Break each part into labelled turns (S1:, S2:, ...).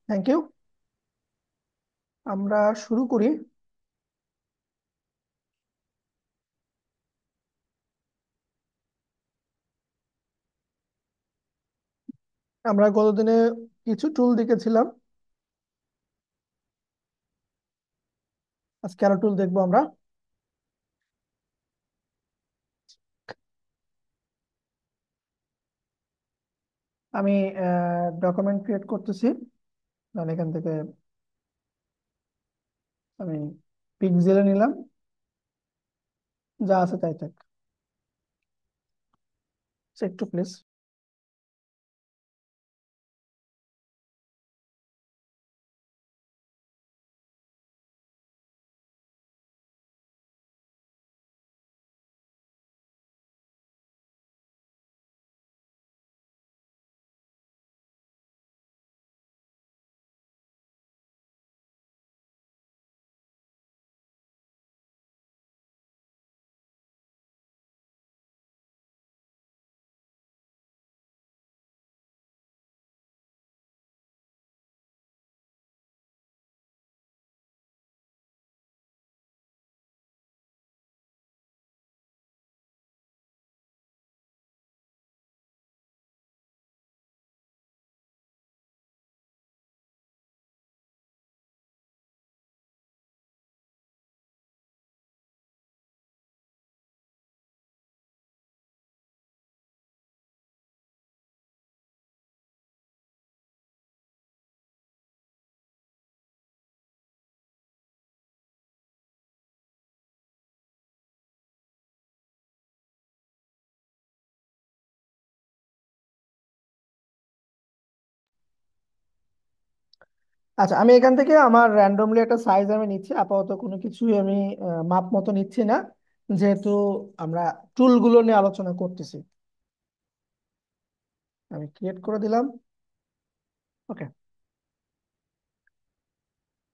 S1: Thank you. আমরা শুরু করি। আমরা গতদিনে কিছু টুল দেখেছিলাম, আজকে আরো টুল দেখবো আমরা। আমি ডকুমেন্ট ক্রিয়েট করতেছি, তাহলে এখান থেকে আমি পিক্সেলে নিলাম, যা আছে তাই থাক। Check to please. আচ্ছা, আমি এখান থেকে আমার র্যান্ডমলি একটা সাইজ আমি নিচ্ছি। আপাতত কোনো কিছুই আমি মাপ মতো নিচ্ছি না, যেহেতু আমরা টুলগুলো নিয়ে আলোচনা করতেছি। আমি ক্রিয়েট করে দিলাম। ওকে,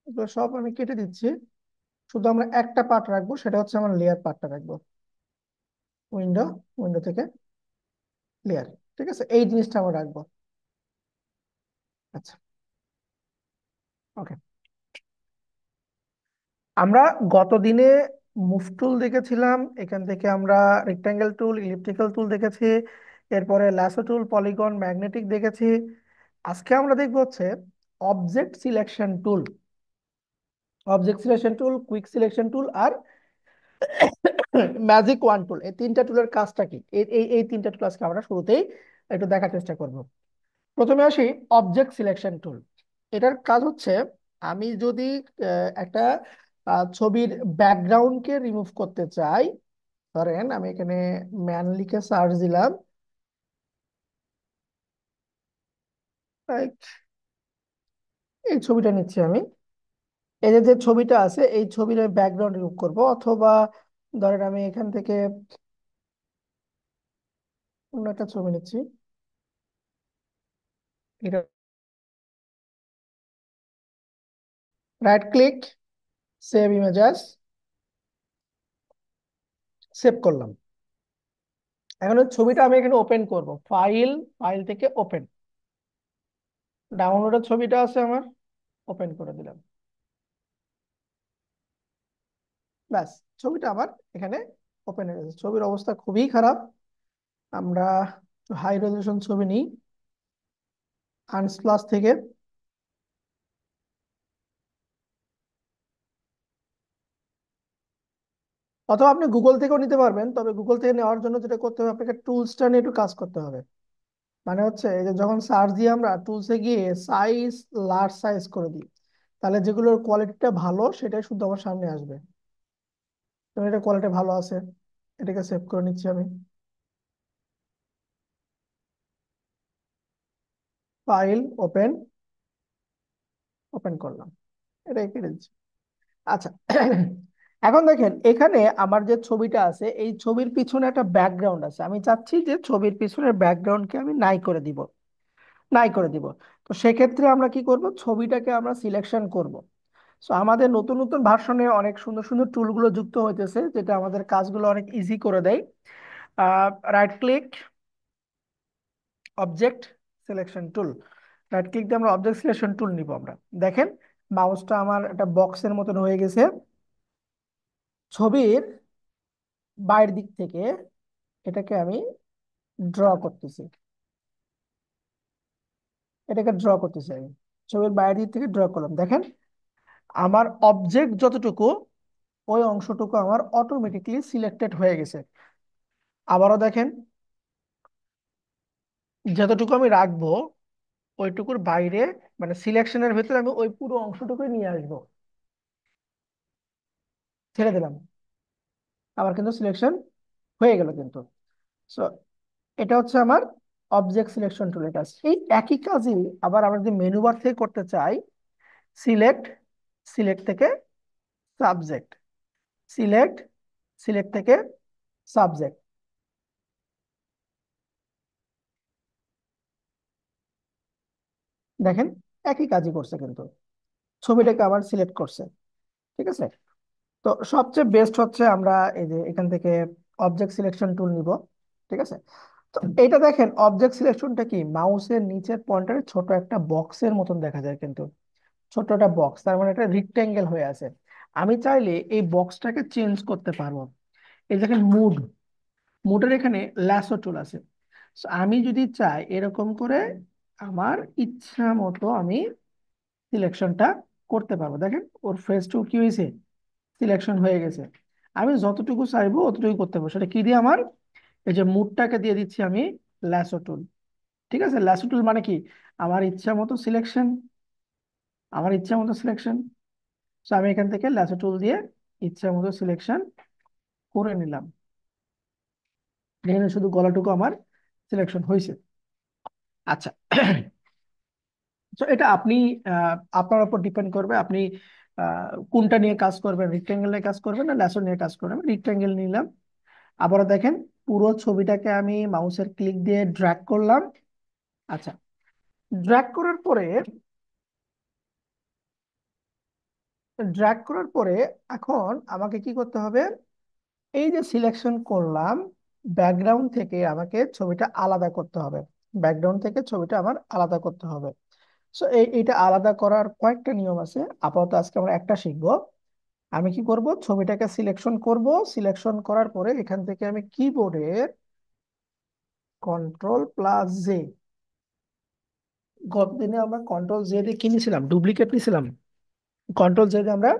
S1: এগুলো সব আমি কেটে দিচ্ছি। শুধু আমরা একটা পার্ট রাখবো, সেটা হচ্ছে আমার লেয়ার পার্টটা রাখবো। উইন্ডো, উইন্ডো থেকে লেয়ার। ঠিক আছে, এই জিনিসটা আমরা রাখবো। আচ্ছা, ওকে। আমরা গত দিনে মুভ টুল দেখেছিলাম, এখান থেকে আমরা রেক্টাঙ্গেল টুল, ইলিপ্টিক্যাল টুল দেখেছি, এরপরে ল্যাসো টুল, পলিগন, ম্যাগনেটিক দেখেছি। আজকে আমরা দেখবো হচ্ছে object selection tool. Object selection tool, quick selection tool আর ম্যাজিক ওয়ান টুল, এই তিনটা টুলের কাজটা কি, এই এই এই তিনটা টুল আজকে আমরা শুরুতেই একটু দেখার চেষ্টা করব। প্রথমে আসি অবজেক্ট সিলেকশন টুল। এটার কাজ হচ্ছে, আমি যদি একটা ছবির ব্যাকগ্রাউন্ডকে রিমুভ করতে চাই। ধরেন আমি এখানে ম্যান লিখে সার্চ দিলাম, like এই ছবিটা নিচ্ছি আমি। এই যে যে ছবিটা আছে, এই ছবির ব্যাকগ্রাউন্ড রিমুভ করব, অথবা ধরেন আমি এখান থেকে অন্য একটা ছবি নিচ্ছি, এটা right click, save images, save করলাম। এখন ওই ছবিটা আমি এখানে ওপেন করব, ফাইল, ফাইল থেকে ওপেন। ডাউনলোডের ছবিটা আছে আমার, ওপেন করে দিলাম। ব্যাস, ছবিটা আমার এখানে ওপেন হয়ে গেছে। ছবির অবস্থা খুবই খারাপ। আমরা হাই রেজলিউশন ছবি নিই আনস প্লাস থেকে, অথবা আপনি গুগল থেকেও নিতে পারবেন। তবে গুগল থেকে নেওয়ার জন্য যেটা করতে হবে, আপনাকে টুলসটা নিয়ে একটু কাজ করতে হবে। মানে হচ্ছে এই যে যখন সার্চ দিয়ে আমরা টুলসে গিয়ে সাইজ, লার্জ সাইজ করে দিই, তাহলে যেগুলোর কোয়ালিটিটা ভালো সেটাই শুধু আমার সামনে আসবে। তো এটা কোয়ালিটি ভালো আছে, এটাকে সেভ করে নিচ্ছি আমি। ফাইল, ওপেন, ওপেন করলাম, এটা কেটে দিচ্ছি। আচ্ছা, এখন দেখেন এখানে আমার যে ছবিটা আছে, এই ছবির পিছনে একটা ব্যাকগ্রাউন্ড আছে। আমি চাচ্ছি যে ছবির পিছনের ব্যাকগ্রাউন্ডকে আমি নাই করে দিব, নাই করে দিব। তো সেক্ষেত্রে আমরা কি করব, ছবিটাকে আমরা সিলেকশন করব। সো আমাদের নতুন নতুন ভার্সনে অনেক সুন্দর সুন্দর টুলগুলো যুক্ত হইতেছে, যেটা আমাদের কাজগুলো অনেক ইজি করে দেয়। রাইট ক্লিক, অবজেক্ট সিলেকশন টুল। রাইট ক্লিক দিয়ে আমরা অবজেক্ট সিলেকশন টুল নিব আমরা। দেখেন মাউসটা আমার একটা বক্সের মতন হয়ে গেছে। ছবির বাইরের দিক থেকে এটাকে আমি ড্র করতেছি, এটাকে ড্র করতেছি আমি। ছবির বাইরের দিক থেকে ড্র করলাম, দেখেন আমার অবজেক্ট যতটুকু ওই অংশটুকু আমার অটোমেটিকলি সিলেক্টেড হয়ে গেছে। আবারও দেখেন যতটুকু আমি রাখবো ওইটুকুর বাইরে, মানে সিলেকশনের ভেতরে আমি ওই পুরো অংশটুকুই নিয়ে আসবো। ছেড়ে দিলাম, আবার কিন্তু সিলেকশন হয়ে গেল কিন্তু। সো এটা হচ্ছে আমার অবজেক্ট সিলেকশন টুলের কাজ। এই একই কাজই আবার আমরা যদি মেনু বার থেকে করতে চাই, সিলেক্ট, সিলেক্ট থেকে সাবজেক্ট, সিলেক্ট, সিলেক্ট থেকে সাবজেক্ট, দেখেন একই কাজই করছে কিন্তু, ছবিটাকে আবার সিলেক্ট করছে। ঠিক আছে, তো সবচেয়ে বেস্ট হচ্ছে আমরা এই যে এখান থেকে অবজেক্ট সিলেকশন টুল নিব। ঠিক আছে, তো এটা দেখেন অবজেক্ট সিলেকশনটা কি, মাউসের নিচের পয়েন্টারে ছোট একটা বক্সের মতন দেখা যায় কিন্তু, ছোট একটা বক্স, তার মানে একটা রিক্ট্যাঙ্গেল হয়ে আছে। আমি চাইলে এই বক্সটাকে চেঞ্জ করতে পারবো। এই দেখেন মুড, মুডের এখানে ল্যাসো টুল আছে। So, আমি যদি চাই এরকম করে আমার ইচ্ছা মতো আমি সিলেকশনটা করতে পারবো। দেখেন ওর ফেসটুকু কি হয়েছে, সিলেকশন হয়ে গেছে। আমি যতটুকু চাইবো অতটুকু করতে পারবো। সেটা কি দিয়ে, আমার এই যে মুডটাকে দিয়ে দিচ্ছি আমি ল্যাসো টুল। ঠিক আছে, ল্যাসো টুল মানে কি, আমার ইচ্ছা মতো সিলেকশন, আমার ইচ্ছা মতো সিলেকশন। তো আমি এখান থেকে ল্যাসো টুল দিয়ে ইচ্ছা মতো সিলেকশন করে নিলাম। এখানে শুধু গলাটুকু আমার সিলেকশন হয়েছে। আচ্ছা, তো এটা আপনি আপনার উপর ডিপেন্ড করবে, আপনি কোনটা নিয়ে কাজ করবেন, রিক্ট্যাঙ্গেল নিয়ে কাজ করবেন না ল্যাসো নিয়ে কাজ করবেন। রিক্ট্যাঙ্গেল নিলাম। আবারও দেখেন পুরো ছবিটাকে আমি মাউসের ক্লিক দিয়ে ড্র্যাগ করলাম। আচ্ছা, ড্র্যাগ করার পরে, ড্র্যাগ করার পরে এখন আমাকে কি করতে হবে, এই যে সিলেকশন করলাম ব্যাকগ্রাউন্ড থেকে আমাকে ছবিটা আলাদা করতে হবে। ব্যাকগ্রাউন্ড থেকে ছবিটা আমার আলাদা করতে হবে। সো এইটা আলাদা করার কয়েকটা নিয়ম আছে, আপাতত আজকে আমরা একটা শিখবো। আমি কি করব, ছবিটাকে সিলেকশন করব, সিলেকশন করার পরে এখান থেকে আমি কিবোর্ডের কন্ট্রোল+জে, গতদিনে আমরা কন্ট্রোল জে দিয়ে কি নিয়েছিলাম, ডুপ্লিকেট নিয়েছিলাম। কন্ট্রোল জে দিয়ে আমরা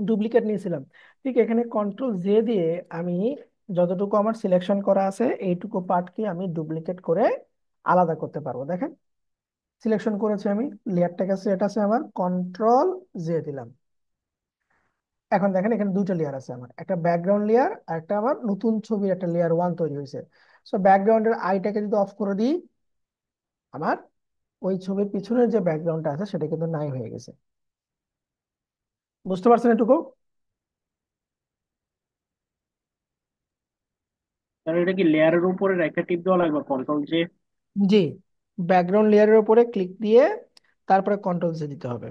S1: ডুপ্লিকেট নিয়েছিলাম। ঠিক এখানে কন্ট্রোল জে দিয়ে আমি যতটুকু আমার সিলেকশন করা আছে এইটুকু পার্টকে আমি ডুপ্লিকেট করে আলাদা করতে পারবো। দেখেন সিলেকশন করেছি আমি, লেয়ারটাকে সেট আছে আমার, কন্ট্রোল জে দিলাম। এখন দেখেন এখানে দুটো লেয়ার আছে আমার, একটা ব্যাকগ্রাউন্ড লেয়ার আর একটা আমার নতুন ছবির একটা লেয়ার ওয়ান তৈরি হয়েছে। সো ব্যাকগ্রাউন্ডের আইটাকে যদি অফ করে দিই, আমার ওই ছবির পিছনের যে ব্যাকগ্রাউন্ডটা আছে সেটা কিন্তু নাই হয়ে গেছে। বুঝতে পারছেন এটুকু?
S2: তাহলে এটা কি লেয়ারের উপরে রেখে টিপ দেওয়া লাগবে কন্ট্রোল যে?
S1: জি, ব্যাকগ্রাউন্ড লেয়ারের উপরে ক্লিক দিয়ে তারপরে কন্ট্রোল জে দিতে হবে।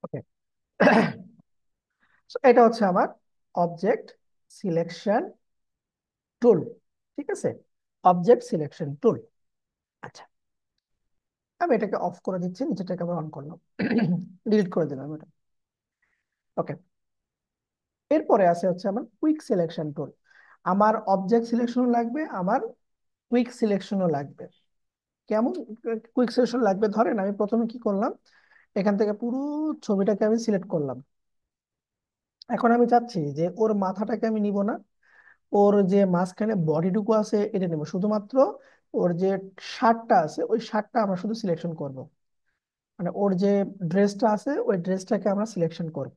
S1: ওকে, এটা হচ্ছে আমার অবজেক্ট সিলেকশন টুল। ঠিক আছে, অবজেক্ট সিলেকশন টুল। আচ্ছা, আমি এটাকে অফ করে দিচ্ছি, নিচেরটাকে আবার অন করলাম, ডিলিট করে দিলাম এটা। ওকে, এরপরে আছে হচ্ছে আমার কুইক সিলেকশন টুল। আমার অবজেক্ট সিলেকশনও লাগবে, আমার কুইক সিলেকশনও লাগবে। কেমন কুইক সিলেকশন লাগবে, ধরেন আমি প্রথমে কি করলাম, এখান থেকে পুরো ছবিটাকে আমি সিলেক্ট করলাম। এখন আমি চাচ্ছি যে ওর মাথাটাকে আমি নিব না, ওর যে মাঝখানে বডিটুকু আছে এটা নেব, শুধুমাত্র ওর যে শার্টটা আছে ওই শার্টটা আমরা শুধু সিলেকশন করব। মানে ওর যে ড্রেসটা আছে ওই ড্রেসটাকে আমরা সিলেকশন করব।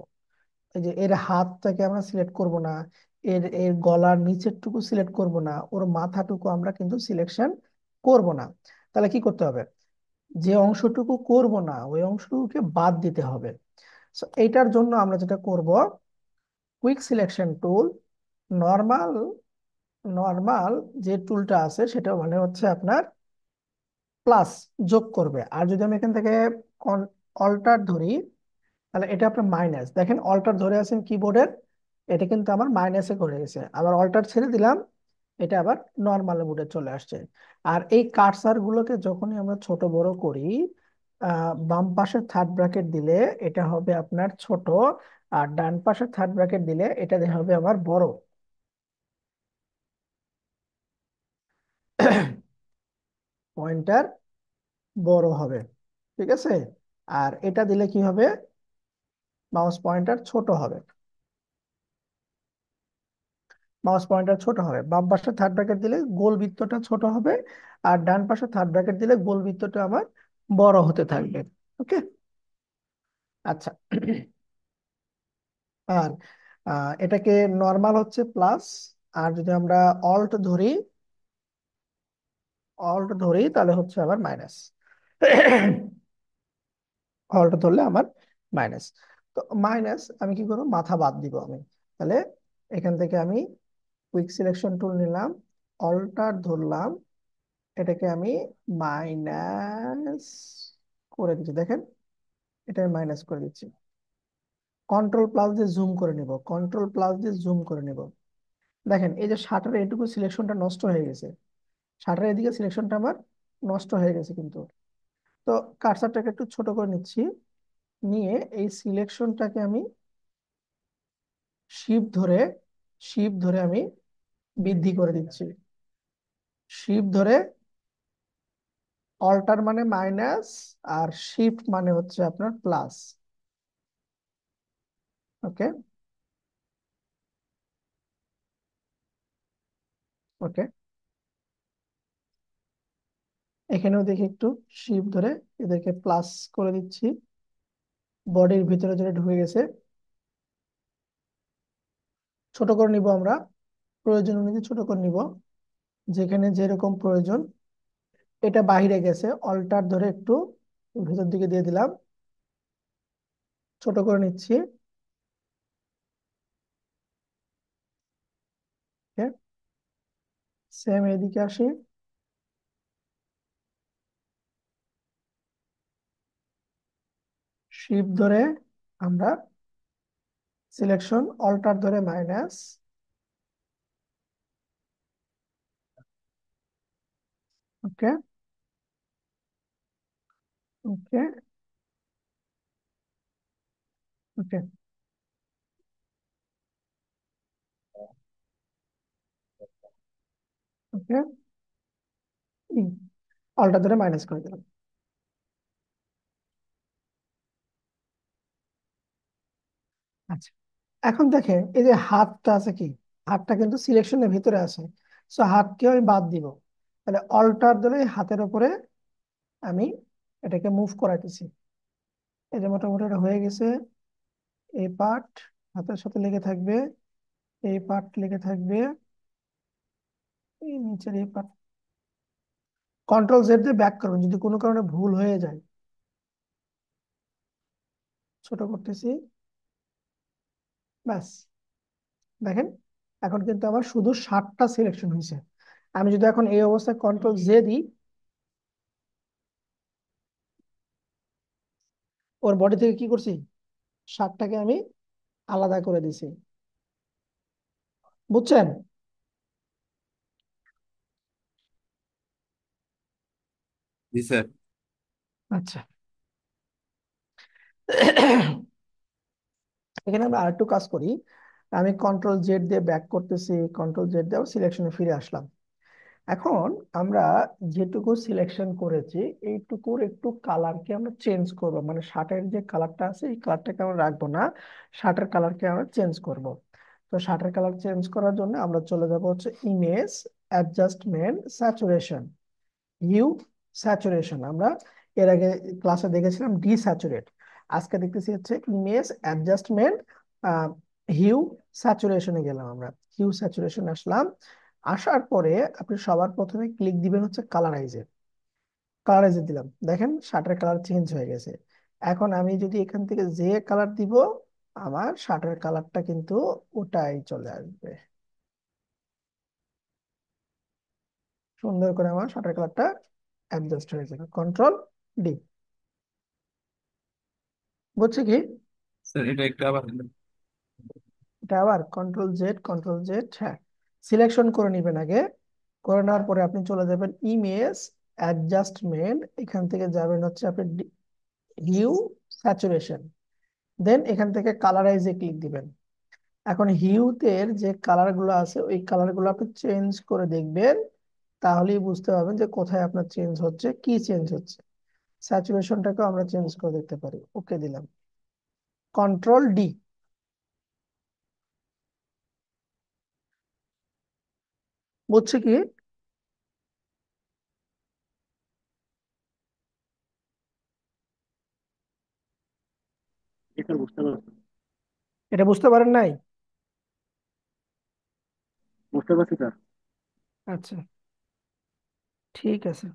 S1: এই যে এর হাতটাকে আমরা সিলেক্ট করব না, এর এর গলার নিচের টুকু সিলেক্ট করব না, ওর মাথাটুকু আমরা কিন্তু সিলেকশন করব না। তাহলে কি করতে হবে, যে অংশটুকু করব না ওই অংশটুকুকে বাদ দিতে হবে। সো এইটার জন্য আমরা যেটা করব, কুইক সিলেকশন টুল, নর্মাল নর্মাল যে টুলটা আছে সেটা মানে হচ্ছে আপনার প্লাস, যোগ করবে। আর যদি আমি এখান থেকে অল্টার ধরি, তাহলে এটা আপনার মাইনাস। দেখেন অল্টার ধরে আছেন কিবোর্ডের, এটা কিন্তু আমার মাইনাসে করে গেছে। আবার অল্টার ছেড়ে দিলাম, এটা আবার নর্মাল মোডে চলে আসছে। আর এই কার্সার গুলোকে যখনই আমরা ছোট বড় করি, বাম পাশে থার্ড ব্র্যাকেট দিলে এটা হবে আপনার ছোট, আর ডান পাশে থার্ড ব্র্যাকেট দিলে এটা হবে আমার বড়। পয়েন্টার বড় হবে, ঠিক আছে। আর এটা দিলে কি হবে, মাউস পয়েন্টার ছোট হবে। মাউস পয়েন্টার ছোট হবে, বাম পাশে থার্ড ব্র্যাকেট দিলে গোল বৃত্তটা ছোট হবে, আর ডান পাশে থার্ড ব্র্যাকেট দিলে গোল বৃত্তটা আমার বড় হতে থাকবে। ওকে। আচ্ছা। আর এটাকে নর্মাল হচ্ছে প্লাস, আর যদি আমরা অল্ট ধরি, তাহলে হচ্ছে আবার মাইনাস। অল্ট ধরলে আমার মাইনাস। তো মাইনাস আমি কি করবো, মাথা বাদ দিব আমি। তাহলে এখান থেকে আমি কুইক সিলেকশন টুল নিলাম, অল্টার ধরলাম, এটাকে আমি মাইনাস করে দিচ্ছি। দেখেন এটা মাইনাস করে দিচ্ছি। কন্ট্রোল প্লাস দিয়ে জুম করে নিব, কন্ট্রোল প্লাস দিয়ে জুম করে নিব। দেখেন এই যে শাটারের এটুকু সিলেকশনটা নষ্ট হয়ে গেছে, শাটারের এদিকে সিলেকশনটা আমার নষ্ট হয়ে গেছে কিন্তু। তো কার্সারটাকে একটু ছোট করে নিচ্ছি, নিয়ে এই সিলেকশনটাকে আমি শিফট ধরে, আমি বৃদ্ধি করে দিচ্ছি। শিফট ধরে, অল্টার মানে মাইনাস, আর শিফট মানে হচ্ছে আপনার প্লাস। ওকে। ওকে, এখানেও দেখি একটু শিফট ধরে এদেরকে প্লাস করে দিচ্ছি, বডির ভিতরে যেটা ঢুকে গেছে। ছোট করে নিব আমরা, প্রয়োজন অনুযায়ী ছোট করে নিব, যেখানে যেরকম প্রয়োজন। এটা বাইরে গেছে, অল্টার ধরে একটু ভিতর দিকে দিয়ে দিলাম, ছোট করে নিচ্ছি। সেম এদিকে আসি, শিফট ধরে আমরা সিলেকশন, অল্টার ধরে মাইনাস। ওকে। ওকে। ওকে। ওকে, অল্টার ধরে মাইনাস করে দিলাম। আচ্ছা, এখন দেখেন এই যে হাতটা আছে কি, হাতটা কিন্তু সিলেকশনের ভিতরে আছে, সো হাতকে আমি বাদ দিব। তাহলে অল্টার ধরে হাতের উপরে আমি এটাকে মুভ করাইতেছি। এই যে মোটামুটি এটা হয়ে গেছে। এই পার্ট হাতের সাথে লেগে থাকবে, এই পার্ট লেগে থাকবে, এই নিচের এই পার্ট। কন্ট্রোল জেড দিয়ে ব্যাক করবেন যদি কোনো কারণে ভুল হয়ে যায়। ছোট করতেছি, ব্যাস। দেখেন এখন কিন্তু আমার শুধু 7টা সিলেকশন হয়েছে। আমি যদি এখন এই অবস্থায় কন্ট্রোল জে দিই, ওর বডি থেকে কি করছি, 7টাকে আমি আলাদা করে দিছি। বুঝছেন?
S3: জি স্যার।
S1: আচ্ছা। এখানে আমরা আরেকটু কাজ করি। আমি কন্ট্রোল জেড দিয়ে ব্যাক করতেছি, কন্ট্রোল জেড দিয়ে সিলেকশনে ফিরে আসলাম। এখন আমরা যেটুকু সিলেকশন করেছি এইটুকুর একটু কালারকে আমরা চেঞ্জ করব, মানে শার্টের যে কালারটা আছে এই কালারটাকে আমরা রাখবো না, শার্টের কালারকে আমরা চেঞ্জ করব। তো শার্টের কালার চেঞ্জ করার জন্য আমরা চলে যাব হচ্ছে image, adjustment, saturation, hue, saturation. আমরা এর আগে ক্লাসে দেখেছিলাম ডিস্যাচুরেট, আজকে দেখতেছি হচ্ছে ইমেজ, অ্যাডজাস্টমেন্ট, হিউ, স্যাচুরেশনে গেলাম আমরা। হিউ স্যাচুরেশন আসলাম, আসার পরে আপনি সবার প্রথমে ক্লিক দিবেন হচ্ছে কালারাইজে। কালারাইজে দিলাম, দেখেন শার্টের কালার চেঞ্জ হয়ে গেছে। এখন আমি যদি এখান থেকে যে কালার দিব, আমার শার্টের কালারটা কিন্তু ওটাই চলে আসবে। সুন্দর করে আমার শাটার কালারটা অ্যাডজাস্ট হয়ে যাবে। Control D. বুঝছে কি?
S3: স্যার এটা একটু আবার
S1: এটা আবার কন্ট্রোল জেড, হ্যাঁ। সিলেকশন করে নিবেন আগে। করে নেওয়ার পরে আপনি চলে যাবেন ইমেজ অ্যাডজাস্টমেন্ট, এখান থেকে যাবেন হচ্ছে আপনি হিউ স্যাচুরেশন, দেন এখান থেকে কালারাইজে ক্লিক দিবেন। এখন হিউতে যে কালার গুলো আছে ওই কালার গুলো আপনি চেঞ্জ করে দেখবেন, তাহলেই বুঝতে পারবেন যে কোথায় আপনার চেঞ্জ হচ্ছে, কি চেঞ্জ হচ্ছে। স্যাচুরেশনটাকেও আমরা চেঞ্জ করে দেখতে পারি। ওকে দিলাম, কন্ট্রোল ডি। বুঝছে কি?
S2: জি স্যার, বুঝতে পারছি।
S1: এটা বুঝতে পারেন নাই?
S2: বুঝতে পারছি স্যার।
S1: আচ্ছা, ঠিক আছে।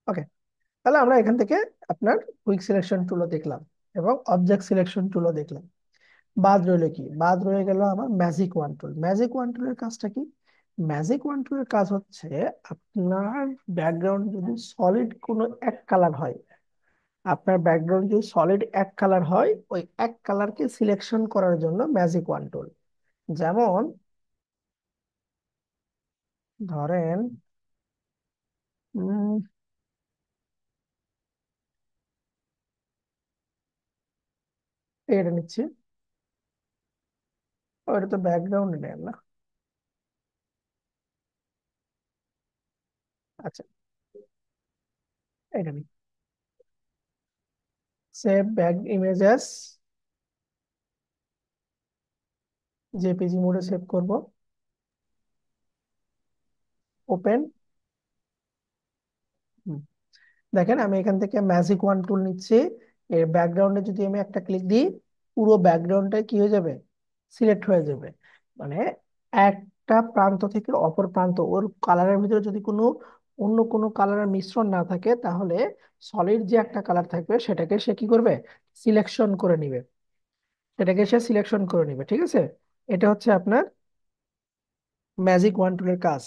S1: ওকে, তাহলে আমরা এখান থেকে আপনার কুইক সিলেকশন টুলও দেখলাম এবং অবজেক্ট সিলেকশন টুলও দেখলাম। বাদ রইল কি? বাদ রয়ে গেল আমার ম্যাজিক ওয়ান টুল। ম্যাজিক ওয়ান টুলের কাজটা কি? ম্যাজিক ওয়ান টুলের কাজ হচ্ছে আপনার ব্যাকগ্রাউন্ড যদি সলিড কোনো এক কালার হয়, আপনার ব্যাকগ্রাউন্ড যদি সলিড এক কালার হয়, ওই এক কালারকে সিলেকশন করার জন্য ম্যাজিক ওয়ান টুল। যেমন ধরেন উম এটা নিচ্ছি। ওটা তো ব্যাকগ্রাউন্ড নেই না। আচ্ছা, এটা নিই। সেভ ব্যাক ইমেজেস, জেপিজি মোডে সেভ করব। ওপেন। দেখেন আমি এখান থেকে ম্যাজিক ওয়ান টুল নিচ্ছি। এর ব্যাকগ্রাউন্ডে যদি আমি একটা ক্লিক দিই, পুরো ব্যাকগ্রাউন্ডটা কি হয়ে যাবে? সিলেক্ট হয়ে যাবে। মানে একটা প্রান্ত থেকে অপর প্রান্ত, ওর কালারের ভিতরে যদি কোনো অন্য কোনো কালারের মিশ্রণ না থাকে, তাহলে সলিড যে একটা কালার থাকবে সেটাকে সে কি করবে? সিলেকশন করে নিবে। সেটাকে সে সিলেকশন করে নিবে, ঠিক আছে? এটা হচ্ছে আপনার ম্যাজিক ওয়ান টুলের কাজ।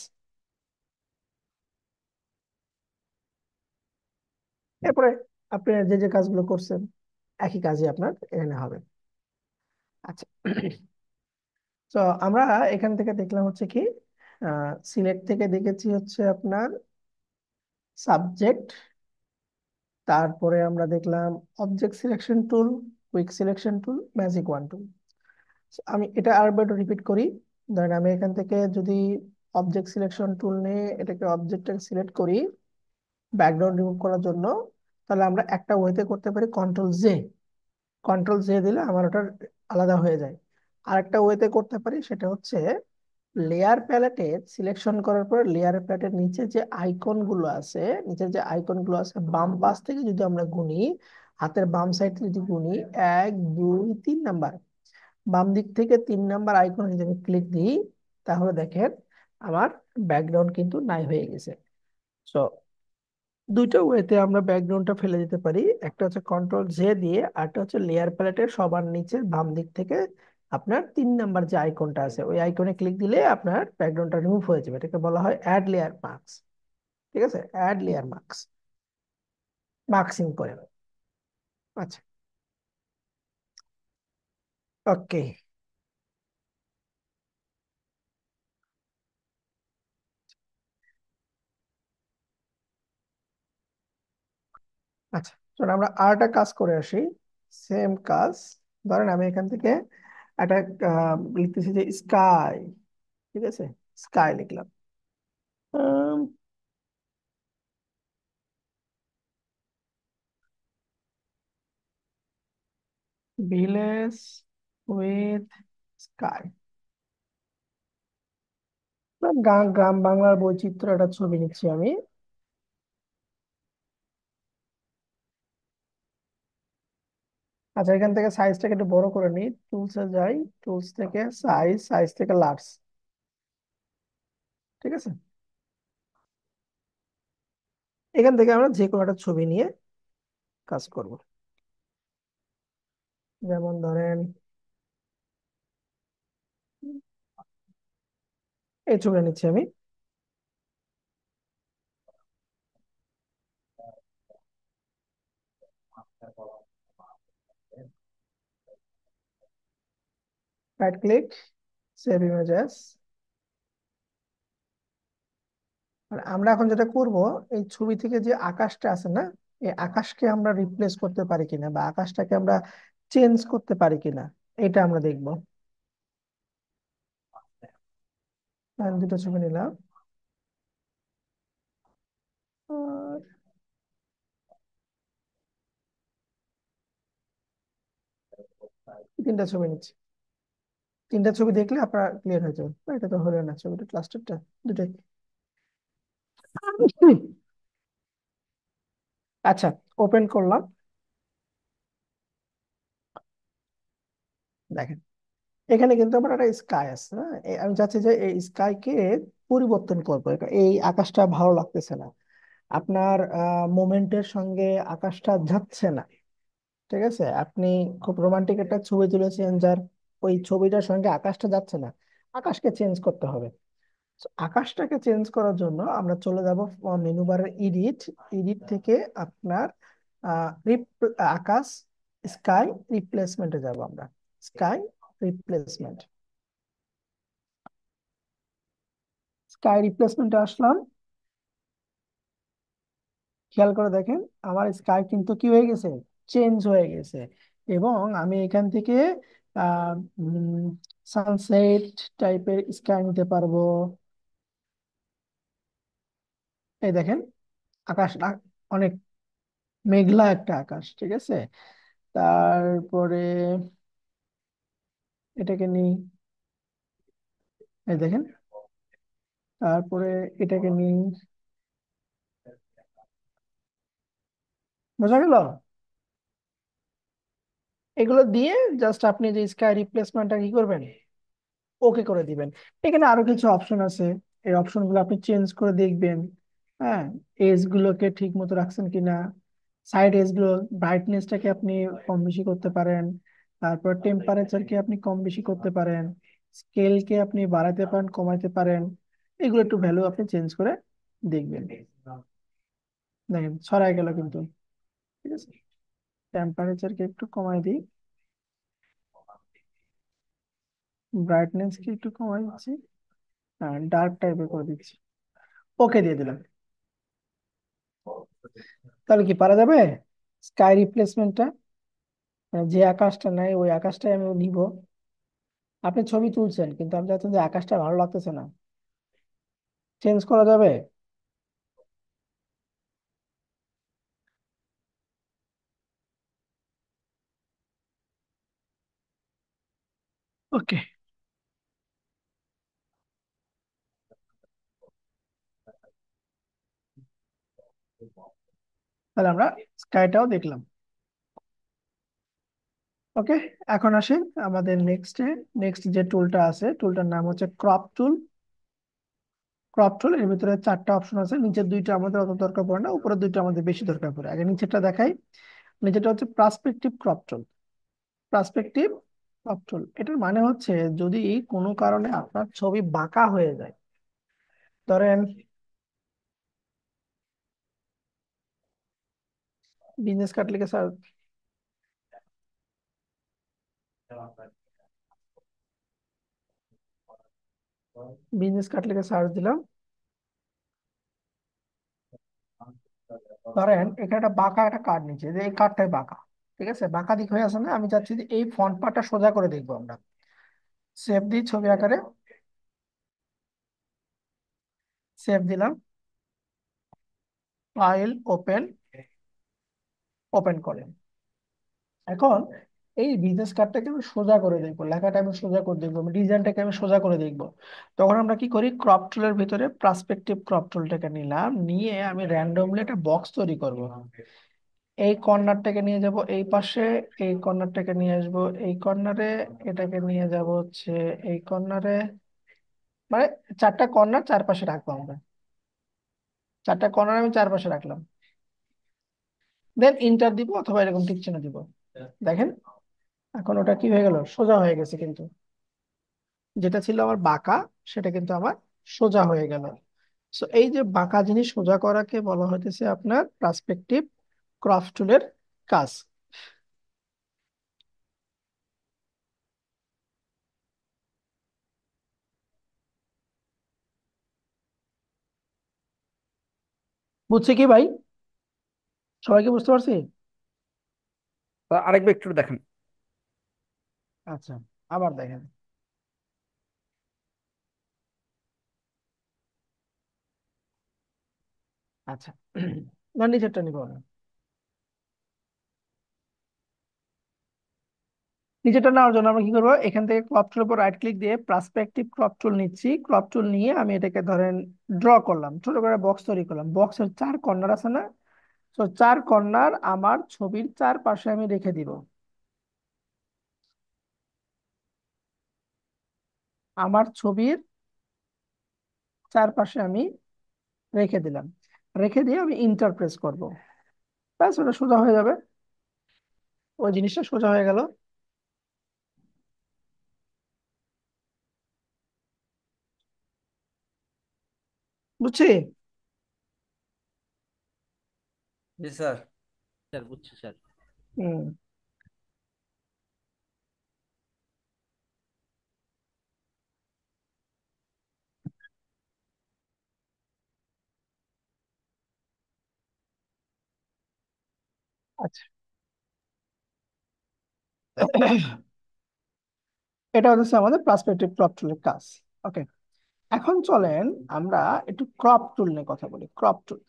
S1: এরপরে আপনি যে যে কাজগুলো করছেন একই কাজই আপনার এখানে হবে। আচ্ছা, তো আমরা এখান থেকে দেখলাম হচ্ছে কি, সিলেক্ট থেকে দেখেছি হচ্ছে আপনার সাবজেক্ট, তারপরে আমরা দেখলাম object selection tool, quick selection tool, magic wand tool. আমি এটা আরেকবার রিপিট করি। ধরেন আমি এখান থেকে যদি অবজেক্ট সিলেকশন টুল নিয়ে এটাকে অবজেক্টটাকে সিলেক্ট করি ব্যাকগ্রাউন্ড রিমুভ করার জন্য, তাহলে আমরা একটা ওয়েতে করতে পারি কন্ট্রোল জে। কন্ট্রোল জে দিলে আমার ওটা আলাদা হয়ে যায়। আরেকটা ওয়েতে করতে পারি, সেটা হচ্ছে লেয়ার প্যালেটে সিলেকশন করার পর লেয়ার প্যালেটের নিচে যে আইকন গুলো আছে, নিচে যে আইকন গুলো আছে বাম পাশ থেকে যদি আমরা গুনি, হাতের বাম সাইড যদি গুনি, 1 2 3 নাম্বার, বাম দিক থেকে 3 নাম্বার আইকন যদি আমি ক্লিক দিই, তাহলে দেখেন আমার ব্যাকগ্রাউন্ড কিন্তু নাই হয়ে গেছে। সো দুইটা ওয়েতে আমরা ব্যাকগ্রাউন্ডটা ফেলে দিতে পারি। একটা হচ্ছে কন্ট্রোল জে দিয়ে, আর একটা হচ্ছে লেয়ার প্যালেটের সবার নিচে বাম দিক থেকে আপনার 3 নাম্বার যে আইকনটা আছে ওই আইকনে ক্লিক দিলে আপনার ব্যাকগ্রাউন্ডটা রিমুভ হয়ে যাবে। এটাকে বলা হয় অ্যাড লেয়ার মার্কস। ঠিক আছে, অ্যাড লেয়ার মার্কস, মার্কসিং করে। আচ্ছা, ওকে। আচ্ছা, চলো আমরা আর একটা কাজ করে আসি। সেম কাজ। ধরেন আমি এখান থেকে একটা লিখতেছি যে স্কাই। ঠিক আছে, স্কাই লিখলাম। ভিলেজ উইথ স্কাই, গ্রাম বাংলার বৈচিত্র্য একটা ছবি নিচ্ছি আমি। আচ্ছা, এখান থেকে সাইজটাকে একটু বড় করে নিই, টুলসে যাই, টুলস থেকে সাইজ, সাইজ থেকে লার্জ। ঠিক আছে, এখান থেকে আমরা যে কোনো একটা ছবি নিয়ে কাজ করব। যেমন ধরেন এই ছবিটা নিচ্ছি আমি। Right click, save images. আর আমরা এখন যেটা করব, এই ছবি থেকে যে আকাশটা আছে না, এই আকাশকে আমরা রিপ্লেস করতে পারি কিনা বা আকাশটাকে আমরা চেঞ্জ করতে পারি কিনা, এটা আমরা দেখব। আমি দুটো ছবি নিলাম, আর তিনটা ছবি নিচ্ছি। তিনটা ছবি দেখলে আপনার ক্লিয়ার হয়ে যাবে। এটা তো হলো না, ছবিটা ক্লাস্টারটা দুটাই। আচ্ছা, ওপেন করলাম। দেখেন, এখানে কিন্তু আমার একটা স্কাই আছে, হ্যাঁ? আমি চাচ্ছি যে এই স্কাইকে পরিবর্তন করবো। এই আকাশটা ভালো লাগতেছে না, আপনার মোমেন্টের সঙ্গে আকাশটা যাচ্ছে না। ঠিক আছে, আপনি খুব রোমান্টিক একটা ছবি তুলেছেন, যার ওই ছবিটার সঙ্গে আকাশটা যাচ্ছে না, আকাশকে চেঞ্জ করতে হবে। So, আকাশটাকে চেঞ্জ করার জন্য আমরা চলে যাব মেনু বারের এডিট, এডিট থেকে আপনার আকাশ, স্কাই রিপ্লেসমেন্টে যাব আমরা। স্কাই রিপ্লেসমেন্ট, স্কাই রিপ্লেসমেন্টে আসলাম। খেয়াল করে দেখেন, আমার স্কাই কিন্তু কি হয়ে গেছে, চেঞ্জ হয়ে গেছে। এবং আমি এখান থেকে আহ সানসেট টাইপের স্কাই নিতে পারবো। এই দেখেন, আকাশ অনেক মেঘলা একটা আকাশ। ঠিক আছে, তারপরে এটাকে নিই, এই দেখেন, তারপরে এটাকে নিই। বোঝা গেল? এগুলো দিয়ে জাস্ট আপনি যে স্কাই রিপ্লেসমেন্টটা কি করবেন, ওকে করে দিবেন। এখানে আরো কিছু অপশন আছে, এই অপশন গুলো আপনি চেঞ্জ করে দেখবেন। হ্যাঁ, এজ গুলোকে ঠিক মতো রাখছেন কিনা, সাইড এজ গুলো, ব্রাইটনেসটাকে আপনি কম বেশি করতে পারেন, তারপর টেম্পারেচারকে আপনি কম বেশি করতে পারেন, স্কেলকে আপনি বাড়াতে পারেন, কমাইতে পারেন। এগুলো একটু ভ্যালু আপনি চেঞ্জ করে দেখবেন। দেখেন ছড়াই গেল কিন্তু। ঠিক আছে, টেম্পারেচারকে একটু কমাই দিই, ব্রাইটনেসকে একটু কমাই দিচ্ছি, ডার্ক টাইপের করে দিচ্ছি, ওকে দিয়ে দিলাম। তাহলে কি পারা যাবে স্কাই রিপ্লেসমেন্টটা? যে আকাশটা নাই ওই আকাশটাই আমি নিব। আপনি ছবি তুলছেন কিন্তু আমি চাচ্ছেন যে আকাশটা ভালো লাগতেছে না, চেঞ্জ করা যাবে? ওকে, তাহলে আমরা স্কাইটাও দেখলাম। ওকে, এখন আসি আমাদের নেক্সট যে টুলটা আছে, টুলটার নাম হচ্ছে ক্রপ টুল। ক্রপ টুল এর ভিতরে চারটা অপশন আছে, নিচের দুইটা আমাদের অত দরকার পড়ে না, উপরের দুইটা আমাদের বেশি দরকার পড়ে। আগে নিচেরটা দেখাই। নিচেরটা হচ্ছে পার্সপেক্টিভ ক্রপ টুল। পার্সপেক্টিভ ক্রপ টুল, এটার মানে হচ্ছে যদি কোনো কারণে আপনার ছবি বাঁকা হয়ে যায়, ধরেন বিজনেস কার্ড লিখে স্যার, বিজনেস কার্ড লিখে সার্চ দিলাম। ধরেন এখানে একটা বাঁকা একটা কার্ড নিচে, যে এই কার্ডটাই বাঁকা। ঠিক আছে, বাঁকা দিক হয়ে আছে না, আমি চাচ্ছি যে এই ফন্ট পার্টটা সোজা করে দেখবো আমরা। সেভ দিই ছবি আকারে, সেভ দিলাম, ফাইল ওপেন, ওপেন করেন। এখন এই বিজনেস কার্ডটাকে আমি সোজা করে দেখবো, লেখাটা আমি সোজা করে দেখবো, ডিজাইনটাকে আমি সোজা করে দেখবো। তখন আমরা কি করি, ক্রপ টুলের ভিতরে পার্সপেক্টিভ ক্রপ টুলটাকে নিলাম, নিয়ে আমি র্যান্ডমলি একটা বক্স তৈরি করব। এই কর্নারটাকে নিয়ে যাব এই পাশে, এই কর্নারটাকে নিয়ে আসবো এই কর্নারে, এটাকে নিয়ে যাব হচ্ছে এই কর্নারে। মানে চারটা কর্নার চারপাশে রাখবো আমরা, চারটা কর্নার আমি চারপাশে রাখলাম। দেন ইন্টার দিব অথবা এরকম টিক চিহ্ন দিব। দেখেন এখন ওটা কি হয়ে গেল, সোজা হয়ে গেছে কিন্তু। যেটা ছিল আমার বাঁকা সেটা কিন্তু আমার সোজা হয়ে গেল। সো এই যে বাঁকা জিনিস সোজা করাকে বলা হইতেছে আপনার পার্সপেক্টিভ ক্রপ টুলের কাজ। বুঝছে কি ভাই? সবাইকে বুঝতে পারছি?
S4: তা আরেকবার একটু দেখেন।
S1: আচ্ছা, আবার দেখেন। আচ্ছা, না নিচেরটা নিবো না। নিচেরটা নেওয়ার জন্য আমরা কি করবো, এখান থেকে ক্রপ টুলের উপর রাইট ক্লিক দিয়ে পার্সপেক্টিভ ক্রপ টুল নিচ্ছি। ক্রপ টুল নিয়ে আমি এটাকে ধরেন ড্র করলাম, ছোট করে বক্স তৈরি করলাম। বক্সের চার কর্নার আছে না, তো চার কর্নার আমার ছবির চারপাশে আমি রেখে দিব। আমার ছবির চারপাশে আমি রেখে দিলাম। রেখে দিয়ে আমি ইন্টারপ্রেস করব, ব্যাস ওটা সোজা হয়ে যাবে। ওই জিনিসটা সোজা হয়ে গেল। বুঝছি?
S3: জি স্যার।
S4: স্যার বুঝছি স্যার।
S1: হুম। আচ্ছা, এটা হচ্ছে আমাদের পার্সপেক্টিভ ক্রপ টুলের কাজ। ওকে, এখন চলেন আমরা একটু ক্রপ টুল নিয়ে কথা বলি। ক্রপ টুল,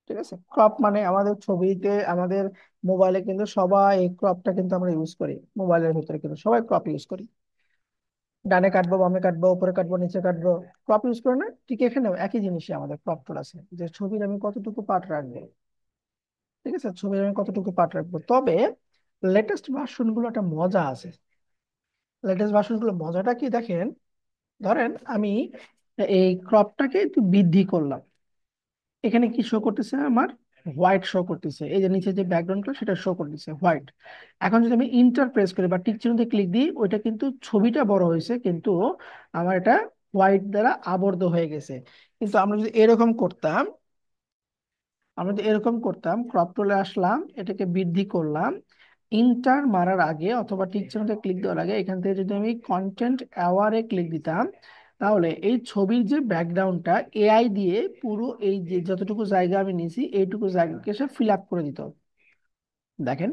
S1: ঠিক আছে? ক্রপ মানে আমাদের ছবিতে, আমাদের মোবাইলে কিন্তু সবাই এই ক্রপটা কিন্তু আমরা ইউজ করি। মোবাইলের ভিতরে কিন্তু সবাই ক্রপ ইউজ করি। ডানে কাটবো, বামে কাটবো, উপরে কাটবো, নিচে কাটবো, ক্রপ ইউজ করে না? ঠিক এখানেও একই জিনিসই আমাদের ক্রপ টুল আছে, যে ছবির আমি কতটুকু পার্ট রাখবো। ঠিক আছে, ছবির আমি কতটুকু পার্ট রাখবো। তবে লেটেস্ট ভার্সন গুলো একটা মজা আছে। লেটেস্ট ভার্সন গুলো মজাটা কি দেখেন, ধরেন আমি এই ক্রপটাকে একটু বৃদ্ধি করলাম। এখানে কি শো করতেছে আমার, হোয়াইট শো করতেছে। এই যে নিচে যে ব্যাকগ্রাউন্ডটা সেটা শো করতেছে হোয়াইট। এখন যদি আমি ইন্টার প্রেস করি বা টিক চিহ্নতে ক্লিক দিই, ওইটা কিন্তু ছবিটা বড় হয়েছে কিন্তু আমার এটা হোয়াইট দ্বারা আবদ্ধ হয়ে গেছে। কিন্তু আমরা যদি এরকম করতাম, আমরা যদি এরকম করতাম, ক্রপ টুলে আসলাম, এটাকে বৃদ্ধি করলাম, ইন্টার মারার আগে অথবা টিক চিহ্নতে ক্লিক দেওয়ার আগে এখান থেকে যদি আমি কন্টেন্ট অ্যাওয়ারে ক্লিক দিতাম, তাহলে এই ছবির যে ব্যাকগ্রাউন্ডটা এআই দিয়ে পুরো এই যে যতটুকু জায়গা আমি নিয়েছি এইটুকু জায়গাকে সে ফিল আপ করে দিত। দেখেন,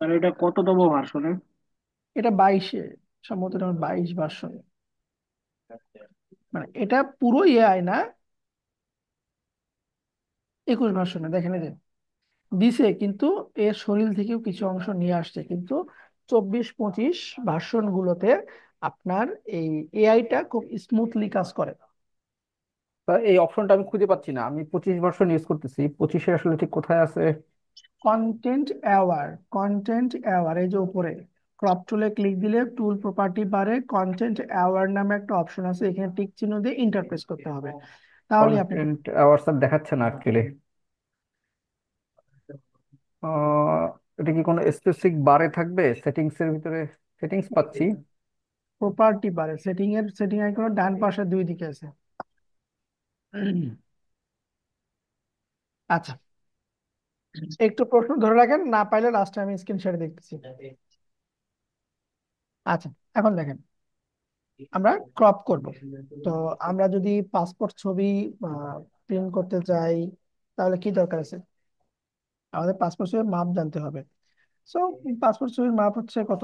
S2: আর এটা কততম ভার্সনে?
S1: এটা 22-এ, সম্ভবত এটা 22 ভার্সন। মানে এটা পুরো এআই না, 21 ভার্সনে। দেখেন এই যে দিছে, কিন্তু এর শরীর থেকেও কিছু অংশ নিয়ে আসছে। কিন্তু 24-25 ভার্সন গুলোতে আপনার এই এআইটা খুব স্মুথলি কাজ করে।
S4: তা এই অপশনটা আমি খুঁজে পাচ্ছি না, আমি 25 ভার্সন ইউজ করতেছি, 25-এ আসলে ঠিক কোথায় আছে?
S1: কন্টেন্ট অ্যাওয়ার, কন্টেন্ট অ্যাওয়ার, এই যে উপরে ক্রপ টুলে ক্লিক দিলে টুল প্রপার্টি বারে কন্টেন্ট অ্যাওয়ার নামে একটা অপশন আছে, এখানে টিক চিহ্ন দিয়ে ইন্টারপ্রেস করতে হবে, তাহলে আপনি।
S4: কন্টেন্ট আওয়ার্স আর দেখাচ্ছে না অ্যাকচুয়ালি। এটা কি কোনো স্পেসিফিক বারে থাকবে? সেটিংস এর ভিতরে সেটিংস পাচ্ছি।
S1: প্রপার্টি বারে সেটিং আইকন ডান পাশে দুই দিকে আছে। আচ্ছা, একটু প্রশ্ন ধরে রাখেন, না পাইলে লাস্টে আমি স্ক্রিন শেয়ার দেখতেছি। আচ্ছা, এখন দেখেন আমরা ক্রপ করব। তো আমরা যদি পাসপোর্ট ছবি প্রিন্ট করতে চাই, তাহলে কি দরকার আছে? আমাদের পাসপোর্ট ছবির মাপ জানতে হবে। সো পাসপোর্ট ছবির মাপ হচ্ছে কত,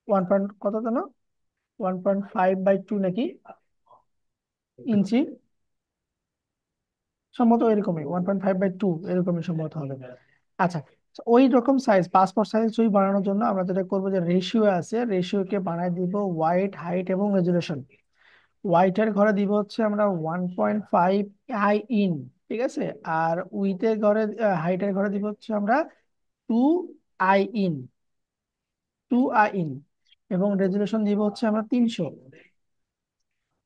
S1: 1 পয়েন্ট কত জানো, 1.5/2 নাকি ইঞ্চি, সম্ভবত এরকমই 1.5/2 এরকমই সম্ভবত হবে। আচ্ছা, তো ওই রকম সাইজ পাসপোর্ট সাইজ ছবি বানানোর জন্য আমরা যেটা করবো, যে রেশিও আছে, রেশিওকে বানায় দিব ওয়াইড, হাইট এবং রেজুলেশন। হোয়াইটের ঘরে দিব হচ্ছে আমরা 1.5 আই ইন, ঠিক আছে। আর উইথের ঘরে, হাইটের ঘরে দিব হচ্ছে আমরা 2 i in, 2 i in, এবং রেজুলেশন দিব হচ্ছে আমরা 300।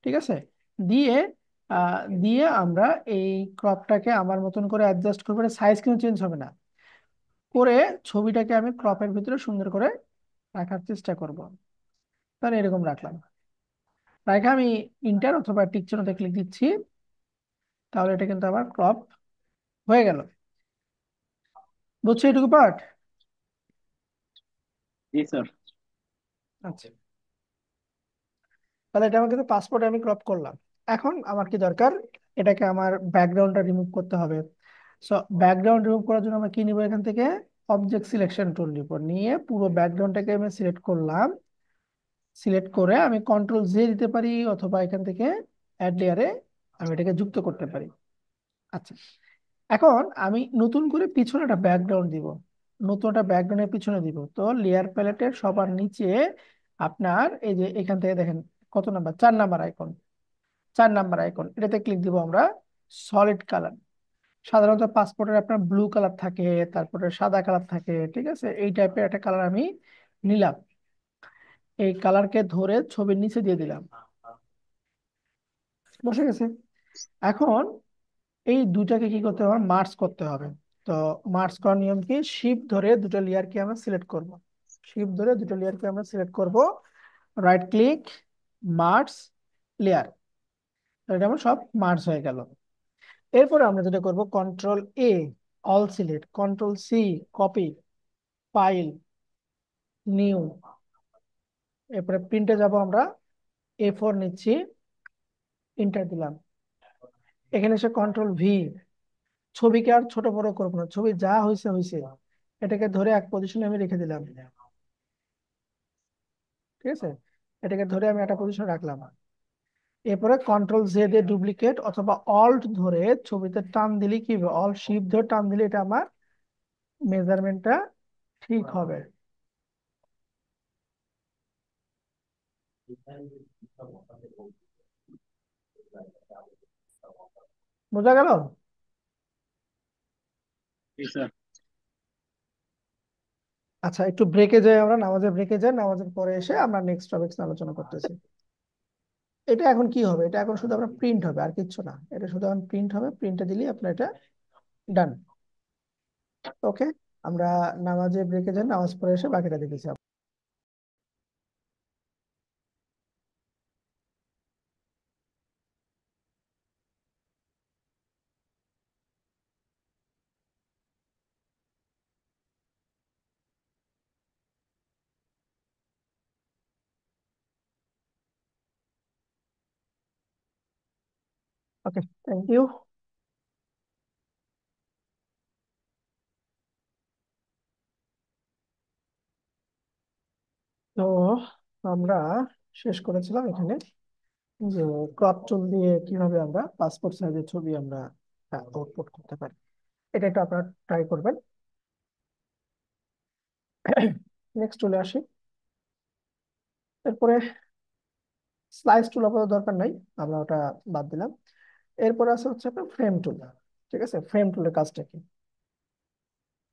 S1: ঠিক আছে। দিয়ে দিয়ে আমরা এই ক্রপটাকে আমার মতন করে অ্যাডজাস্ট করবো, সাইজ কিন্তু চেঞ্জ হবে না, করে ছবিটাকে আমি ক্রপের ভিতরে সুন্দর করে রাখার চেষ্টা করব। তাহলে এরকম রাখলাম, রাখে আমি ইন্টার অথবা টিক চিহ্নতে ক্লিক দিচ্ছি, তাহলে এটা কিন্তু আবার ক্রপ হয়ে গেল। বুঝছো এটুকু পার্ট?
S2: জি স্যার।
S1: আচ্ছা, তাহলে এটা আমার কিন্তু পাসপোর্টে আমি ক্রপ করলাম। এখন আমার কি দরকার, এটাকে আমার ব্যাকগ্রাউন্ডটা রিমুভ করতে হবে। সো ব্যাকগ্রাউন্ড রিমুভ করার জন্য আমরা কি নিব, এখান থেকে অবজেক্ট সিলেকশন টুল নিব, নিয়ে পুরো ব্যাকগ্রাউন্ডটাকে আমি সিলেক্ট করলাম। সিলেক্ট করে আমি কন্ট্রোল জে দিতে পারি, অথবা এখান থেকে অ্যাড লেয়ারে আমি এটাকে যুক্ত করতে পারি। আচ্ছা, এখন আমি নতুন করে পিছনে একটা ব্যাকগ্রাউন্ড দিব, নতুন একটা ব্যাকগ্রাউন্ডের পিছনে দিব। তো লেয়ার প্যালেটের সবার নিচে আপনার এই যে এখান থেকে দেখেন কত number, 4 number icon, 4 number icon, এটাতে ক্লিক দিব আমরা। সলিড কালার, সাধারণত পাসপোর্টের আপনার ব্লু কালার থাকে, তারপরে সাদা কালার থাকে, ঠিক আছে, এই টাইপের একটা কালার আমি নিলাম। এই কালারকে ধরে ছবির নিচে দিয়ে দিলাম, বসে গেছে। এখন এই দুটাকে কি করতে হবে, মার্জ করতে হবে। তো মার্জ করার নিয়ম কি, শিফট ধরে দুটো লেয়ারকে আমরা সিলেক্ট করব, শিফট ধরে দুটো লেয়ারকে আমরা সিলেক্ট করব, রাইট ক্লিক, মার্জ লেয়ার, এটা আমার সব মার্জ হয়ে গেল। এরপরে আমরা যেটা করব, control A, all select, control C, copy, file, new, এরপরে প্রিন্টে যাব আমরা, A4 নিচ্ছি, ইন্টার দিলাম। এখানে এসে কন্ট্রোল V, ছবিকে আর ছোট বড় করবো না, ছবি যা হয়েছে হয়েছে, এটাকে ধরে এক পজিশনে আমি রেখে দিলাম। ঠিক আছে, এটাকে ধরে আমি একটা পজিশনে রাখলাম। এরপরে কন্ট্রোল জে দিয়ে ডুপ্লিকেট অথবা অল্ট ধরে ছবিতে টান দিলে কি হবে, অল শিফট ধরে টান দিলে এটা আমার মেজারমেন্টটা ঠিক হবে। বোঝা গেল?
S2: জি স্যার।
S1: আচ্ছা, একটু ব্রেকে যাই, আমরা নামাজের ব্রেকে যাই, নামাজের পরে এসে আমরা নেক্সট টপিক আলোচনা করতেছি। এটা এখন কি হবে, এটা এখন শুধু আমরা প্রিন্ট হবে, আর কিচ্ছু না, এটা শুধু এখন প্রিন্ট হবে, প্রিন্টে দিলেই আপনার এটা ডান। ওকে, আমরা নামাজে ব্রেকে যাই, নামাজ পড়ে এসে বাকিটা দেখেছি। ওকে, থ্যাংক ইউ। তো আমরা শেষ করেছিলাম এখানে যে ক্রপ টুল দিয়ে কিভাবে আমরা পাসপোর্ট সাইজের ছবি আমরা আউটপুট করতে পারি। এটা একটু আপনারা ট্রাই করবেন। নেক্সট চলে আসি। এরপরে স্লাইস টুল আপাতত দরকার নাই, আমরা ওটা বাদ দিলাম। এরপরে আছে হচ্ছে আপনার ফ্রেম টুল। ঠিক আছে, ফ্রেম টুলের কাজটা কি,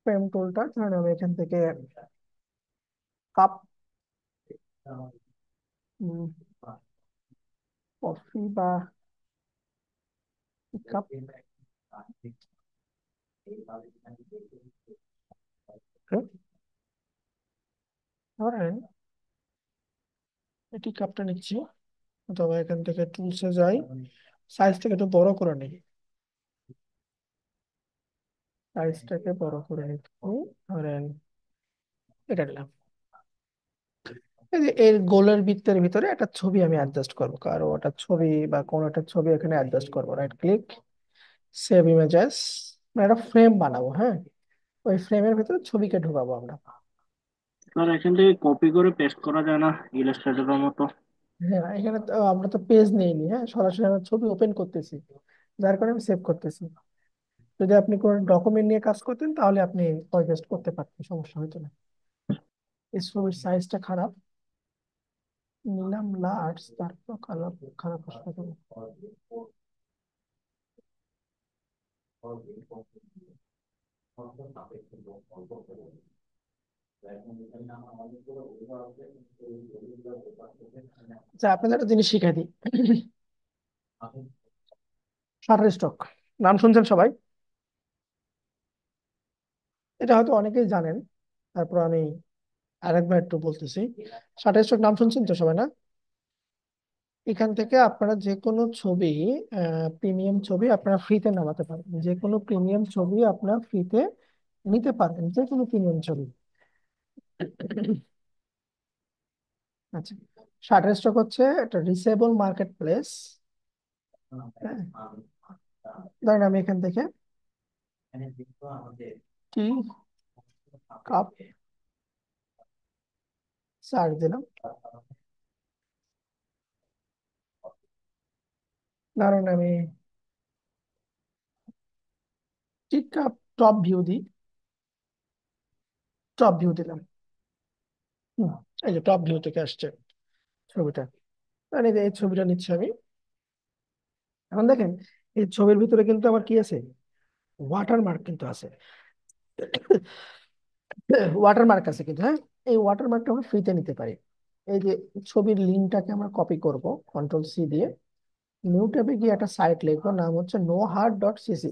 S1: ফ্রেম টুলটা ধরেন আমি এখান থেকে কাপ, কফি বা কাপ, ধরেন এটি কাপটা নিচ্ছি, অথবা এখান থেকে টুলসে যাই, সাইজটাকে একটু বড় করে নিই, সাইজটাকে বড় করে নিচ্ছি, ধরেন এটা নিলাম। এই যে এর গোলের বৃত্তের ভিতরে একটা ছবি আমি অ্যাডজাস্ট করবো, কারো একটা ছবি বা কোনো একটা ছবি এখানে অ্যাডজাস্ট করবো, রাইট ক্লিক, সেভ ইমেজেস, একটা ফ্রেম বানাবো। হ্যাঁ, ওই ফ্রেমের ভিতরে ছবিকে ঢোকাবো আমরা।
S2: স্যার এখান থেকে কপি করে পেস্ট করা যায় না ইলাস্ট্রেটরের মতো?
S1: হ্যাঁ, এখানে তো আমরা তো পেজ নিইনি, হ্যাঁ, সরাসরি আমরা ছবি ওপেন করতেছি, যার কারণে আমি সেভ করতেছি। যদি আপনি কোনো ডকুমেন্ট নিয়ে কাজ করতেন তাহলে আপনি কপি পেস্ট করতে পারতেন, সমস্যা হতো না। এই ছবির সাইজটা খারাপ, নিলাম লার্জ, তারপর খারাপ খারাপ আসবে কেন? আচ্ছা, আপনাদের একটা জিনিস শিখাই দিই। শাটার স্টক নাম শুনছেন সবাই? এটা হয়তো অনেকেই জানেন, তারপর আমি আরেকবার একটু বলতেছি। শাটার স্টক নাম শুনছেন তো সবাই, না? এখান থেকে আপনারা যে কোনো ছবি, প্রিমিয়াম ছবি আপনারা ফ্রিতে নামাতে পারেন। যে কোনো প্রিমিয়াম ছবি আপনারা ফ্রিতে নিতে পারবেন, যে কোনো প্রিমিয়াম ছবি। আচ্ছা, শাটার স্টক হচ্ছে একটা রিসেবল মার্কেট প্লেস। ধরেন আমি এখান থেকে টি কাপ সার্চ দিলাম। ধরেন আমি টি কাপ টপ ভিউ দিই, টপ ভিউ দিলাম। হুম, এই যে টপ ভিউ থেকে আসছে ছবিটা। মানে এই ছবিটা নিচ্ছি আমি। এখন দেখেন, এই ছবির ভিতরে কিন্তু আমার কি আছে, ওয়াটারমার্ক কিন্তু আছে। ওয়াটারমার্ক আছে কিন্তু, হ্যাঁ। এই ওয়াটারমার্কটা আমরা ফ্রিতে নিতে পারি। এই যে ছবির লিঙ্কটাকে আমরা কপি করব কন্ট্রোল C দিয়ে, নিউ ট্যাবে গিয়ে একটা সাইট লিখবো, নাম হচ্ছে nohart.cc।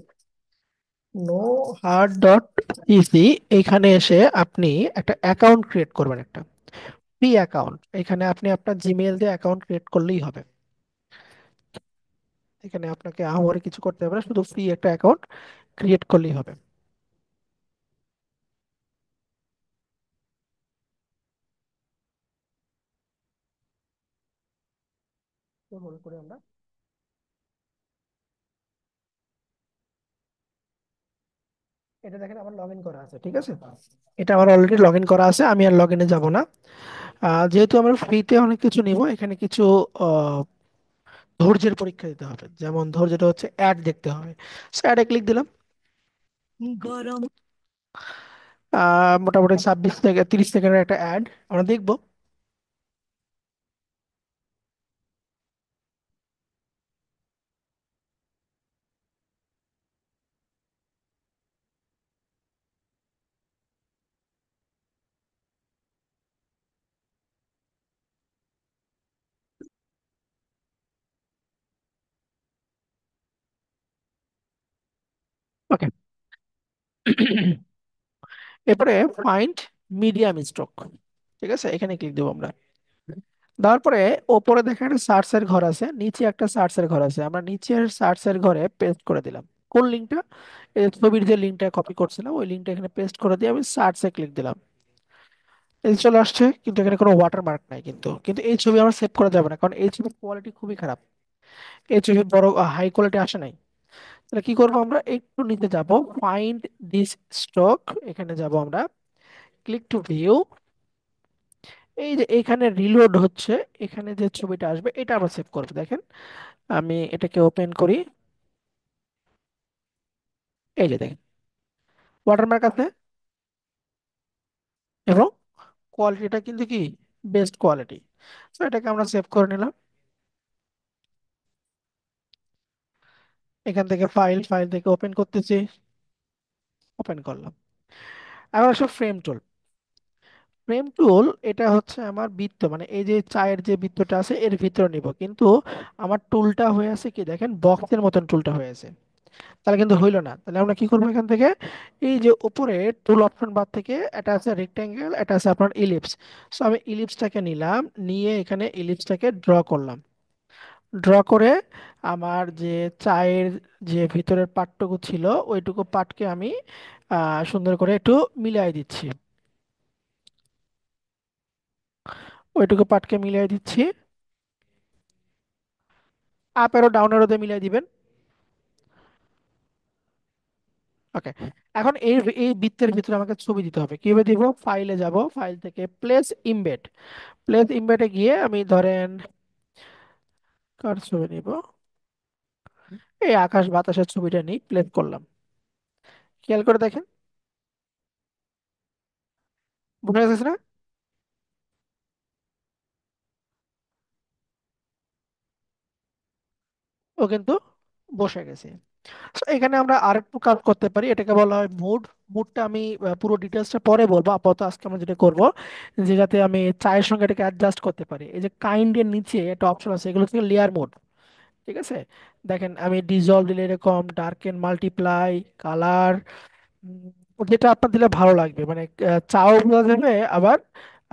S1: nohart.cc, এখানে এসে আপনি একটা অ্যাকাউন্ট ক্রিয়েট করবেন, একটা ফ্রি অ্যাকাউন্ট। এখানে আপনি আপনার জিমেইল দিয়ে অ্যাকাউন্ট ক্রিয়েট করলেই হবে। এখানে আপনাকে আহামরি কিছু করতে হবে না, শুধু ফ্রি একটা অ্যাকাউন্ট ক্রিয়েট করলেই হবে। তো মনে করি আমরা, এটা দেখেন আমার লগ ইন করা আছে, ঠিক আছে। এটা আমার অলরেডি লগ ইন করা আছে, আমি আর লগ ইনে যাবো না। যেহেতু আমরা ফ্রিতে অনেক কিছু নিব, এখানে কিছু আহ, ধৈর্যের পরীক্ষা দিতে হবে। যেমন ধৈর্যটা হচ্ছে অ্যাড দেখতে হবে। অ্যাডে ক্লিক দিলাম। গরম মোটামুটি 26 থেকে 30 সেকেন্ডের একটা অ্যাড আমরা দেখবো। ওকে। এরপরে ফাইন্ড মিডিয়াম স্টক, ঠিক আছে, এখানে ক্লিক দেবো আমরা। তারপরে ওপরে দেখেন একটা সার্চের ঘর আছে, নিচে একটা সার্চের ঘর আছে, আমরা নিচের সার্চের ঘরে পেস্ট করে দিলাম কোন লিঙ্কটা, এই ছবির যে লিঙ্কটা কপি করছিলাম ওই লিঙ্কটা এখানে পেস্ট করে দিয়ে আমি সার্চে ক্লিক দিলাম। এই চলে আসছে, কিন্তু এখানে কোনো ওয়াটারমার্ক নাই। কিন্তু কিন্তু এই ছবি আমার সেভ করা যাবে না, কারণ এই ছবির কোয়ালিটি খুবই খারাপ। এই ছবি বড় হাই কোয়ালিটি আসে নাই। তাহলে কি করবো, আমরা একটু নিতে যাব, ফাইন্ড দিস স্টক, এখানে যাব আমরা, ক্লিক টু ভিউ। এই যে এখানে রিলোড হচ্ছে, এখানে যে ছবিটা আসবে এটা আমরা সেভ করবো। দেখেন আমি এটাকে ওপেন করি, এই যে দেখেন ওয়াটারমার্ক আছে, এবং কোয়ালিটিটা কিন্তু কি বেস্ট কোয়ালিটি। তো এটাকে আমরা সেভ করে নিলাম। এখান থেকে ফাইল, ফাইল থেকে ওপেন করতেছি, ওপেন করলাম। এখন আসলে ফ্রেম টুল। ফ্রেম টুল এটা হচ্ছে আমার বৃত্ত, মানে এই যে চায়ের যে বৃত্তটা আছে এর ভিতরে নিব, কিন্তু আমার টুলটা হয়ে আছে কি দেখেন বক্সের মতন টুলটা হয়ে আছে। তাহলে কিন্তু হইলো না। তাহলে আমরা কি করবো, এখান থেকে এই যে উপরে টুল অপশন বার থেকে এটা আছে রেক্টেঙ্গেল, এটা আছে আপনার ইলিপস। সো আমি ইলিপসটাকে নিলাম, নিয়ে এখানে ইলিপসটাকে ড্র করলাম। ড্র করে আমার যে চায়ের যে ভিতরের পার্টটুকু ছিল ওইটুকু পার্টকে আমি সুন্দর করে একটু মিলাই দিচ্ছি। ওইটুকু পার্টকে মিলাই দিচ্ছি, আপ এরো ডাউন এরো দিয়ে মিলাই দিবেন। ওকে। এখন এই এই বৃত্তের ভিতরে আমাকে ছবি দিতে হবে। কিভাবে দিব, ফাইলে যাব, ফাইল থেকে প্লেস ইমবেড, প্লেস ইমবেডে গিয়ে আমি ধরেন কার ছবি নিব, এই আকাশ বাতাসের ছবিটা নিই, প্লেস করলাম। খেয়াল করে দেখেন, বুঝা গেছে না? ও কিন্তু বসে গেছে। So, এখানে আমরা আরেকটু কাজ করতে পারি, এটাকে বলা হয় মুড। মুডটা আমি পুরো ডিটেলসটা পরে বলবো, আপাতত আজকে আমরা যেটা করব যে যাতে আমি চায়ের সঙ্গে এটাকে অ্যাডজাস্ট করতে পারি, এই যে কাইন্ড এর নিচে একটা অপশন আছে, এগুলো থেকে লেয়ার মোড। ঠিক আছে, দেখেন আমি ডিজলভ দিলে এরকম, ডার্কেন, মাল্টিপ্লাই, কালার, যেটা আপনার দিলে ভালো লাগবে, মানে চাও বোঝা যাবে, আবার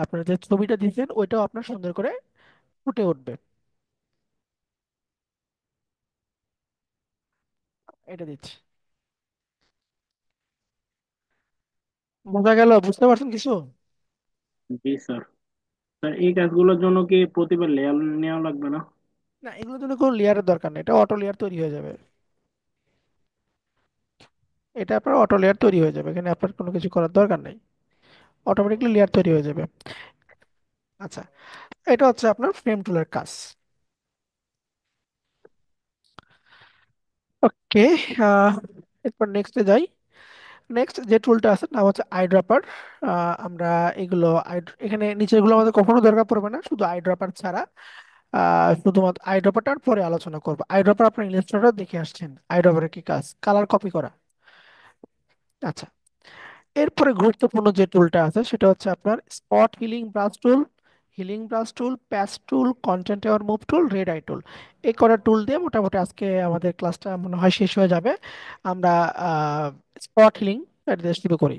S1: আপনার যে ছবিটা দিচ্ছেন ওইটাও আপনার সুন্দর করে ফুটে উঠবে। এটা দিচ্ছি, বোঝা গেল? বুঝতে পারছেন কিছু?
S2: জি স্যার। স্যার এই কাজগুলোর জন্য কি প্রতিবার লেয়ার নেওয়া লাগবে না?
S1: না, এগুলোর জন্য কোনো লেয়ারের দরকার নেই, এটা অটো লেয়ার তৈরি হয়ে যাবে। এটা আপনার অটো লেয়ার তৈরি হয়ে যাবে, এখানে আপনার কোনো কিছু করার দরকার নেই, অটোমেটিকলি লেয়ার তৈরি হয়ে যাবে। আচ্ছা, এটা হচ্ছে আপনার ফ্রেম টুলের কাজ। ওকে, এরপর নেক্সটে যাই। নেক্সট যে টুলটা আছে নাম হচ্ছে আইড্রপার। আমরা এগুলো এখানে নিচেগুলো আমাদের কখনো দরকার পড়বে না, শুধু আইড্রপার ছাড়া। শুধুমাত্র আইড্রপারটার পরে আলোচনা করবো। আইড্রপার আপনার ইলাস্ট্রেটর দেখে আসছেন, আইড্রপারের কি কাজ? কালার কপি করা। আচ্ছা, এরপরে গুরুত্বপূর্ণ যে টুলটা আছে সেটা হচ্ছে আপনার spot healing brush tool, healing brush tool, patch tool, content aware move tool, red eye tool. এই কটা টুল দিয়ে মোটামুটি আজকে আমাদের ক্লাসটা মনে হয় শেষ হয়ে যাবে। আমরা স্পট হিলিং এটা দিয়ে শুরু করি।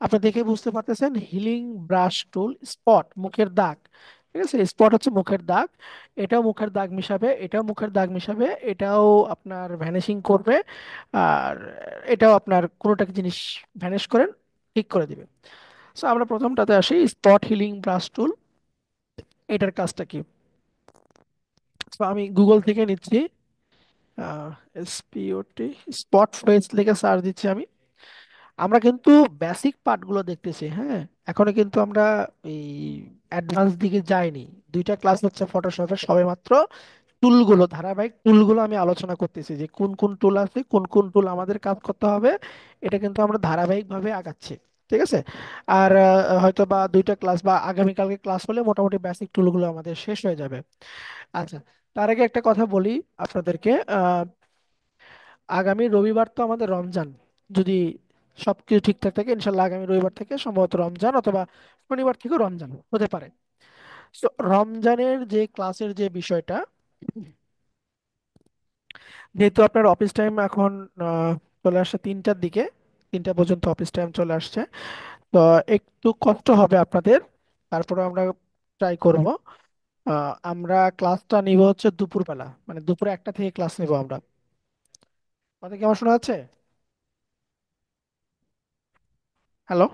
S1: আপনি দেখে বুঝতে পারতেছেন, হিলিং ব্রাশ টুল, স্পট মুখের দাগ। ঠিক আছে, স্পট হচ্ছে মুখের দাগ, এটাও মুখের দাগ মিশাবে, এটাও মুখের দাগ মিশাবে, এটাও আপনার ভ্যানিশিং করবে, আর এটাও আপনার কোনোটা জিনিস ভ্যানিশ করে ঠিক করে দিবে। সো আমরা প্রথমটাতে আসি, স্পট হিলিং ব্রাশ টুল। এটার কাজটা কি? তো আমি গুগল থেকে নিচ্ছি, এসপিওটি, স্পট ফেস লিখে সার্চ দিচ্ছি আমি। আমরা কিন্তু বেসিক পার্টগুলো দেখতেছি, হ্যাঁ, এখনো কিন্তু আমরা এই অ্যাডভান্স দিকে যাইনি। দুইটা ক্লাস হচ্ছে ফটোশপের, সবে মাত্র টুলগুলো, ধারাবাহিক টুলগুলো আমি আলোচনা করতেছি, যে কোন কোন টুল আছে, কোন কোন টুল আমাদের কাজ করতে হবে। এটা কিন্তু আমরা ধারাবাহিকভাবে আগাচ্ছি। ঠিক আছে, আর হয়তো বা দুইটা ক্লাস বা আগামীকালকে ক্লাস হলে মোটামুটি বেসিক টুলগুলো আমাদের শেষ হয়ে যাবে। আচ্ছা, তার আগে একটা কথা বলি আপনাদেরকে, আগামী রবিবার তো আমাদের রমজান, যদি সবকিছু ঠিকঠাক থাকে ইনশাল্লাহ আগামী রবিবার থেকে সম্ভবত রমজান, অথবা শনিবার থেকেও রমজান হতে পারে। তো রমজানের যে ক্লাসের যে বিষয়টা, যেহেতু আপনার অফিস টাইম এখন চলে আসছে 3টার দিকে, 3টা পর্যন্ত অফিস টাইম চলে আসছে, তো একটু কষ্ট হবে আপনাদের, তারপরে আমরা ট্রাই করব। আমরা ক্লাসটা নিব হচ্ছে দুপুরবেলা, মানে দুপুরে 1টা থেকে ক্লাস নিব আমরা। আমাদের কি আমার শোনা যাচ্ছে? হ্যালো?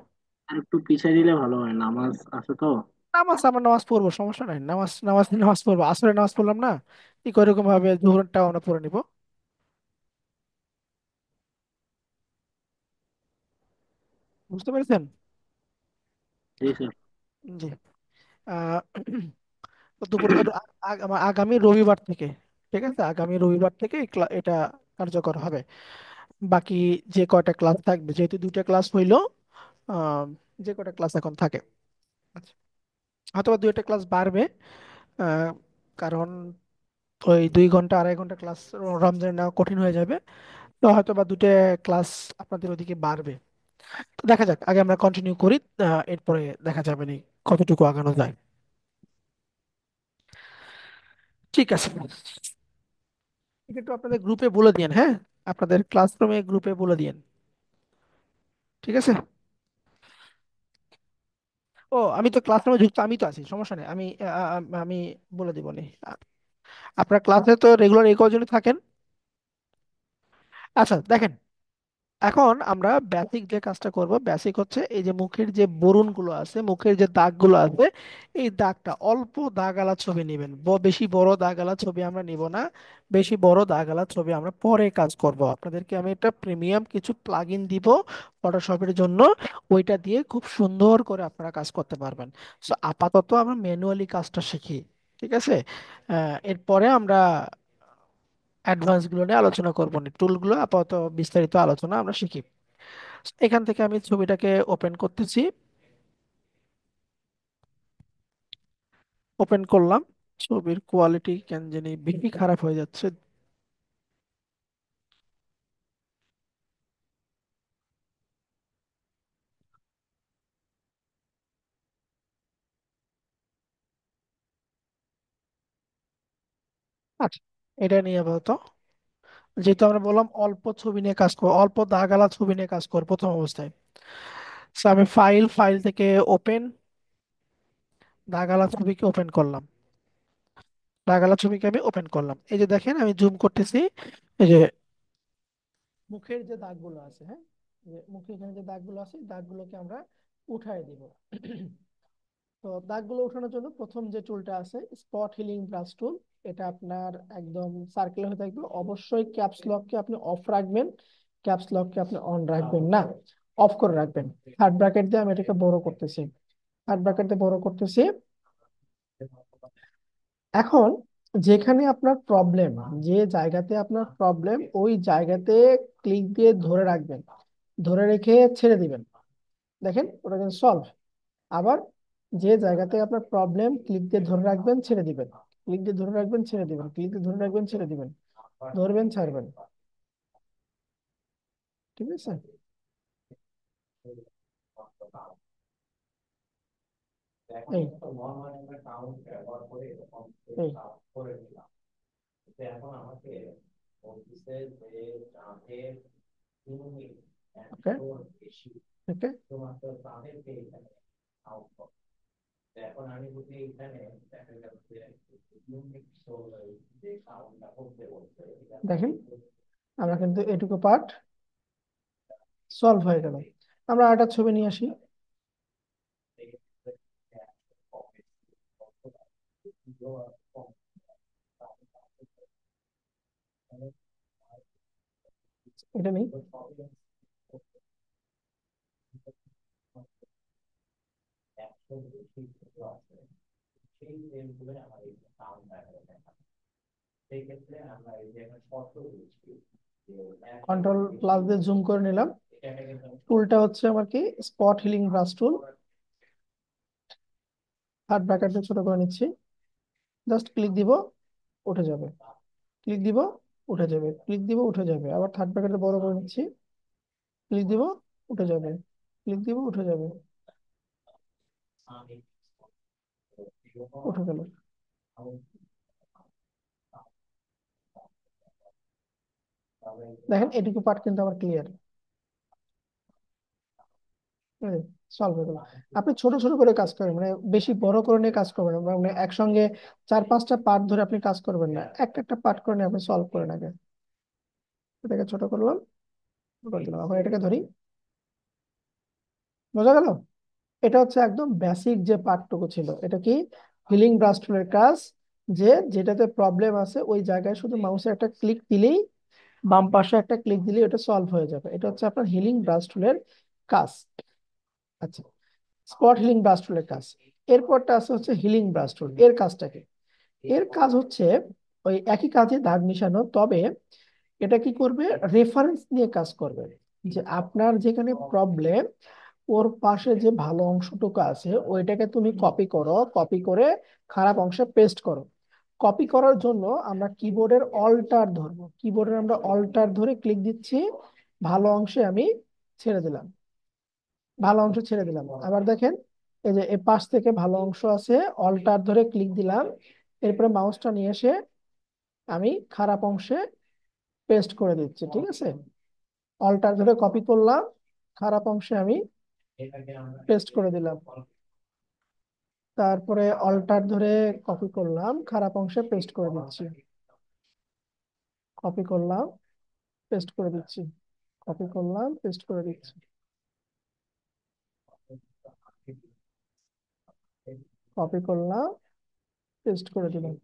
S2: আর একটু পিছিয়ে দিলে ভালো হয়, নামাজ আছে তো।
S1: নামাজ, আমরা নামাজ পড়বো, সমস্যা নাই, নামাজ নামাজ নামাজ পড়বো, আসরে নামাজ পড়লাম না, কি করে এরকম ভাবে জোহরটাও আমরা পড়ে নিব। বুঝতে পেরেছেন?
S2: জি স্যার।
S1: জি। আহ, তো দুপুর আগামী রবিবার থেকে, ঠিক আছে, আগামী রবিবার থেকে এটা কার্যকর হবে। বাকি যে কয়টা ক্লাস থাকবে, যেহেতু 2টা ক্লাস হইলো, আহ, যে কয়টা ক্লাস এখন থাকে, আচ্ছা, হয়তো 2টা ক্লাস বাড়বে, আহ, কারণ ওই 2 ঘন্টা 2.5 ঘন্টা ক্লাস রমজান নেওয়া কঠিন হয়ে যাবে। তো হয়তো বা 2টা ক্লাস আপনাদের ওদিকে বাড়বে। তো দেখা যাক, আগে আমরা কন্টিনিউ করি, এরপরে দেখা যাবে নি কতটুকু আগানো যায়। ঠিক আছে, একটু আপনাদের গ্রুপে বলে দিয়েন, হ্যাঁ, আপনাদের ক্লাসরুমে গ্রুপে বলে দিয়েন। ঠিক আছে। ও, আমি তো ক্লাসরুমে যুক্ত, আমি তো আছি, সমস্যা নেই, আমি আমি বলে দিব নি। আপনার ক্লাসে তো রেগুলার এই কজনই থাকেন। আচ্ছা, দেখেন, এখন আমরা বেসিক যে কাজটা করব, বেসিক হচ্ছে এই যে মুখের যে বরুণ গুলো আছে, মুখের যে দাগগুলো আছে, এই দাগটা অল্প দাগালা ছবি নেবেন, বেশি বড় দাগালা ছবি আমরা নিব না। বেশি বড় দাগালা ছবি আমরা পরে কাজ করব, আপনাদেরকে আমি একটা প্রিমিয়াম কিছু প্লাগইন দিব ফটোশপের জন্য, ওইটা দিয়ে খুব সুন্দর করে আপনারা কাজ করতে পারবেন। সো আপাতত আমরা ম্যানুয়ালি কাজটা শিখি। ঠিক আছে, এরপরে আমরা অ্যাডভান্স গুলো নিয়ে আলোচনা করবো, টুলগুলো আপাতত বিস্তারিত আলোচনা আমরা শিখি। এখান থেকে আমি ছবিটাকে ওপেন করতেছি, ওপেন করলাম। ছবির কোয়ালিটি কেন জানি বেশি খারাপ হয়ে যাচ্ছে। আচ্ছা, এটা নিয়ে আপাতত, যেহেতু আমরা বললাম অল্প ছবি নিয়ে কাজ করবো, অল্প দাগালা ছবি নিয়ে কাজ করবো প্রথম অবস্থায়। So, আমি ফাইল থেকে ওপেন, দাগালা ছবিকে ওপেন করলাম। দাগালা ছবিকে আমি ওপেন করলাম, এই যে দেখেন আমি জুম করতেছি, এই যে মুখের যে দাগগুলো আছে, হ্যাঁ, যে মুখে এখানে যে দাগগুলো আছে, এই দাগগুলোকে আমরা উঠায় দিব। তো দাগগুলো উঠানোর জন্য প্রথম যে টুলটা আছে স্পট হিলিং ব্রাশ টুল, এটা আপনার একদম সার্কেল হয়ে থাকবে। অবশ্যই ক্যাপস লককে আপনি অফ রাখবেন, ক্যাপস লককে আপনি অন রাখবেন না, অফ করে রাখবেন। থার্ড ব্র্যাকেট দিয়ে আমি এটাকে বড় করতেছি, থার্ড ব্র্যাকেট দিয়ে বড় করতেছি। এখন যেখানে আপনার প্রবলেম, যে জায়গাতে আপনার প্রবলেম, ওই জায়গাতে ক্লিক দিয়ে ধরে রাখবেন, ধরে রেখে ছেড়ে দিবেন। দেখেন ওটা কিন্তু সলভ। আবার যে জায়গাতে আপনার প্রবলেম, ক্লিক দিয়ে ধরে রাখবেন, ছেড়ে দিবেন, ক্লিক দিয়ে ধরে রাখবেন, ছেড়ে দিবেন, ক্লিক দিয়ে ধরে রাখবেন, ছেড়ে দিবেন, ধরবেন, ছাড়বেন। ঠিক আছে, এই এই ওকে, ওকে। দেখেন আমরা কিন্তু এটুকু পার্ট সলভ হয়ে গেল। আমরা আরেকটা ছবি নিয়ে আসি। এটা নেই, কন্ট্রোল প্লাস দিয়ে জুম করে নিলাম। টুলটা হচ্ছে আমার কি, স্পট হিলিং ব্রাশ টুল। থার্ড ব্র্যাকেট দিয়ে ছোট করে নিচ্ছি, জাস্ট ক্লিক দিব, উঠে যাবে, ক্লিক দিব, উঠে যাবে, ক্লিক দিব, উঠে যাবে। আবার থার্ড ব্র্যাকেটে বড় করে নিচ্ছি, ক্লিক দিব, উঠে যাবে, ক্লিক দিব, উঠে যাবে, উঠে গেল। দেখেন এটুকু পার্ট কিন্তু আমার ক্লিয়ার, সলভ হয়ে গেল। আপনি ছোট ছোট করে কাজ করেন, মানে বেশি বড় করে নিয়ে কাজ করবেন না, মানে একসঙ্গে চার পাঁচটা পার্ট ধরে আপনি কাজ করবেন না, একটা একটা পার্ট করে নিয়ে আপনি সলভ করে নেবেন। এটাকে ছোট করলাম, করে দিলাম। এখন এটাকে ধরি, বোঝা গেল? এটা হচ্ছে একদম বেসিক যে পার্টটুকু ছিল, এটা কি, হিলিং ব্রাশ টুলের কাজ। যে যেটাতে প্রবলেম আছে ওই জায়গায় শুধু মাউসে একটা ক্লিক দিলেই, বাম পাশে একটা ক্লিক দিলেই ওটা সলভ হয়ে যাবে। এটা হচ্ছে আপনার হিলিং ব্রাশ টুলের কাজ। আচ্ছা, স্পট হিলিং ব্রাশ টুলের কাজ। এরপরটা আছে হচ্ছে হিলিং ব্রাশ টুল, এর কাজটা কি? এর কাজ হচ্ছে ওই একই কাজে দাগ মিশানো, তবে এটা কি করবে, রেফারেন্স নিয়ে কাজ করবে। যে আপনার যেখানে প্রবলেম, ওর পাশে যে ভালো অংশটুকু আছে ওইটাকে তুমি কপি করো, কপি করে খারাপ অংশে পেস্ট করো। কপি করার জন্য আমরা কিবোর্ডের অল্টার ধরবো, কিবোর্ডের আমরা অল্টার ধরে ক্লিক দিচ্ছি, ভালো অংশে আমি ছেড়ে দিলাম, ভালো অংশ ছেড়ে দিলাম। আবার দেখেন এই যে এ পাশ থেকে ভালো অংশ আছে, অল্টার ধরে ক্লিক দিলাম, এরপরে মাউসটা নিয়ে এসে আমি খারাপ অংশে পেস্ট করে দিচ্ছি। ঠিক আছে, অল্টার ধরে কপি করলাম, খারাপ অংশে আমি পেস্ট করে দিলাম, তারপরে অল্টার ধরে কপি করলাম, খারাপ অংশে পেস্ট করে দিচ্ছি, কপি করলাম, পেস্ট করে দিচ্ছি, কপি করলাম, পেস্ট করে দিচ্ছি, কপি করলাম, পেস্ট করে দিলাম।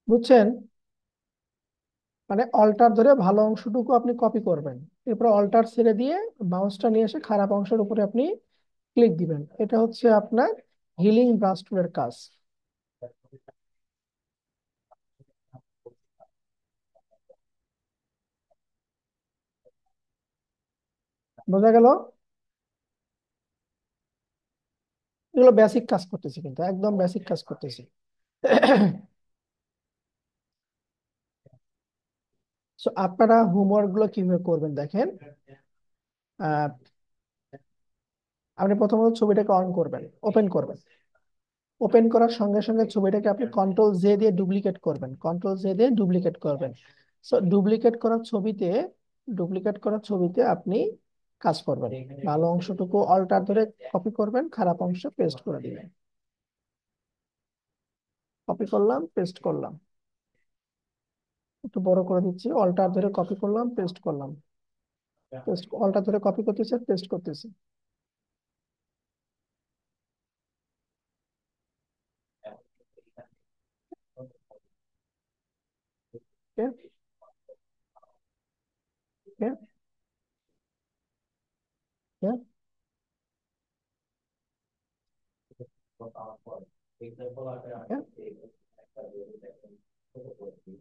S1: বুঝছেন? মানে অল্টার ধরে ভালো অংশটুকু আপনি কপি করবেন, এরপর অল্টার ছেড়ে দিয়ে মাউসটা নিয়ে এসে খারাপ অংশের উপরে আপনি ক্লিক দিবেন। এটা হচ্ছে আপনার হিলিং ব্রাশ টুলের কাজ। বোঝা গেল? এগুলো বেসিক কাজ করতেছি, কিন্তু একদম বেসিক কাজ করতেছি। সো আপনারা হোমওয়ার্ক গুলো কিভাবে করবেন দেখেন। আহ, আপনি প্রথমত ছবিটাকে অন করবেন, ওপেন করবেন, ওপেন করার সঙ্গে সঙ্গে ছবিটাকে আপনি কন্ট্রোল জে দিয়ে ডুপ্লিকেট করবেন, কন্ট্রোল জে দিয়ে ডুপ্লিকেট করবেন। সো ডুপ্লিকেট করার ছবিতে আপনি কাজ করবেন, ভালো অংশটুকু অল্টার ধরে কপি করবেন, খারাপ অংশ পেস্ট করে দিবেন। কপি করলাম, পেস্ট করলাম, একটু বড় করে দিচ্ছি, অল্টার ধরে কপি করলাম, পেস্ট করলাম, পেস্ট অল্টার ধরে কপি করতেছে, পেস্ট করতেছি। ওকে, ওকে, ওকে।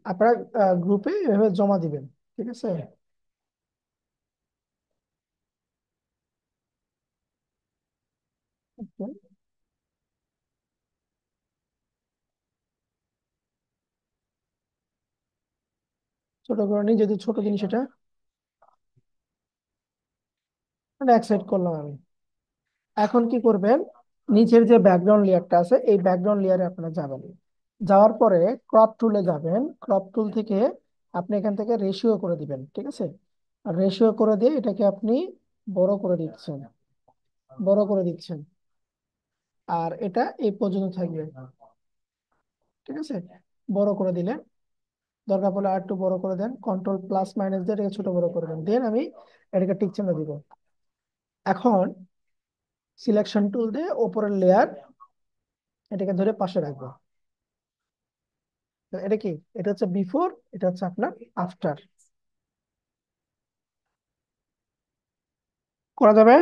S1: আপনারা গ্রুপে এভাবে জমা দিবেন, ঠিক আছে? Okay, ছোট করে নিই, যদি ছোট জিনিস এটা মানে এক সাইড করলাম আমি। এখন কি করবেন, নিচের যে ব্যাকগ্রাউন্ড লেয়ারটা আছে এই ব্যাকগ্রাউন্ড লেয়ারে আপনারা যাবেন, যাওয়ার পরে ক্রপ টুলে যাবেন, ক্রপ টুল থেকে আপনি এখান থেকে রেশিও করে দিবেন, ঠিক আছে? আর রেশিও করে দিয়ে এটাকে আপনি বড় করে দিচ্ছেন, বড় করে দিচ্ছেন, আর এটা এই পর্যন্ত থাকবে, ঠিক আছে? বড় করে দিলেন, দরকার পড়লে আর একটু বড় করে দেন, কন্ট্রোল প্লাস মাইনাস দিয়ে এটাকে ছোট বড় করে দেন, দেন আমি এটাকে টিক চিহ্ন দিব। এখন সিলেকশন টুল দিয়ে উপরের লেয়ার এটাকে ধরে পাশে রাখবো। তো এটা কি, এটা হচ্ছে বিফোর, এটা হচ্ছে আপনার আফটার। করা যাবে?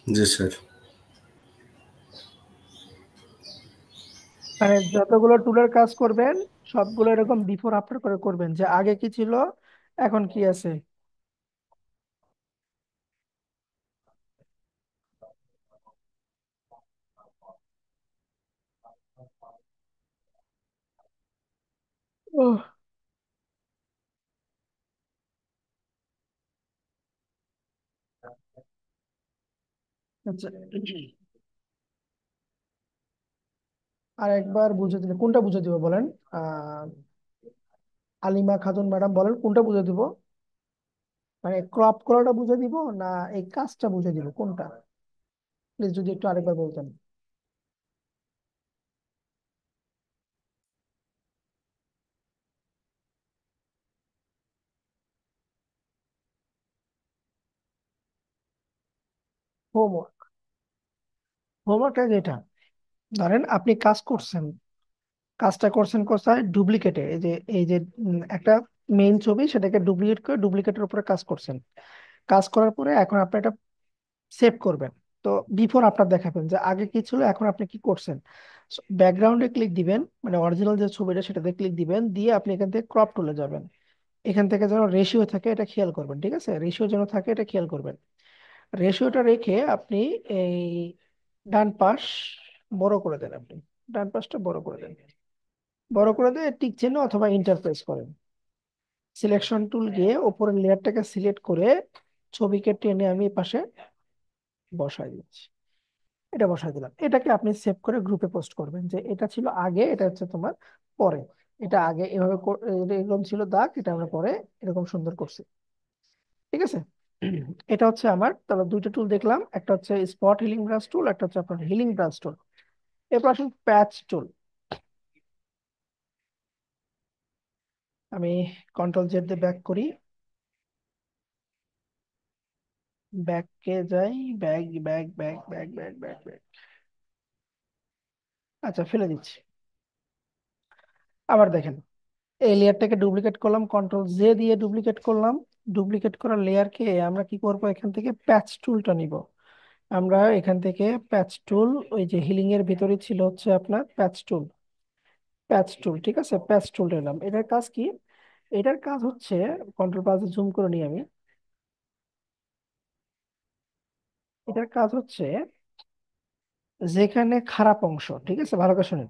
S5: জি স্যার।
S1: মানে যতগুলো টুলের কাজ করবেন সবগুলো এরকম বিফোর আফটার করে করবেন, যে আগে কি ছিল এখন কি আছে। ওহ, আচ্ছা, আর একবার বুঝে দিলে কোনটা বুঝে দিব বলেন? আহ আলিমা খাতুন ম্যাডাম বলেন কোনটা বুঝে দিব, মানে ক্রপ করাটা বুঝে দিব না এই কাজটা বুঝে দিব, কোনটা? প্লিজ যদি একটু আরেকবার বলতেন। হোমওয়ার্ক, হোমওয়ার্কটা যেটা, ধরেন আপনি কাজ করছেন, কাজটা করছেন কোথায়, ডুপ্লিকেটে, এই যে একটা মেইন ছবি সেটাকে ডুপ্লিকেট করে ডুপ্লিকেটের উপরে কাজ করছেন, কাজ করার পরে এখন আপনি এটা সেভ করবেন। তো বিফোর আপনার দেখাবেন যে আগে কি ছিল এখন আপনি কি করছেন। ব্যাকগ্রাউন্ডে ক্লিক দিবেন, মানে অরিজিনাল যে ছবিটা সেটাতে ক্লিক দিবেন, দিয়ে আপনি এখান থেকে ক্রপ টুলে যাবেন, এখান থেকে যেন রেশিও থাকে এটা খেয়াল করবেন, ঠিক আছে? রেশিও যেন থাকে এটা খেয়াল করবেন। রেশিওটা রেখে আপনি এই ডান পাশ বড় করে দেন, আপনি ডান পাশটা বড় করে দেন, বড় করে দিয়ে টিক চিহ্ন অথবা ইন্টারফেস করেন। সিলেকশন টুল গিয়ে উপরের লেয়ারটাকে সিলেক্ট করে ছবিকে টেনে আমি এই পাশে বসাই দিচ্ছি, এটা বসাই দিলাম। এটাকে আপনি সেভ করে গ্রুপে পোস্ট করবেন যে এটা ছিল আগে, এটা হচ্ছে তোমার পরে। এটা আগে এভাবে এটা এরকম ছিল দাগ, এটা আমরা পরে এরকম সুন্দর করছি, ঠিক আছে? এটা হচ্ছে আমার তাহলে দুইটা টুল দেখলাম, একটা হচ্ছে স্পট হিলিং ব্রাশ টুল, একটা হচ্ছে আপনার হিলিং ব্রাশ টুল। এরপর আসুন প্যাচ টুল। আমি কন্ট্রোল জেড দিয়ে ব্যাক করি, ব্যাককে যাই, back back back back back back back, আচ্ছা ফেলে দিচ্ছি। আবার দেখেন, এই লেয়ারটাকে ডুপ্লিকেট করলাম, কন্ট্রোল জে দিয়ে ডুপ্লিকেট করলাম। ডুপ্লিকেট করা লেয়ারকে আমরা কি করব, এখান থেকে প্যাচ টুলটা নিব। আমরা এখান থেকে প্যাচ টুল, ওই যে হিলিং এর ভিতরে ছিল হচ্ছে আপনার প্যাচ টুল, প্যাচ টুল, ঠিক আছে? প্যাচ টুল নিলাম। এটার কাজ কি? এটার কাজ হচ্ছে, কন্ট্রোল প্লাসে জুম করে নিই আমি, এটার কাজ হচ্ছে যেখানে খারাপ অংশ, ঠিক আছে ভালো করে শুনেন,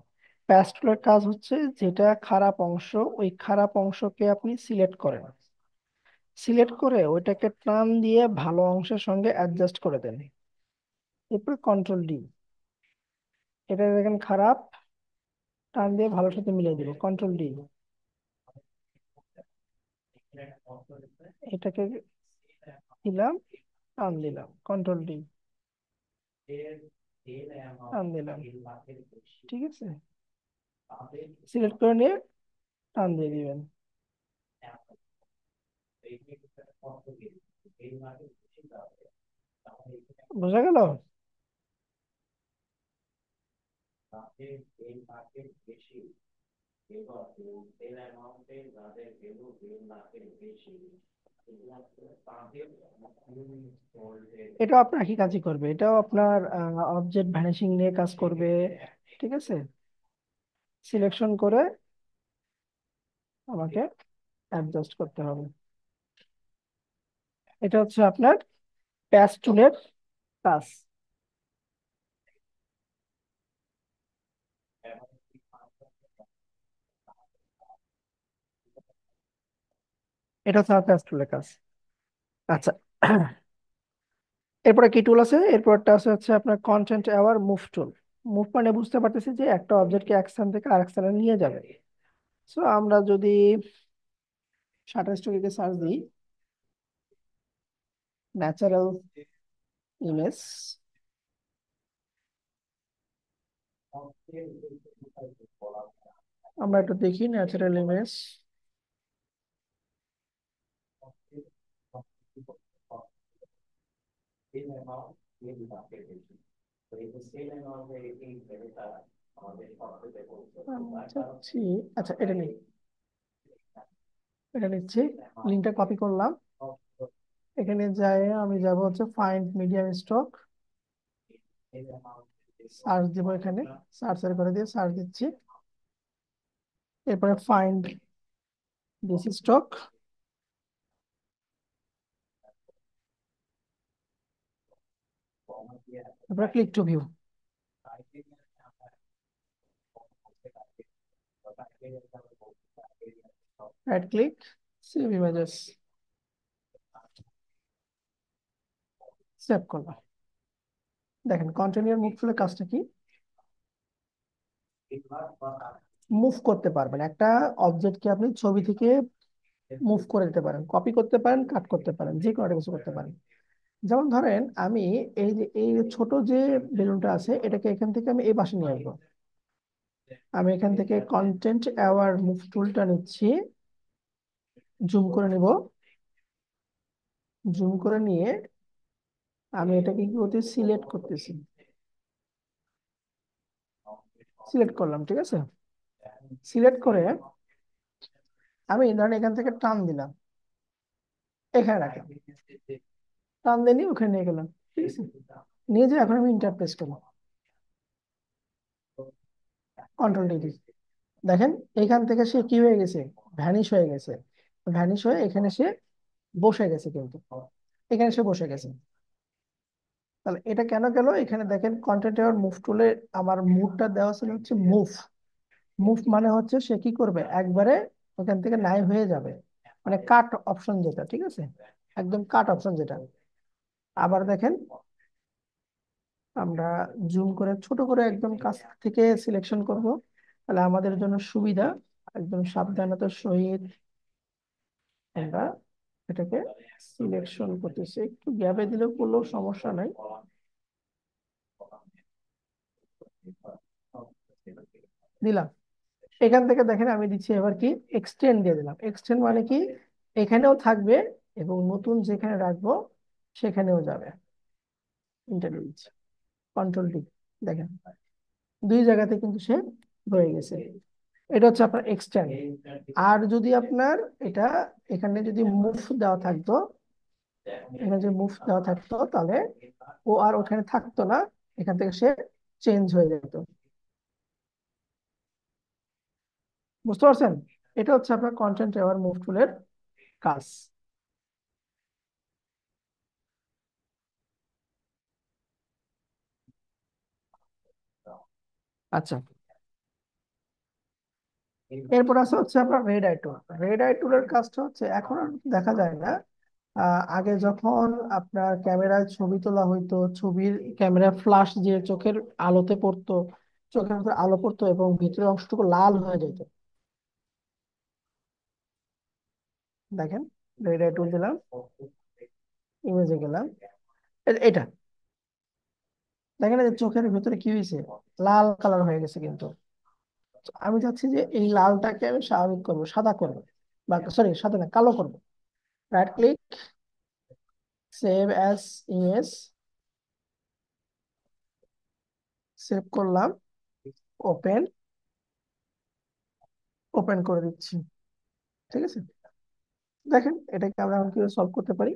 S1: প্যাচ টুলের কাজ হচ্ছে যেটা খারাপ অংশ ওই খারাপ অংশকে আপনি সিলেক্ট করেন, সিলেক্ট করে ওইটাকে টান দিয়ে ভালো অংশের সঙ্গে অ্যাডজাস্ট করে দেন। এরপর কন্ট্রোল ডি, এটা দেখেন খারাপ, টান দিয়ে ভালোর সাথে মিলিয়ে দিব, কন্ট্রোল ডি। এটাকে দিলাম, টান দিলাম, কন্ট্রোল ডি, টান দিলাম। ঠিক আছে, সিলেক্ট করে নিয়ে টান দিয়ে দিবেন। বোঝা গেল? এটা আপনার কি কাজই করবে, এটাও আপনার অবজেক্ট ভ্যানিশিং নিয়ে কাজ করবে। ঠিক আছে, সিলেকশন করে আমাকে অ্যাডজাস্ট করতে হবে। এটা হচ্ছে আপনার প্যাচ টুলের কাজ। এটা হচ্ছে প্যাচ টুলের কাজ। আচ্ছা, এরপরে কি টুল আছে? এরপরটা আছে হচ্ছে আপনার content aware move tool. Move মানে বুঝতে পারতেছি যে একটা অবজেক্টকে এক স্থান থেকে আরেক স্থানে নিয়ে যাবে। সো আমরা যদি শাটার স্টকে সার্চ দিই, ন্যাচারাল ইমেজ, আমরা একটু দেখি ন্যাচারাল ইমেজ। চাচ্ছি, আচ্ছা এটা নেই, এটা নিচ্ছি, লিঙ্কটা কপি করলাম। এখানে যাই, আমি যাব হচ্ছে ফাইন্ড মিডিয়াম স্টক, সার্চ দিব, এখানে সার্চ করে দিয়ে সার্চ দিচ্ছি। এরপরে ফাইন্ড দিস স্টক, তারপরে click to view, right click, save images, save করলাম। দেখেন কন্টিনিউয়ার মুভ টুলের কাজটা কি, মুভ করতে পারবেন একটা অবজেক্টকে, আপনি ছবি থেকে মুভ করে দিতে পারেন, কপি করতে পারেন, কাট করতে পারেন, যে কোনো একটা কিছু করতে পারেন। যেমন ধরেন আমি এই যে এই ছোট যে বেলুনটা আছে, এটাকে এখান থেকে আমি এই পাশে নিয়ে আসবো। আমি এখান থেকে কন্টেন্ট অ্যাওয়ার মুভ টুলটা নিচ্ছি, জুম করে নিব, জুম করে নিয়ে আমি এটাকে কি করতে, সিলেক্ট করতেছি, সিলেক্ট করলাম। ঠিক আছে, সিলেক্ট করে আমি ধরেন এখান থেকে টান দিলাম, এখানে রাখলাম, টান দিয়ে নিয়ে ওখানে নিয়ে গেলাম। ঠিক আছে, নিয়ে যে এখন আমি ইন্টারপ্রেস করলাম, কন্ট্রোল ডি। দেখেন এখান থেকে সে কি হয়ে গেছে, ভ্যানিশ হয়ে গেছে, ভ্যানিশ হয়ে এখানে সে বসে গেছে, কিন্তু এখানে সে বসে গেছে। তাহলে এটা কেন গেল? এখানে দেখেন কন্টেন্ট আর মুভ টুলে আমার মুভটা দেওয়া ছিল হচ্ছে মুভ। মুভ মানে হচ্ছে সে কি করবে, একবারে ওখান থেকে নাই হয়ে যাবে, মানে কাট অপশন যেটা। ঠিক আছে, একদম কাট অপশন যেটা। আবার দেখেন আমরা জুম করে ছোট করে একদম কাছ থেকে সিলেকশন করব, তাহলে আমাদের জন্য সুবিধা। একদম সাবধানতার সহিত আমরা এটাকে সিলেকশন করতেছি, একটু গ্যাপে দিলেও কোনো সমস্যা নাই। দিলাম, এখান থেকে দেখেন আমি দিচ্ছি এবার কি, এক্সটেন্ড দিয়ে দিলাম। এক্সটেন্ড মানে কি, এখানেও থাকবে এবং নতুন যেখানে রাখবো সেখানেও যাবে। ইন্টারলিঙ্ক, কন্ট্রোল ডি, দেখেন দুই জায়গাতে কিন্তু সে রয়ে গেছে। এটা হচ্ছে আপনার এক্সটেন্ড। আর যদি আপনার এটা এখানে যদি মুভ দেওয়া থাকতো, এখানে যদি মুভ দেওয়া থাকতো, তাহলে ও আর ওখানে থাকতো না, এখান থেকে সে চেঞ্জ হয়ে যেত। বুঝতে পারছেন? এটা হচ্ছে আপনার কন্টেন্ট এবার মুভ টুলের কাজ। আচ্ছা, এরপর আছে হচ্ছে আপনার red eye tool. Red I টুলের কাজটা হচ্ছে এখন আর দেখা যায় না। আগে যখন আপনার ক্যামেরায় ছবি তোলা হইতো, ছবির ক্যামেরা ফ্লাশ যে চোখের আলোতে পড়তো, চোখের ভিতরে আলো পড়তো এবং ভিতরের অংশটুকু লাল হয়ে যেত। দেখেন, রেড আই টুল দিলাম, ইমেজে গেলাম, এটা দেখেন এই যে চোখের ভিতরে কি হয়েছে, লাল কালার হয়ে গেছে কিন্তু। আমি চাচ্ছি যে এই লালটাকে আমি স্বাভাবিক করবো, সাদা করবো, বা সরি সাদা না, কালো করবো। Right click, save as image, save করলাম, ওপেন, ওপেন করে দিচ্ছি। ঠিক আছে, দেখেন এটাকে আমরা এখন কিভাবে সলভ করতে পারি।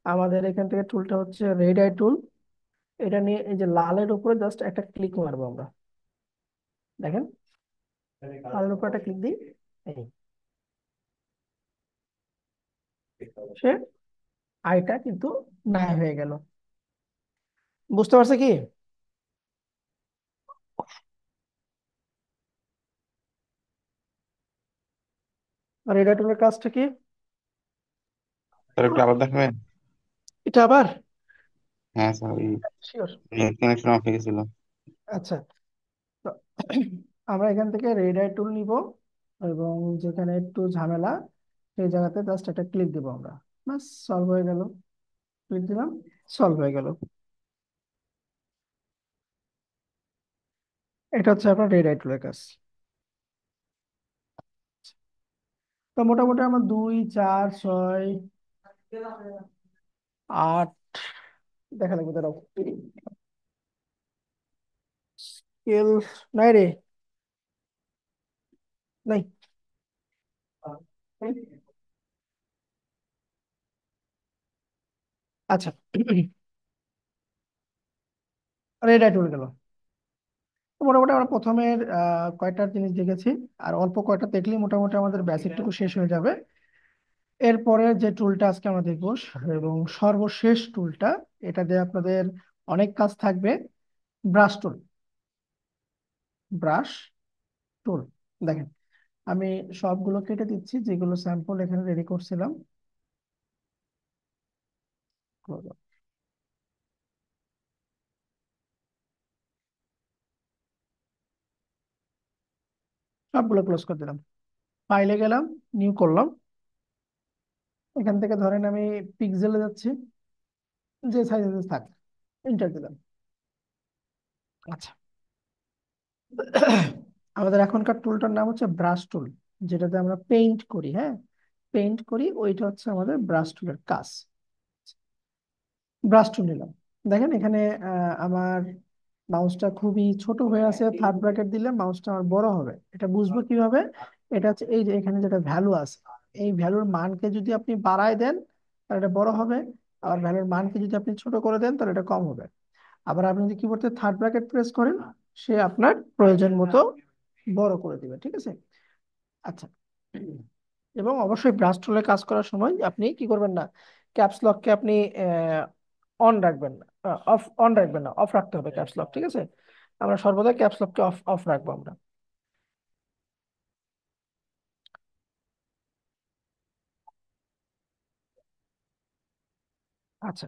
S1: আমাদের এখান থেকে টুলটা হচ্ছে রেড আই টুল। এটা নিয়ে এই যে লালের উপরে জাস্ট একটা ক্লিক মারবো আমরা। দেখেন, লালের উপরে একটা ক্লিক দিই, এই সে আইটা কিন্তু নাই হয়ে গেল। বুঝতে পারছে কি? রেড আই টুলের কাজটা কি?
S5: স্যার একটু আবার দেখাবেন?
S1: এটা আবার
S5: হ্যাঁ স্যার, ওই
S1: শিওর।
S5: নেট কানেকশন অফ হয়ে গেছিল।
S1: আচ্ছা, তো আমরা এখান থেকে রেড আই টুল নিব এবং যেখানে একটু ঝামেলা সেই জায়গাতে জাস্ট একটা ক্লিক দিব আমরা, বাস সলভ হয়ে গেল। ক্লিক দিলাম, সলভ হয়ে গেল। এটা হচ্ছে আপনার রেড আই টুলের কাজ। তো মোটামুটি আমার 2 4 6 8 দেখা লাগবে, দাঁড়াও, স্কেল নাই রে, নাই। আচ্ছা, রেড আই টুল গেল। তো মোটামুটি আমরা প্রথমের কয়টা জিনিস দেখেছি, আর অল্প কয়টা দেখলে মোটামুটি আমাদের বেসিকটুকু শেষ হয়ে যাবে। এরপরে যে টুলটা আজকে আমরা দেখবো এবং সর্বশেষ টুলটা, এটা দিয়ে আপনাদের অনেক কাজ থাকবে, ব্রাশ টুল। ব্রাশ টুল, দেখেন আমি সবগুলো কেটে দিচ্ছি যেগুলো স্যাম্পল এখানে রেডি করছিলাম। সবগুলো ক্লোজ করে দিলাম, ফাইলে গেলাম, নিউ করলাম। এখান থেকে ধরেন আমি পিক্সেলে যাচ্ছি, যে সাইজে থাক, এন্টার দিলাম। আচ্ছা, আমাদের এখনকার টুলটার নাম হচ্ছে ব্রাশ টুল, যেটাতে আমরা পেইন্ট করি। হ্যাঁ, পেইন্ট করি, ওইটা হচ্ছে আমাদের ব্রাশ টুলের কাজ। ব্রাশ টুল নিলাম। দেখেন এখানে আমার মাউসটা খুবই ছোট হয়ে আছে, থার্ড ব্র্যাকেট দিলে মাউসটা আমার বড় হবে। এটা বুঝবো কিভাবে? এটা হচ্ছে এই যে এখানে যেটা ভ্যালু আছে, এই ভ্যালুর মানকে যদি আপনি বাড়ায় দেন তাহলে এটা বড় হবে, আবার ভ্যালুর মানকে যদি আপনি ছোট করে দেন তাহলে এটা কম হবে। আবার আপনি যদি কিবোর্ডে থার্ড ব্র্যাকেট প্রেস করেন, সে আপনার প্রয়োজন মতো বড় করে দিবে। ঠিক আছে, আচ্ছা। এবং অবশ্যই ব্রাশ টুলে কাজ করার সময় আপনি কি করবেন না, ক্যাপস লককে আপনি অন রাখবেন না, অফ অন রাখবেন না, অফ রাখতে হবে ক্যাপস লক। ঠিক আছে, আমরা সর্বদা ক্যাপস লককে অফ অফ রাখবো আমরা। আচ্ছা,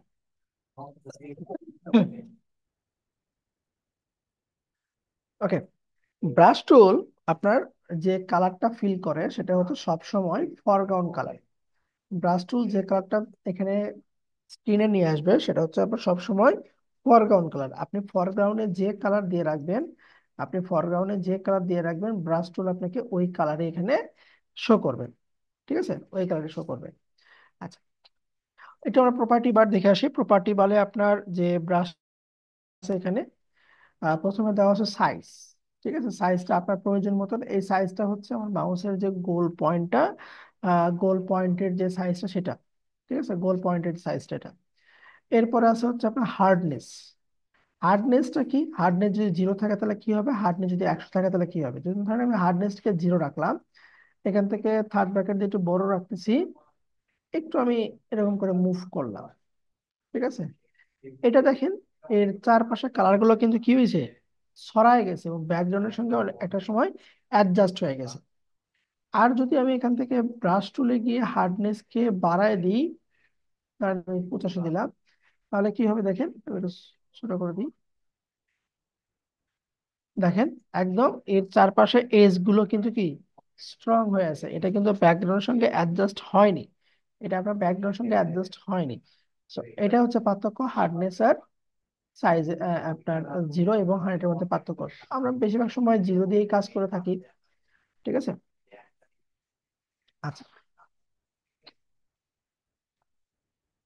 S1: ওকে। ব্রাশ টুল আপনার যে কালারটা ফিল করে সেটা হচ্ছে সব সময় ফরগ্রাউন্ড কালার। ব্রাশ টুল যে কালারটা এখানে স্ক্রিনে নিয়ে আসবে সেটা হচ্ছে আপনার সবসময় ফরগ্রাউন্ড কালার। আপনি ফরগ্রাউন্ডে যে কালার দিয়ে রাখবেন, আপনি ফরগ্রাউন্ডে যে কালার দিয়ে রাখবেন, ব্রাশ টুল আপনাকে ওই কালারে এখানে শো করবে। ঠিক আছে, ওই কালারে শো করবে। আচ্ছা, এটা আমরা প্রপার্টি বার দেখে আসি। প্রপার্টি বারে আপনার যে ব্রাশ আছে এখানে, প্রথমে দেওয়া আছে সাইজ। ঠিক আছে, সাইজটা আপনার প্রয়োজন মতন, এই সাইজটা হচ্ছে আমার মাউসের যে গোল পয়েন্টটা, গোল পয়েন্টের যে সাইজটা সেটা। ঠিক আছে, গোল পয়েন্টের সাইজটা এটা। এরপরে আছে হচ্ছে আপনার হার্ডনেস। হার্ডনেসটা কি? হার্ডনেস যদি 0 থাকে তাহলে কি হবে, হার্ডনেস যদি 100 থাকে তাহলে কি হবে। যদি ধরেন আমি হার্ডনেসকে 0 রাখলাম, এখান থেকে থার্ড ব্র্যাকেট দিয়ে একটু বড় রাখতেছি, একটু আমি এরকম করে মুভ করলাম। ঠিক আছে, এটা দেখেন এর চারপাশে কালার গুলো কিন্তু কি হয়েছে, ছড়ায় গেছে এবং ব্যাকগ্রাউন্ডের সঙ্গে একটা সময় অ্যাডজাস্ট হয়ে গেছে। আর যদি আমি এখান থেকে ব্রাশ টুলে গিয়ে হার্ডনেস কে বাড়ায় দিই, ধরেন আমি 85 দিলাম, তাহলে কি হবে দেখেন, আমি একটু ছোট করে দিই। দেখেন একদম এর চারপাশে এজ গুলো কিন্তু কি স্ট্রং হয়ে আছে, এটা কিন্তু ব্যাকগ্রাউন্ডের সঙ্গে অ্যাডজাস্ট হয়নি, এটা আপনার ব্যাকগ্রাউন্ডের সঙ্গে অ্যাডজাস্ট হয়নি। So, এটা হচ্ছে পার্থক্য হার্ডনেস আর সাইজ, আপনার 0 এবং 100 এর মধ্যে পার্থক্য। আমরা বেশিরভাগ সময় 0 দিয়েই কাজ করে থাকি, ঠিক আছে। আচ্ছা,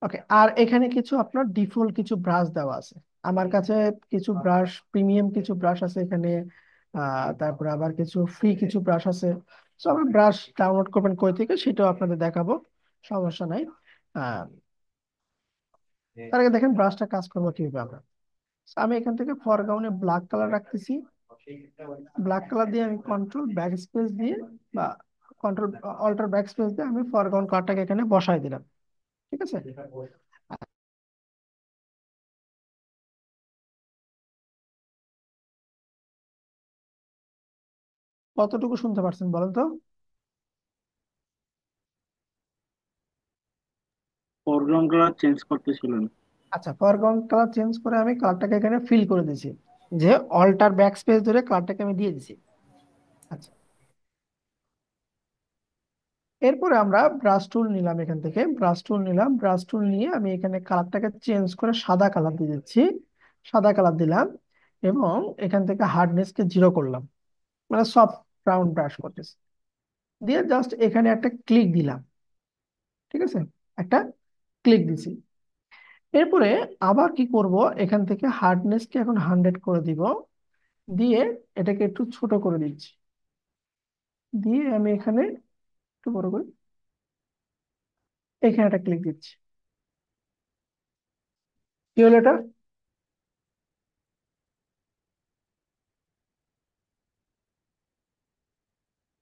S1: ওকে, আর এখানে কিছু আপনার ডিফল্ট কিছু ব্রাশ দেওয়া আছে। আমার কাছে কিছু ব্রাশ, প্রিমিয়াম কিছু ব্রাশ আছে এখানে, তারপরে আবার কিছু ফ্রি কিছু ব্রাশ আছে। তো আমরা ব্রাশ ডাউনলোড করবেন কই থেকে সেটাও আপনাদের দেখাবো, সমস্যা নাই। আহ তার আগে দেখেন ব্রাশটা কাজ করবো কিভাবে আমরা। So, আমি এখান থেকে ফরগ্রাউন্ডে ব্ল্যাক কালার রাখতেছি, ব্ল্যাক কালার দিয়ে আমি কন্ট্রোল ব্যাক স্পেস দিয়ে বা কন্ট্রোল অল্টার ব্যাক স্পেস দিয়ে আমি ফরগ্রাউন্ড কালারটাকে এখানে বসাই দিলাম, ঠিক আছে। কতটুকু শুনতে পারছেন বলেন তো?
S2: ফরগ্রাউন্ড কালার চেঞ্জ করতেছিলেন।
S1: আচ্ছা, ফরগ্রাউন্ড কালার চেঞ্জ করে আমি কালারটাকে এখানে ফিল করে দিয়েছি, যে অল্টার ব্যাক স্পেস ধরে কালারটাকে আমি দিয়ে দিছি। আচ্ছা, এরপরে আমরা ব্রাশ টুল নিলাম, এখান থেকে ব্রাশ টুল নিলাম, ব্রাশ টুল নিয়ে আমি এখানে কালারটাকে চেঞ্জ করে সাদা কালার দিয়ে দিচ্ছি, সাদা কালার দিলাম, এবং এখান থেকে হার্ডনেস কে 0 করলাম, মানে সফট রাউন্ড ব্রাশ করতেছি, দিয়ে জাস্ট এখানে একটা ক্লিক দিলাম, ঠিক আছে, একটা ক্লিক দিছি। এরপরে আবার কি করব, এখান থেকে হার্ডনেস কে এখন 100 করে দিব, দিয়ে এটাকে একটু ছোট করে দিচ্ছি, দিয়ে আমি এখানে একটু বড় করে এখানে একটা ক্লিক দিচ্ছি। কি হলো এটা?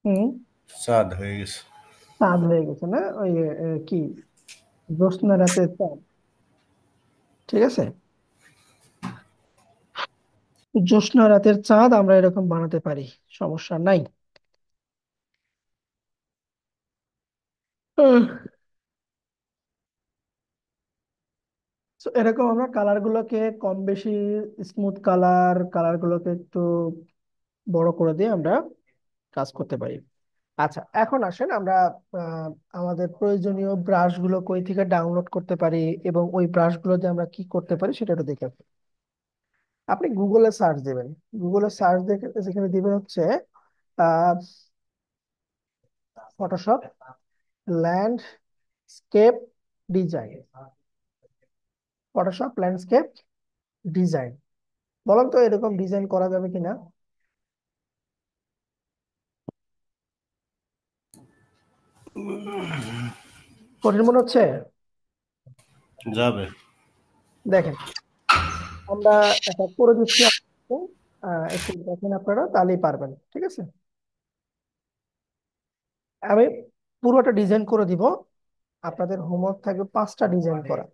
S1: হুম,
S6: চাঁদ হয়ে গেছে।
S1: চাঁদ হয়ে গেছে না? ওই কি জ্যোৎস্না রাতের চাঁদ, ঠিক আছে, জ্যোৎস্না রাতের চাঁদ আমরা এরকম বানাতে পারি, সমস্যা নাই। আহ, so এরকম আমরা কালার গুলোকে কম বেশি, স্মুথ কালার কালার গুলোকে একটু বড় করে দিয়ে আমরা কাজ করতে পারি। আচ্ছা, এখন আসেন আমরা আহ, আমাদের প্রয়োজনীয় ব্রাশ গুলো কই থেকে ডাউনলোড করতে পারি এবং ওই ব্রাশ গুলো দিয়ে আমরা কি করতে পারি সেটা একটু দেখে আসি। আপনি গুগলে সার্চ দেবেন, গুগলে সার্চ দেখে যেখানে দিবেন হচ্ছে Photoshop landscape design, Photoshop landscape design. বলেন তো এরকম ডিজাইন করা যাবে কিনা? কঠিন মনে হচ্ছে?
S6: যাবে।
S1: দেখেন, আমরা এটা করে দিচ্ছি আপনাকে, একটু দেখেন আপনারা তাহলেই পারবেন, ঠিক আছে। আমি পুরোটা ডিজাইন করে দিব, আপনাদের হোমওয়ার্ক থাকবে 5টা ডিজাইন করা।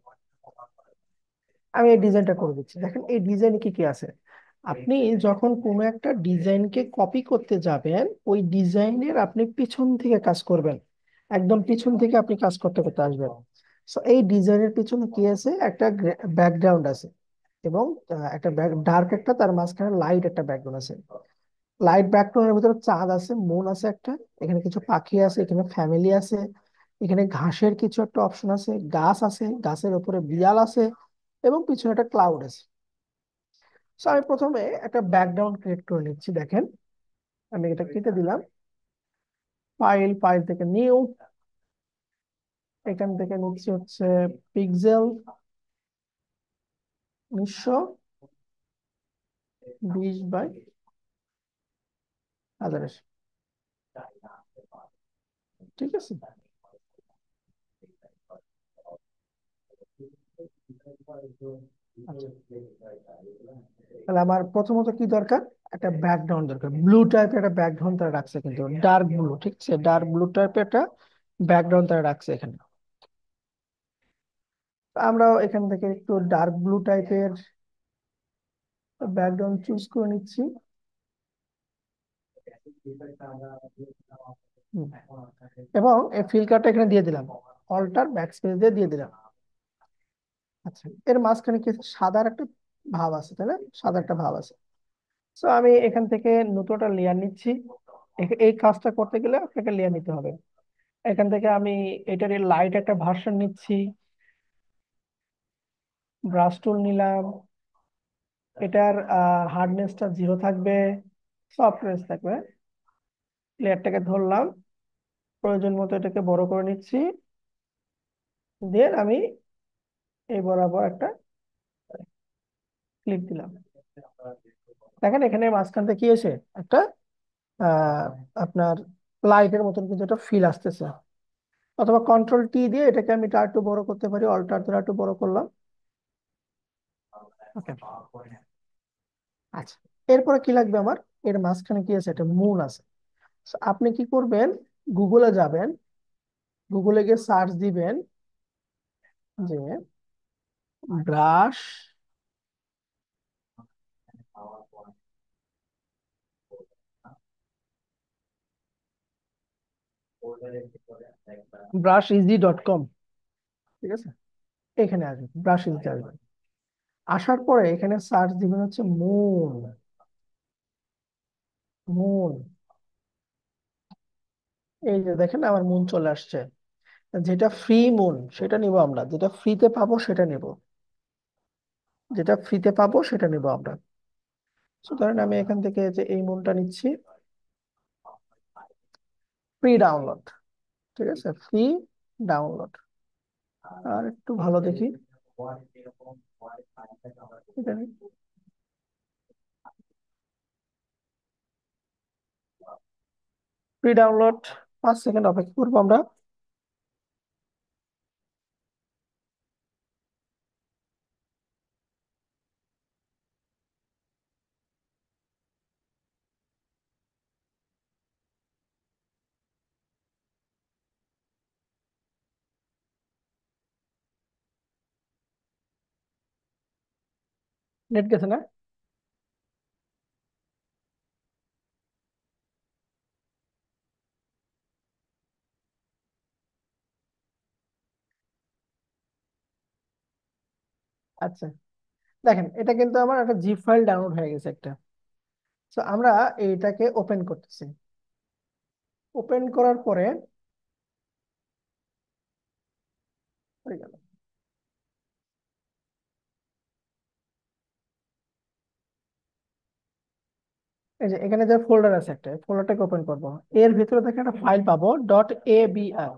S1: আমি এই ডিজাইনটা করে দিচ্ছি, দেখেন এই ডিজাইনে কি কি আছে। আপনি যখন কোনো একটা ডিজাইনকে কপি করতে যাবেন, ওই ডিজাইনের আপনি পিছন থেকে কাজ করবেন, একদম পিছন থেকে আপনি কাজ করতে করতে আসবেন। সো এই ডিজাইনের পিছনে কি আছে, একটা ব্যাকগ্রাউন্ড আছে, এবং একটা ডার্ক একটা, তার মাঝখানে লাইট একটা ব্যাকগ্রাউন্ড আছে। লাইট ব্যাকগ্রাউন্ডের ভিতরে চাঁদ আছে, মুন আছে একটা, এখানে কিছু পাখি আছে, এখানে ফ্যামিলি আছে, এখানে ঘাসের কিছু একটা অপশন আছে, গাছ আছে, গাছের উপরে বিড়াল আছে, এবং পিছনে একটা ক্লাউড আছে। তো আমি প্রথমে একটা ব্যাকগ্রাউন্ড ক্রিয়েট করে নিচ্ছি, দেখেন আমি এটা কেটে দিলাম, ফাইল, ফাইল থেকে নিউ, এখান থেকে নিচ্ছি হচ্ছে পিক্সেল 1920 বাই 1080, ঠিক আছে। আচ্ছা, তাহলে আমার প্রথমত কি দরকার, একটা ব্যাকগ্রাউন্ড দরকার, ব্লু টাইপের একটা ব্যাকগ্রাউন্ড তারা রাখছে, কিন্তু ডার্ক ব্লু, ঠিক আছে, ডার্ক ব্লু টাইপের একটা ব্যাকগ্রাউন্ড তারা রাখছে এখানে। আমরাও এখান থেকে একটু ডার্ক ব্লু টাইপের ব্যাকগ্রাউন্ড চুজ করে নিচ্ছি। হুম, এবং এই ফিল কার্ডটা এখানে দিয়ে দিলাম, অল্টার ব্যাকস্পেস দিয়ে দিয়ে দিলাম। আচ্ছা, এর মাঝখানে কি আছে? সাদার একটা ভাব আছে, তাই না? সাদা একটা ভাব আছে। তো আমি এখান থেকে নতুন একটা লেয়ার নিচ্ছি। এই কাজটা করতে গেলে আপনাকে লেয়ার নিতে হবে। এখান থেকে আমি এটার লাইট একটা ভার্সন নিচ্ছি, ব্রাশ টুল নিলাম, এটার হার্ডনেসটা 0 থাকবে, সফটনেস থাকবে। লেয়ারটাকে ধরলাম, প্রয়োজন মতো এটাকে বড় করে নিচ্ছি, দেন আমি এই বরাবর একটা ক্লিক দিলাম। দেখেন এখানে মাঝখান থেকে কি এসে একটা আহ আপনার লাইটের মতন কিন্তু একটা ফিল আসতেছে। অথবা কন্ট্রোল টি দিয়ে এটাকে আমি একটু বড় করতে পারি, অল্টার ধরে একটু বড় করলাম। ওকে, আচ্ছা, এরপরে কি লাগবে আমার? এর মাঝখানে কি আছে? একটা মুন আছে। So, আপনি কি করবেন? গুগলে যাবেন, গুগলে গিয়ে সার্চ দিবেন যে ব্রাশ brushEasy.com, ঠিক আছে? এখানে আসবেন, ব্রাশ ইজিতে আসবেন। আসার পরে এখানে সার্চ দিবেন হচ্ছে মুন। মুন, এই যে দেখেন আমার মুন চলে আসছে। যেটা ফ্রি মুন সেটা নিব আমরা, যেটা ফ্রিতে পাবো সেটা নেব, যেটা ফ্রিতে পাবো সেটা নেব আমরা। সুতরাং আমি এখান থেকে যে এই মুনটা নিচ্ছি, ফ্রি ডাউনলোড, ঠিক আছে? Free download. আর একটু ভালো দেখি, এটা ফ্রি ডাউনলোড। 5 সেকেন্ড অপেক্ষা করবো আমরা। নেট গেছে না? আচ্ছা, দেখেন এটা কিন্তু আমার একটা জিপ ফাইল ডাউনলোড হয়ে গেছে একটা। তো আমরা এইটাকে ওপেন করতেছি। ওপেন করার পরে হয়ে গেল। এই যে এখানে যে ফোল্ডার আছে একটা, ফোল্ডারটাকে ওপেন করব। এর ভিতরে দেখেন একটা ফাইল পাবো, .abr।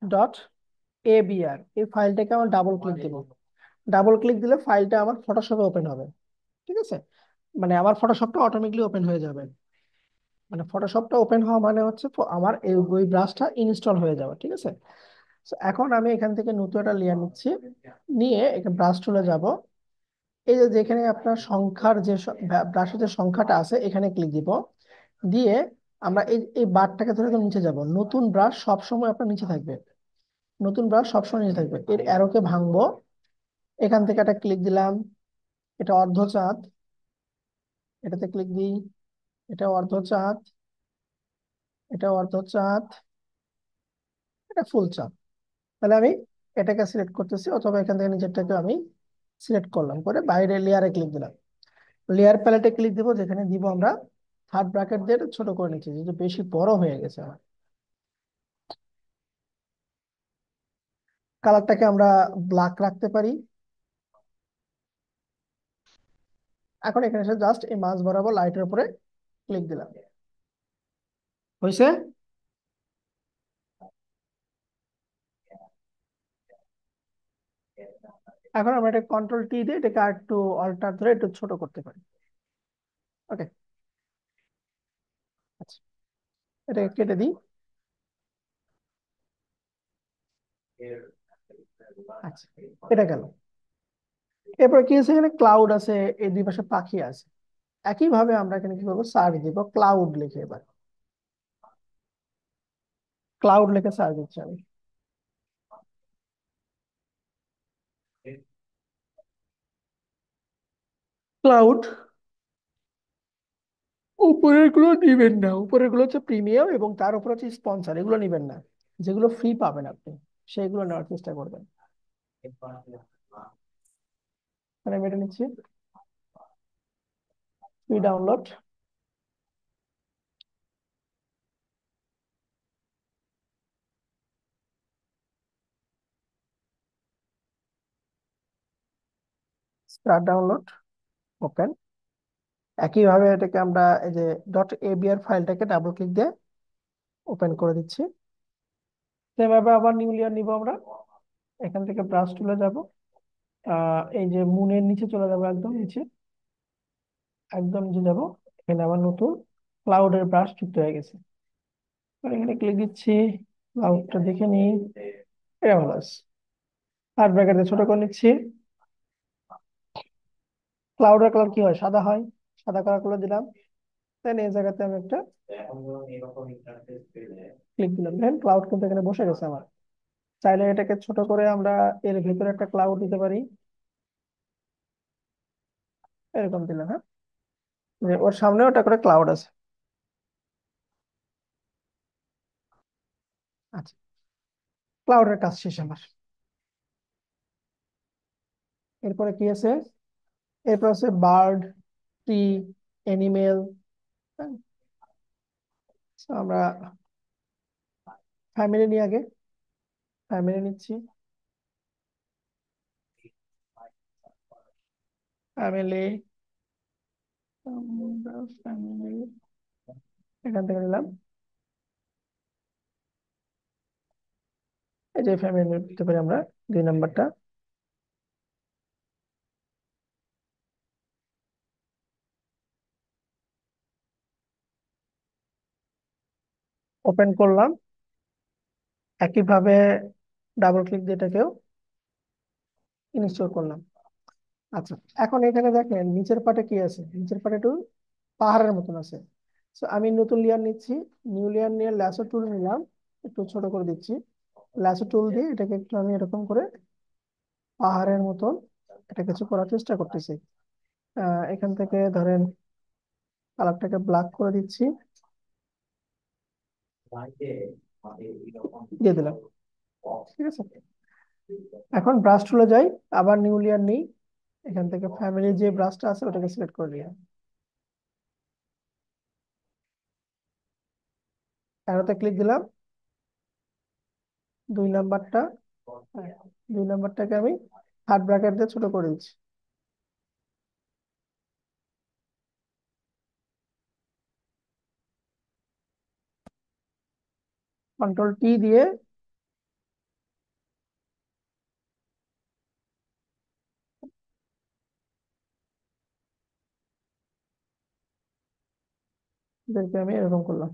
S1: ডট abr, এই ফাইলটাকে আমার ডাবল ক্লিক দিব। ডাবল ক্লিক দিলে ফাইলটা আমার ফটোশপে ওপেন হবে, ঠিক আছে? মানে আমার ফটোশপটা অটোমেটিকলি ওপেন হয়ে যাবে। মানে ফটোশপটা ওপেন হওয়া মানে হচ্ছে আমার এই ওই ব্রাশটা ইনস্টল হয়ে যাবে, ঠিক আছে? So, এখন আমি এখান থেকে নতুন একটা লেয়ার নিচ্ছি, নিয়ে এখানে ব্রাশ টুলে যাব। এই যে যেখানে আপনার সংখ্যার যে ব্রাশের যে সংখ্যাটা আছে এখানে ক্লিক দিব, দিয়ে আমরা এই এই বারটাকে ধরে একদম নিচে যাব। নতুন ব্রাশ সবসময় আপনার নিচে থাকবে, নতুন ব্রাশ সবসময় নিচে থাকবে। এর অ্যারোকে ভাঙবো, এখান থেকে একটা ক্লিক দিলাম, এটা অর্ধচাঁদ, এটাতে ক্লিক দিই, এটা অর্ধচাঁদ, এটা অর্ধচাঁদ, এটা ফুল চাঁদ। তাহলে আমি এটাকে সিলেক্ট করতেছি, অথবা এখান থেকে নিচেরটাকে আমি সিলেক্ট করলাম, করে বাইরে লেয়ারে ক্লিক দিলাম। লেয়ার প্যালেটে ক্লিক দিব, যেখানে দিব আমরা থার্ড ব্র্যাকেট দিয়ে এটা ছোট করে নিচ্ছি, যেহেতু বেশি বড় হয়ে গেছে আমার। কালারটাকে আমরা ব্ল্যাক রাখতে পারি। এখন এখানে এসে জাস্ট এই মাঝ বরাবর লাইটের উপরে ক্লিক দিলাম, হয়েছে? এখন আমরা এটা কন্ট্রোল টি দিয়ে এটাকে আর একটু অল্টার ধরে একটু ছোট করতে পারি। ওকে, আচ্ছা, এটাকে কেটে দিই। আচ্ছা, এটা গেল। এরপর কি আছে? এখানে ক্লাউড আছে, এই দুই পাশে পাখি আছে। একইভাবে আমরা এখানে কি করবো? সার্চ দিব ক্লাউড লিখে। এবার ক্লাউড লিখে সার্চ দিচ্ছি আমি। ক্লাউড, উপরের গুলো নিবেন না, উপরের গুলো হচ্ছে প্রিমিয়াম এবং তার উপর হচ্ছে স্পন্সর, এগুলো নিবেন না। যেগুলো ফ্রি পাবেন আপনি সেইগুলো নেওয়ার চেষ্টা করবেন। মানে আমি এটা নিচ্ছি, free download. Start download, open. একইভাবে এটাকে আমরা এই যে .abr ফাইলটাকে ডাবল ক্লিক দিয়ে ওপেন করে দিচ্ছি। সেভাবে আবার নিউ লেয়ার নিব আমরা। এখান থেকে ব্রাশ টুলে যাব, এই যে মুনের নিচে চলে যাবো, একদম নিচে, একদম নিচে যাব। এখানে আবার নতুন ক্লাউডের ব্রাশ যুক্ত হয়ে গেছে। এবার এখানে ক্লিক দিচ্ছি, ক্লাউডটা দেখে নিই, এটা ভালো আছে। আর ব্র্যাকেটে ছোট করে নিচ্ছি। ক্লাউডের কালার কি হয়, সাদা হয়, সাদা কালার করে দিলাম। দেন এই জায়গাতে আমি একটা ক্লিক দিলাম, দেখেন ক্লাউড কিন্তু এখানে বসে গেছে আমার। চাইলে এটাকে ছোট করে আমরা এর ভেতরে একটা ক্লাউড দিতে পারি, এরকম দিলাম। হ্যাঁ, যে ওর সামনেও একটা করে ক্লাউড আছে। আচ্ছা, ক্লাউডের কাজ শেষ আমার। এরপরে কি আছে, এরপর আছে বার্ড, ট্রি, অ্যানিমেল। আমরা ফ্যামিলি নিয়ে আগে, ফ্যামিলি নিচ্ছি, ফ্যামিলি, ফ্যামিলি এখান থেকে নিলাম। এই যে ফ্যামিলি নিতে পারি আমরা, 2 নাম্বারটা। ওপেন করলাম, একইভাবে ডাবল ক্লিক দিয়ে এটাকেও ইনস্টল করলাম। আচ্ছা, এখন এখানে দেখেন নিচের পাটে কি আছে, নিচের পাটে একটু পাহাড়ের মতন আছে। তো আমি নতুন লেয়ার নিচ্ছি, নিউ লেয়ার নিয়ে ল্যাসো টুল নিলাম, একটু ছোট করে দিচ্ছি। ল্যাসো টুল দিয়ে এটাকে একটু আমি এরকম করে পাহাড়ের মতন এটা কিছু করার চেষ্টা করতেছি। এখান থেকে ধরেন কালারটাকে ব্ল্যাক করে দিচ্ছি, দিয়ে দিলাম। ঠিক আছে, এখন ব্রাশ টুলে যাই, আবার নিউ লেয়ার নিই, এখান থেকে ফ্যামিলি যে ব্রাশটা আছে ওটাকে সিলেক্ট করে নিলাম, অ্যারোতে ক্লিক দিলাম। 2 নাম্বারটা, হ্যাঁ, 2 নাম্বারটাকে আমি থার্ড ব্র্যাকেট দিয়ে ছোট করে দিচ্ছি। কন্ট্রোল T দিয়ে এদেরকে আমি এরকম করলাম,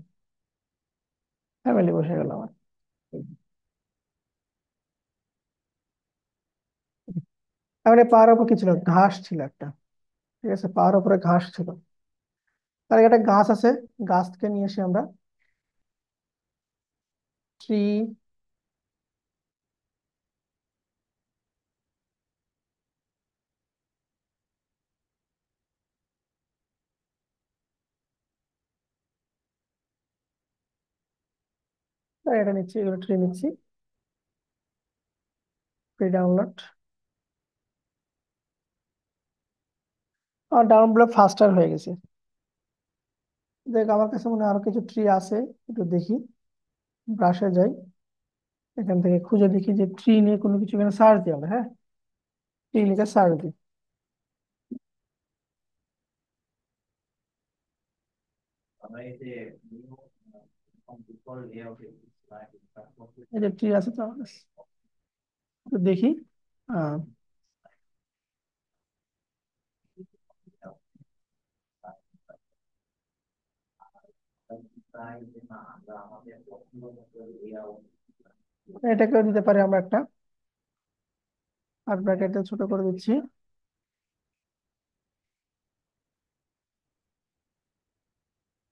S1: ফ্যামিলি বসে গেল আমার। এখন এই পাহাড়ের উপর কি ছিল, ঘাস ছিল একটা। ঠিক আছে, পাহাড়ের উপরে ঘাস ছিল, তার আগে একটা গাছ আছে, গাছকে নিয়ে এসে আমরা ট্রি, এটা নিচ্ছি, এগুলো ট্রি নিচ্ছি, প্রি ডাউনলোড। আর ডাউনলোড ফাস্টার হয়ে গেছে। দেখ, আমার কাছে মনে হয় আরো কিছু ট্রি আছে, একটু দেখি, ব্রাশে যাই, এখান থেকে খুঁজে দেখি যে ট্রি নিয়ে কোনো কিছু এখানে সার্চ দিই আমরা। হ্যাঁ, ট্রি লিখে সার্চ দিই। এই যে ট্রি আছে তো আমার কাছে, একটু দেখি। আহ, এটাকেও দিতে পারি আমরা একটা, আর ব্র্যাকেটে ছোট করে দিচ্ছি,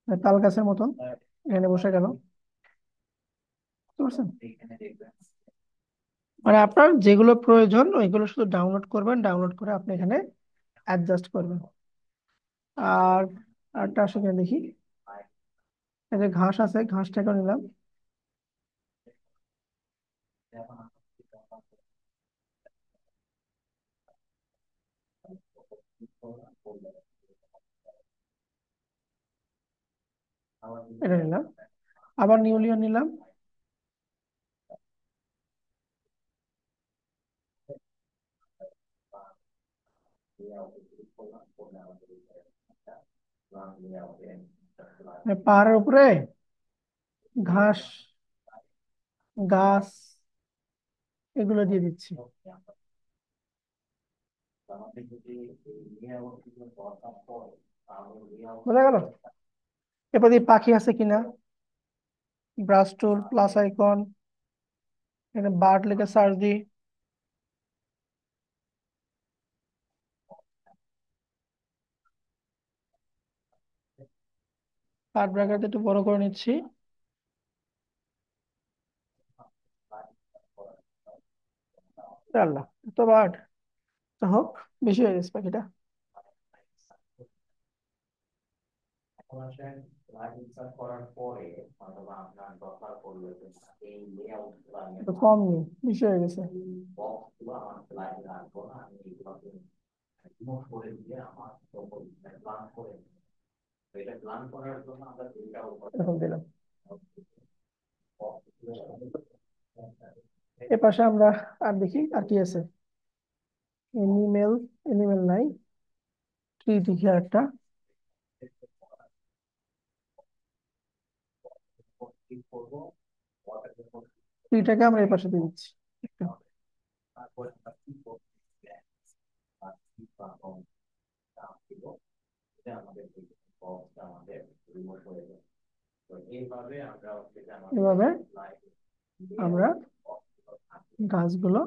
S1: তাল গাছের মতন এখানে বসে গেল। বুঝতে পারছেন? মানে আপনার যেগুলো প্রয়োজন ওইগুলো শুধু ডাউনলোড করবেন, ডাউনলোড করে আপনি এখানে অ্যাডজাস্ট করবেন। আর আরটা আসে কিনা দেখি। এই যে ঘাস আছে, ঘাসটাকে নিলাম। এটা নিলাম। আবার নিউ লেয়ার নিলাম। পাহাড়ের উপরে ঘাস, গাছ, এগুলো দিয়ে দিচ্ছি। বোঝা গেল? এরপর দিয়ে পাখি আছে কিনা, ব্রাশ টুল প্লাস আইকন, এখানে বার্ড লিখে সার্চ দিই। কার্ড ব্র্যাকেট একটু বড় করে নিচ্ছি। আল্লাহ, এত বার্ড হোক, বেশি হয়ে গেছে পাখিটা। একটু কম নেই, বেশি হয়ে গেছে। এরকম দিলাম। এ পাশে আমরা আর দেখি আর কি আছে। এনিমেল, এনিমেল নাই। ট্রি দেখি একটা। ট্রিটাকে আমরা এই পাশে দিয়ে দিচ্ছি একটা। এভাবে আমরা গাছগুলো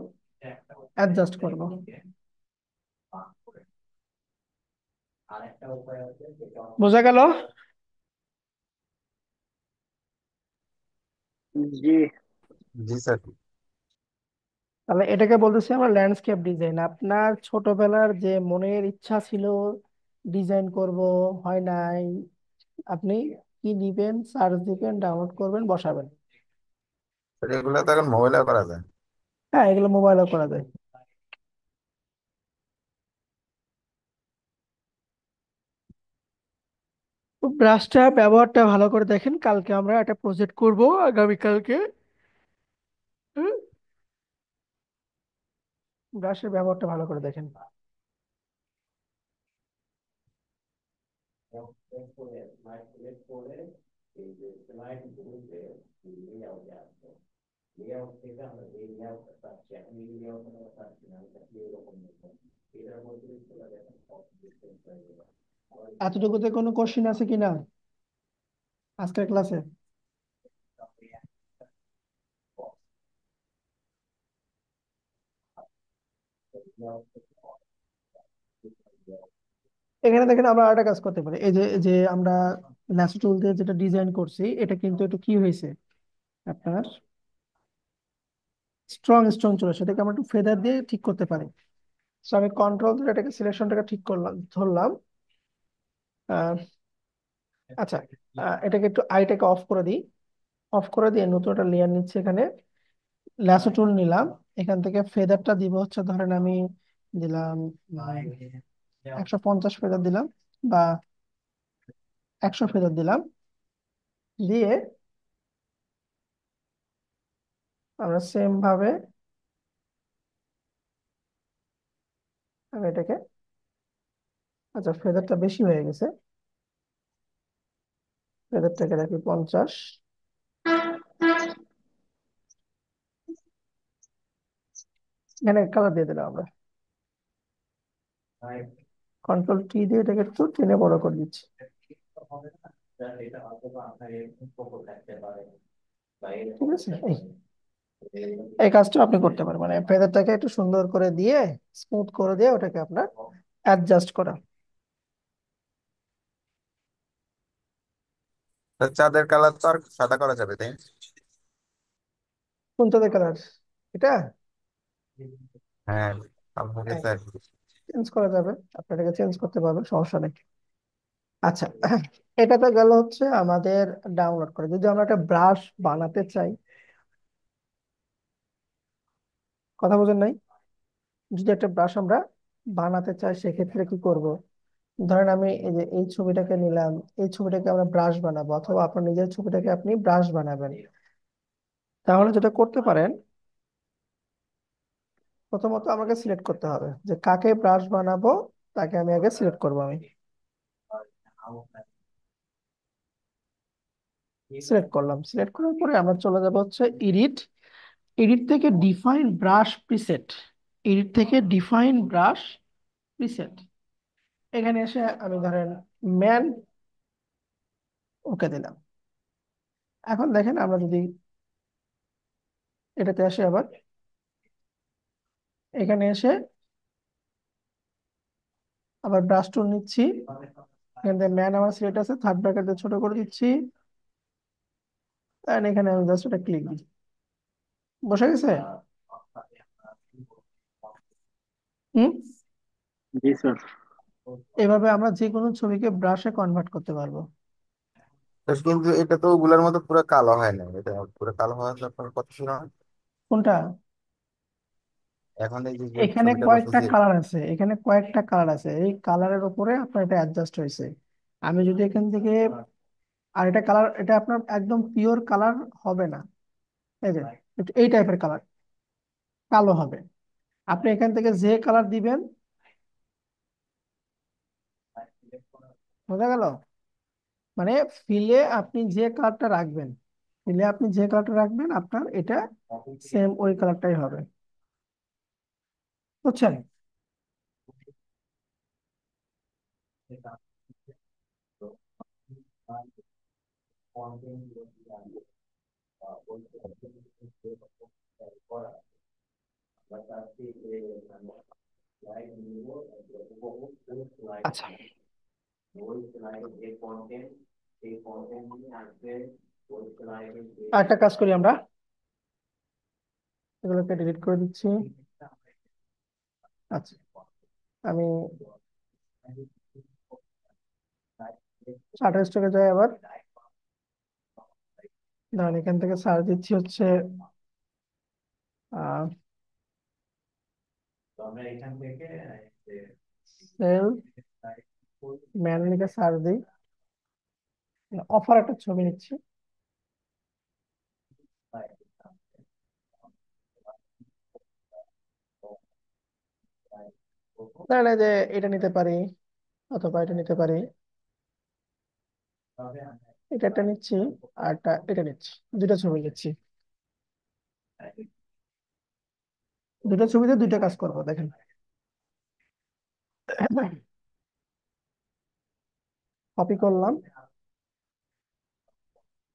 S1: অ্যাডজাস্ট করব। বোঝা গেল?
S2: জি
S5: জি স্যার।
S1: তাহলে এটাকে বলতেছি আমরা ল্যান্ডস্কেপ ডিজাইন। আপনার ছোটবেলার যে মনের ইচ্ছা ছিল ডিজাইন করব, হয় নাই, আপনি কি নিবেন, সার্চ দিবেন, ডাউনলোড করবেন, বসাবেন।
S5: স্যার এগুলো তো এখন মোবাইলেও করা যায়।
S1: হ্যাঁ, এগুলো মোবাইলেও করা যায়। তো ব্রাশটা ব্যবহারটা ভালো করে দেখেন, কালকে আমরা একটা প্রজেক্ট করব, আগামীকালকে। ব্রাশের ব্যবহারটা ভালো করে দেখেন। এতটুকুতে কোনো কোশ্চিন আছে কিনা আজকের ক্লাসে? এখানে দেখেন আমরা আরেকটা কাজ করতে পারি। এই যে যে আমরা ল্যাসো টুল দিয়ে যেটা ডিজাইন করছি, এটা কিন্তু একটু কি হয়েছে আপনার, স্ট্রং স্ট্রং চলে, সেটাকে আমরা একটু ফেদার দিয়ে ঠিক করতে পারি। তো আমি কন্ট্রোল ধরে এটাকে সিলেকশনটাকে ঠিক করলাম, ধরলাম। আহ, আচ্ছা, এটাকে একটু আইটাকে অফ করে দিই। অফ করে দিয়ে নতুন একটা লেয়ার নিচ্ছি এখানে। ল্যাসো টুল নিলাম। এখান থেকে ফেদারটা দিব হচ্ছে, ধরেন আমি দিলাম 150 ফেদার দিলাম, বা 100 ফেদার দিলাম। দিয়ে আমরা সেম ভাবে আমি এটাকে, আচ্ছা ফেদারটা বেশি হয়ে গেছে, ফেদারটাকে রাখি 50। এখানে কালার দিয়ে দিলাম আমরা। কন্ট্রোল টি দিয়ে এটাকে একটু টেনে বড় করে দিচ্ছি। ঠিক আছে, এই কাজটা আপনি করতে পারেন, মানে ফেদারটাকে একটু সুন্দর করে দিয়ে, স্মুথ করে দিয়ে ওটাকে আপনার অ্যাডজাস্ট করা।
S5: স্যার চাঁদের কালার তো আর সাদা করা যাবে তাই না?
S1: কোনটা কালার? এটা
S5: হ্যাঁ, আপনাকে
S1: হ্যাঁ,
S5: স্যার।
S1: চেঞ্জ করা যাবে, আপনি এটাকে চেঞ্জ করতে পারবেন, সমস্যা নেই। আচ্ছা, এটা তো গেল হচ্ছে আমাদের ডাউনলোড করে। যদি আমরা একটা ব্রাশ বানাতে চাই, কথা বোঝেন নাই? যদি একটা ব্রাশ আমরা বানাতে চাই সেক্ষেত্রে কি করব? ধরেন আমি এই যে এই ছবিটাকে নিলাম, এই ছবিটাকে আমরা ব্রাশ বানাবো, অথবা আপনার নিজের ছবিটাকে আপনি ব্রাশ বানাবেন। তাহলে যেটা করতে পারেন, প্রথমত আমাকে সিলেক্ট করতে হবে যে কাকে ব্রাশ বানাবো। তাকে আমি আগে সিলেক্ট করবো। আমি সিলেক্ট করলাম, সিলেক্ট করার পরে আমরা চলে যাব হচ্ছে এডিট। এডিট থেকে ডিফাইন ব্রাশ প্রিসেট। এডিট থেকে ডিফাইন ব্রাশ প্রিসেট, এখানে এসে আমি ধরেন ম্যান, ওকে দিলাম। এখন দেখেন আমরা যদি এটাতে আসি, আবার এখানে এসে আবার ব্রাশ টুল নিচ্ছি। এখান থেকে ম্যান আমার সিলেক্ট আছে, থার্ড ব্র্যাকেট দিয়ে ছোট করে দিচ্ছি। এন্ড এখানে আমি জাস্ট এটা ক্লিক দিই, বসে গেছে। হুম।
S2: জি স্যার।
S1: এভাবে আমরা যে কোনো ছবিকে ব্রাশে কনভার্ট করতে পারবো।
S5: তো কিন্তু এটা তো ওগুলার মতো পুরো কালো হয় না, এটা পুরো কালো হওয়ার আপনার কথা ছিল না?
S1: কোনটা?
S5: এখন এই যে যে
S1: এখানে
S5: ছবিটা
S1: কয়েকটা
S5: বসেছি।
S1: কালার আছে, এখানে কয়েকটা কালার আছে, এই কালারের উপরে আপনার এটা অ্যাডজাস্ট হয়েছে। আমি যদি এখান থেকে, আর এটা কালার, এটা আপনার একদম পিওর কালার হবে না। এই যে একটু এই টাইপের কালার, কালো হবে। আপনি এখান থেকে যে কালার দিবেন, বোঝা গেল? মানে ফিলে আপনি যে কালারটা রাখবেন, ফিলে আপনি যে কালারটা রাখবেন আপনার এটা সেম ওই কালারটাই হবে। বুঝছেন? আচ্ছা, আরেকটা কাজ করি আমরা, এগুলোকে ডিলিট করে দিচ্ছি। আচ্ছা, আমি শাটার স্টকে যাই আবার। ধরেন এখান থেকে সার্চ দিচ্ছি হচ্ছে সেল ম্যানুয়ালিকে সার্চ দিই। অফার একটা ছবি নিচ্ছি। তাহলে যে এটা নিতে পারি, অথবা এটা নিতে পারি। এটা একটা নিচ্ছি, আর এটা নিচ্ছি, দুইটা ছবি নিচ্ছি। দুটো ছবিতে দুইটা কাজ করবো, দেখেন। কপি করলাম,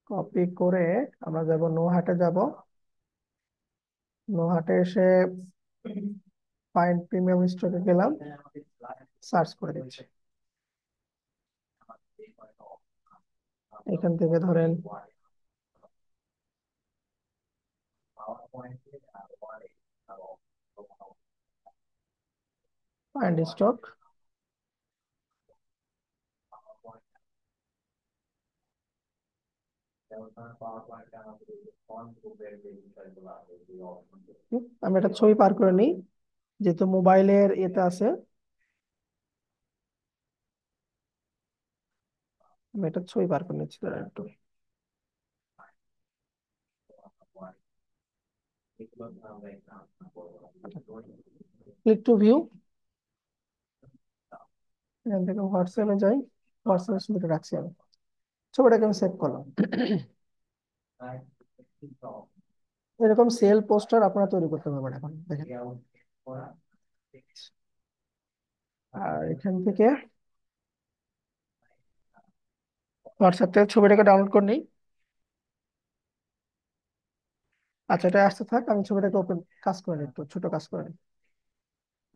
S1: কপি করে আমরা যাব নোহাটে, যাব নোহাটে এসে ফাইন্ড প্রিমিয়াম স্টকে গেলাম, সার্চ করে দিচ্ছি। এখান থেকে ধরেন ফাইন্ড স্টক, আমি একটা ছবি পার করে নিই, যেহেতু মোবাইলের এতে আছে। আমি একটা ছবি পার করে নিচ্ছি, দাঁড়ান একটু। ক্লিক টু ভিউ, এখান থেকে হোয়াটসঅ্যাপে যাই, হোয়াটসঅ্যাপে ছবিটা রাখছি আমি। ছবিটাকে আমি সেভ করলাম। এরকম সেল পোস্টার আপনারা তৈরি করতে পারবেন এখন, দেখেন। আর এখান থেকে হোয়াটসঅ্যাপ থেকে ছবিটাকে ডাউনলোড করে নিই। আচ্ছা, এটা আসতে থাক, আমি ছবিটাকে ওপেন কাজ করে নিই, একটু ছোট কাজ করে নিই।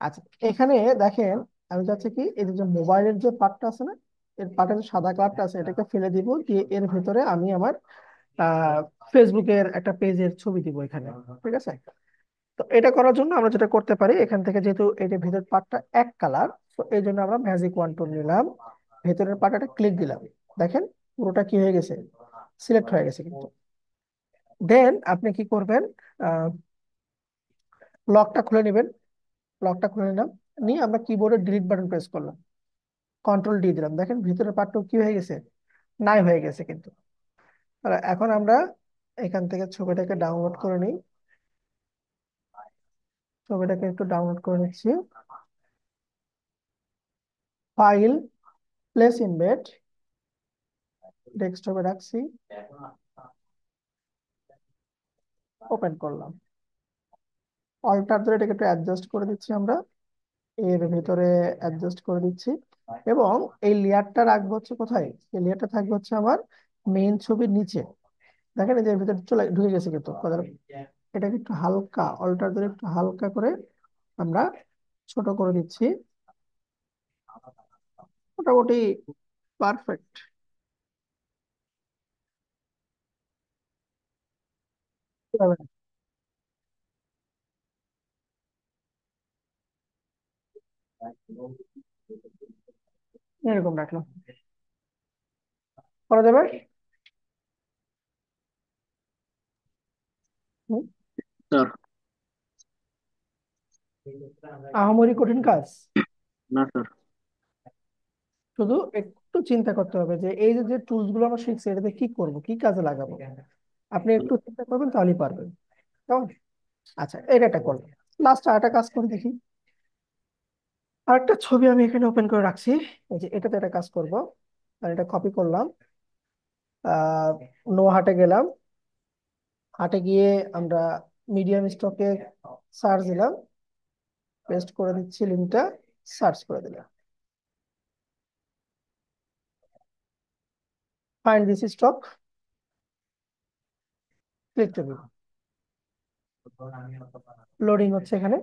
S1: আচ্ছা, এখানে দেখেন, আমি চাচ্ছি কি এই যে মোবাইলের যে পার্টটা আছে না, এর পার্টের যে সাদা কালারটা আছে এটাকে ফেলে দিব, দিয়ে এর ভিতরে আমি আমার ফেসবুকের একটা পেজের ছবি দিব এখানে। ঠিক আছে? তো এটা করার জন্য আমরা যেটা করতে পারি, এখান থেকে যেহেতু এটার ভিতর পার্টটা এক কালার, তো এই জন্য আমরা ম্যাজিক ওয়ান টুল নিলাম, ভেতরের পাটাটা ক্লিক দিলাম, দেখেন পুরোটা কি হয়ে গেছে, সিলেক্ট হয়ে গেছে কিন্তু। দেন আপনি কি করবেন, লকটা খুলে নেবেন, লকটা খুলে নিলাম, নিয়ে আমরা কিবোর্ডে ডিলিট বাটন প্রেস করলাম, কন্ট্রোল ডি দিলাম, দেখেন ভিতরের পার্টটা কি হয়ে গেছে, নাই হয়ে গেছে কিন্তু। আর এখন আমরা এখান থেকে ছবিটাকে ডাউনলোড করে নিই, ছবিটাকে একটু ডাউনলোড করে নিচ্ছি, ফাইল, প্লেস ইনভেট, ডেস্কটপে রাখছি, ওপেন করলাম, অল্টার ধরে এটাকে একটু অ্যাডজাস্ট করে দিচ্ছি আমরা, এর ভিতরে অ্যাডজাস্ট করে দিচ্ছি। এবং এই লেয়ারটা রাখবো হচ্ছে কোথায়, এই লেয়ারটা থাকবে হচ্ছে আমার মেইন ছবির নিচে, দেখেন এই যে এর ভিতরে চলে ঢুকে গেছে কিন্তু এটাকে একটু হালকা অল্টার ধরে একটু হালকা করে আমরা ছোট করে দিচ্ছি, মোটামুটি পারফেক্ট। এরকম রাখলাম, করা যাবে। হুম,
S2: স্যার।
S1: আহামরি কঠিন কাজ,
S2: না স্যার।
S1: শুধু একটু চিন্তা করতে হবে যে এই যে যে টুলস গুলো আমরা শিখছি এটাতে কি করব, কি কাজে লাগাবো, আপনি একটু চিন্তা করবেন তাহলেই পারবেন, কেমন? আচ্ছা, এটা একটা করলাম, লাস্ট আরেকটা কাজ করে দেখি, আরেকটা ছবি আমি এখানে ওপেন করে রাখছি, এই যে এটাতে একটা কাজ করব, আর এটা কপি করলাম, আহ নো হাটে গেলাম, হাটে গিয়ে আমরা মিডিয়াম স্টকে সার্চ দিলাম, পেস্ট করে দিচ্ছি লিঙ্কটা, সার্চ করে দিলাম, ফাইন্ড দিস স্টক, ক্লিক করব, লোডিং হচ্ছে এখানে,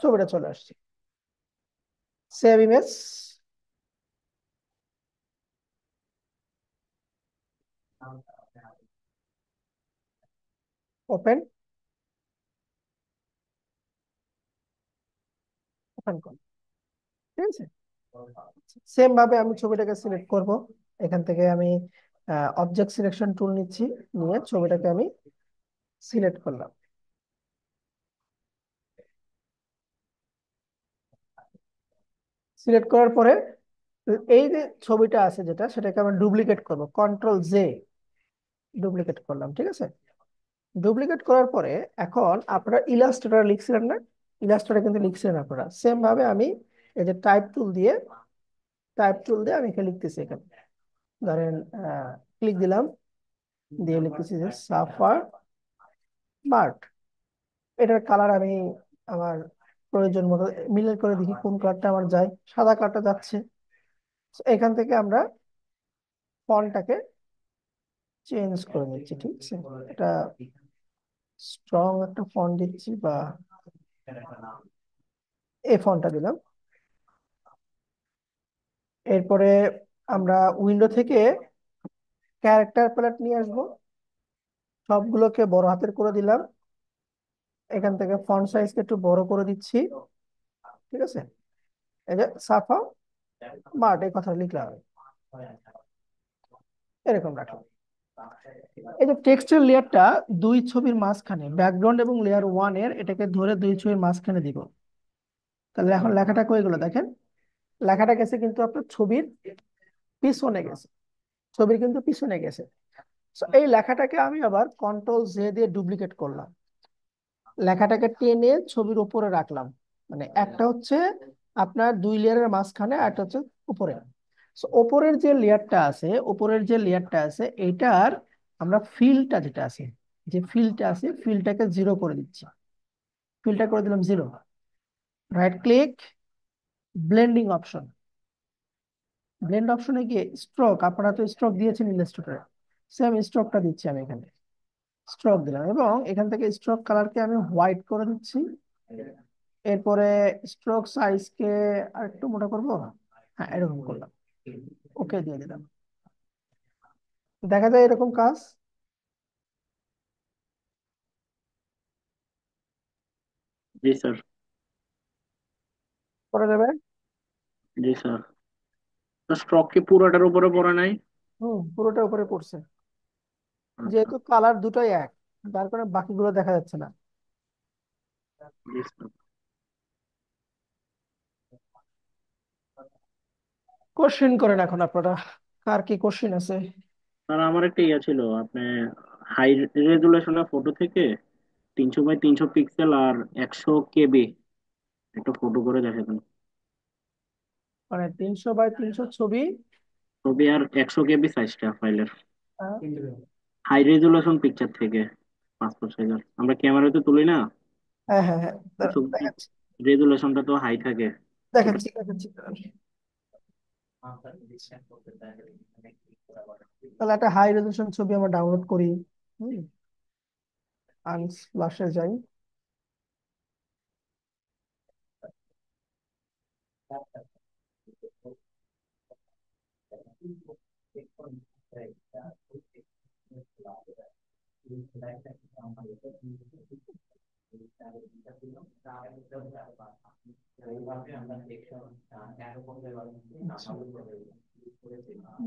S1: ছবিটা চলে আসছে, সেভ ইমেজ, ওপেন, ওপেন করুন, ঠিক আছে। সেম ভাবে আমি ছবিটাকে সিলেক্ট করব, এখান থেকে আমি অবজেক্ট সিলেকশন টুল নিচ্ছি, নিয়ে ছবিটাকে আমি সিলেক্ট করলাম, সিলেক্ট করার পরে এই যে ছবিটা আছে যেটা, সেটাকে আমি ডুপ্লিকেট করব, কন্ট্রোল জে, ডুপ্লিকেট করলাম, ঠিক আছে। ডুপ্লিকেট করার পরে এখন আপনারা ইলাস্ট্রেটর লিখছিলেন না, ইলাস্ট্রেটর কিন্তু লিখছিলেন আপনারা, সেম ভাবে আমি এই যে টাইপ টুল দিয়ে আমি এখানে লিখতেছি, এখানে ধরেন ক্লিক দিলাম, দিয়ে লিখতেছি যে সাফার মার্ট, এটার কালার আমি আমার প্রয়োজন মতো মিলে করে দেখি কোন কালারটা আমার যায়, সাদা কালারটা যাচ্ছে। So, এখান থেকে আমরা ফন্টটাকে চেঞ্জ করে নিচ্ছি, ঠিক আছে, এটা স্ট্রং একটা ফন্ট দিচ্ছি, বা এই ফন্টটা দিলাম। এরপরে আমরা উইন্ডো থেকে ক্যারেক্টার প্যালেট নিয়ে আসবো, সবগুলোকে বড় হাতের করে দিলাম, এখান থেকে ফন্ট সাইজকে একটু বড় করে দিচ্ছি, ঠিক আছে। এই যে সাফা মার্ট এই কথা লিখলাম, এরকম রাখলাম। এই যে টেক্সটের লেয়ারটা দুই ছবির মাঝখানে, ব্যাকগ্রাউন্ড এবং লেয়ার ওয়ান এর, এটাকে ধরে দুই ছবির মাঝখানে দিব, তাহলে এখন লেখাটা কই গেলো দেখেন, লেখাটা গেছে কিন্তু আপনার ছবির পিছনে গেছে, ছবির কিন্তু পিছনে গেছে। So, এই লেখাটাকে আমি আবার কন্ট্রোল জে দিয়ে ডুপ্লিকেট করলাম, লেখাটাকে টেনে ছবির উপরে রাখলাম, মানে একটা হচ্ছে আপনার দুই লেয়ারের মাঝখানে, আর একটা হচ্ছে উপরে। So, উপরের যে লেয়ারটা আছে এইটার আমরা ফিলটা যেটা আছে, যে ফিলটা আছে ফিলটাকে জিরো করে দিচ্ছি, ফিলটা করে দিলাম zero, right click, blending option, blend অপশনে গিয়ে স্ট্রোক, আপনারা তো স্ট্রোক দিয়েছেন ইলাস্ট্রেটরে, সেম স্ট্রোকটা দিচ্ছি আমি এখানে, স্ট্রোক দিলাম, এবং এখান থেকে স্ট্রোক কালারকে আমি হোয়াইট করে দিচ্ছি। এরপরে স্ট্রোক সাইজকে আর একটু মোটা করবো, হ্যাঁ এরকম করলাম, ওকে দিয়ে দিলাম, দেখা যায় এরকম কাজ
S2: জি স্যার।
S1: করা যাবে।
S2: জি স্যার। স্ট্রোক কি পুরোটার উপরে পড়ে নাই?
S1: পুরোটা উপরে পড়ছে,
S2: আচ্ছা।
S1: যেহেতু কালার দুটোই এক, যার কারণে বাকিগুলো দেখা যাচ্ছে না।
S2: জি স্যার।
S1: কোশ্চেন করেন এখন আপনারা, কার কি কোশ্চেন আছে?
S2: স্যার আমার একটা ইয়ে ছিল, আপনি হাই রেজুলেশনের ফটো থেকে 300 বাই 300 পিক্সেল আর 100 KB একটা ফটো করে দেখাবেন।
S1: মানে 300 বাই 300 ছবি।
S2: ছবি আর 100 KB সাইজটা ফাইলের,
S1: আহ,
S2: হাই রেজুলেশন পিকচার থেকে, পাসপোর্ট সাইজের। আমরা ক্যামেরাতে তুলি না,
S1: হ্যাঁ হ্যাঁ হ্যাঁ, দাঁড়ান,
S2: কিছু
S1: দেখাচ্ছি
S2: রেজুলেশনটা তো হাই থাকে।
S1: দেখাচ্ছি দেখাচ্ছি দাঁড়ান। তাহলে একটা হাই রেজলিউশন ছবি আমরা ডাউনলোড করি। হুম, আনস্প্লাশে যাই।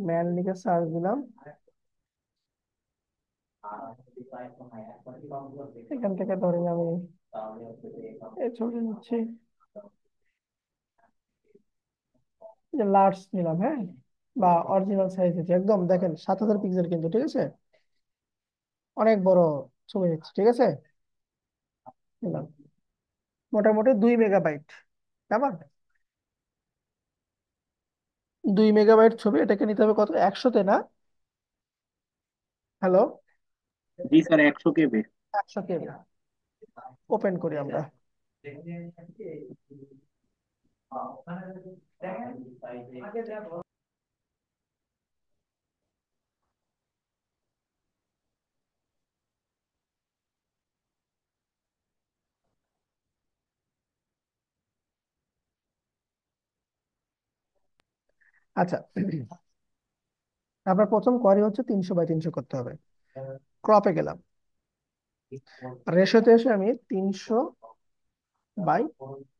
S1: ম্যান লিখে সার্চ দিলাম, এখান থেকে ধরেন আমি এই ছবি নিচ্ছি, যে লার্জ নিলাম, হ্যাঁ, বা অরিজিনাল সাইজ আছে একদম, দেখেন 7000 পিক্সেল কিন্তু, ঠিক আছে, অনেক বড় ছবি নিচ্ছি, ঠিক আছে, নিলাম মোটামুটি 2 মেগাবাইট। কেমন? 2 মেগাবাইট ছবি, এটাকে নিতে হবে কত, 100-তে না? হ্যালো,
S2: জি স্যার, 100 KB।
S1: 100 কে। ওপেন করি আমরা। আচ্ছা, আপনার প্রথম কোয়ারি হচ্ছে 300 বাই 300 করতে হবে। ক্রপে গেলাম, রেশোতে এসে আমি 300 বাই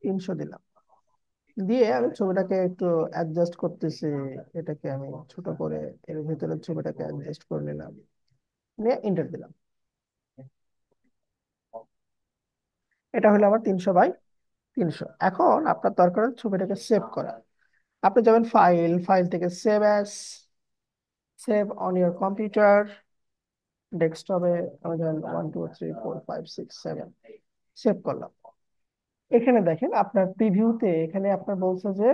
S1: 300 দিলাম, দিয়ে আমি ছবিটাকে একটু অ্যাডজাস্ট করতেছি, এটাকে আমি ছোট করে এর ভিতরে ছবিটাকে অ্যাডজাস্ট করে নিলাম, নিয়ে এন্টার দিলাম। এটা হলো আমার 300 বাই 300। এখন আপনার দরকার হচ্ছে ছবিটাকে সেভ করা। আপনি যাবেন ফাইল, ফাইল থেকে save as, save on your computer, ডেস্কটপে আমি ধরেন 1 2 3 4 5 6 7 সেভ করলাম। এখানে দেখেন আপনার প্রিভিউতে, এখানে আপনার বলছে যে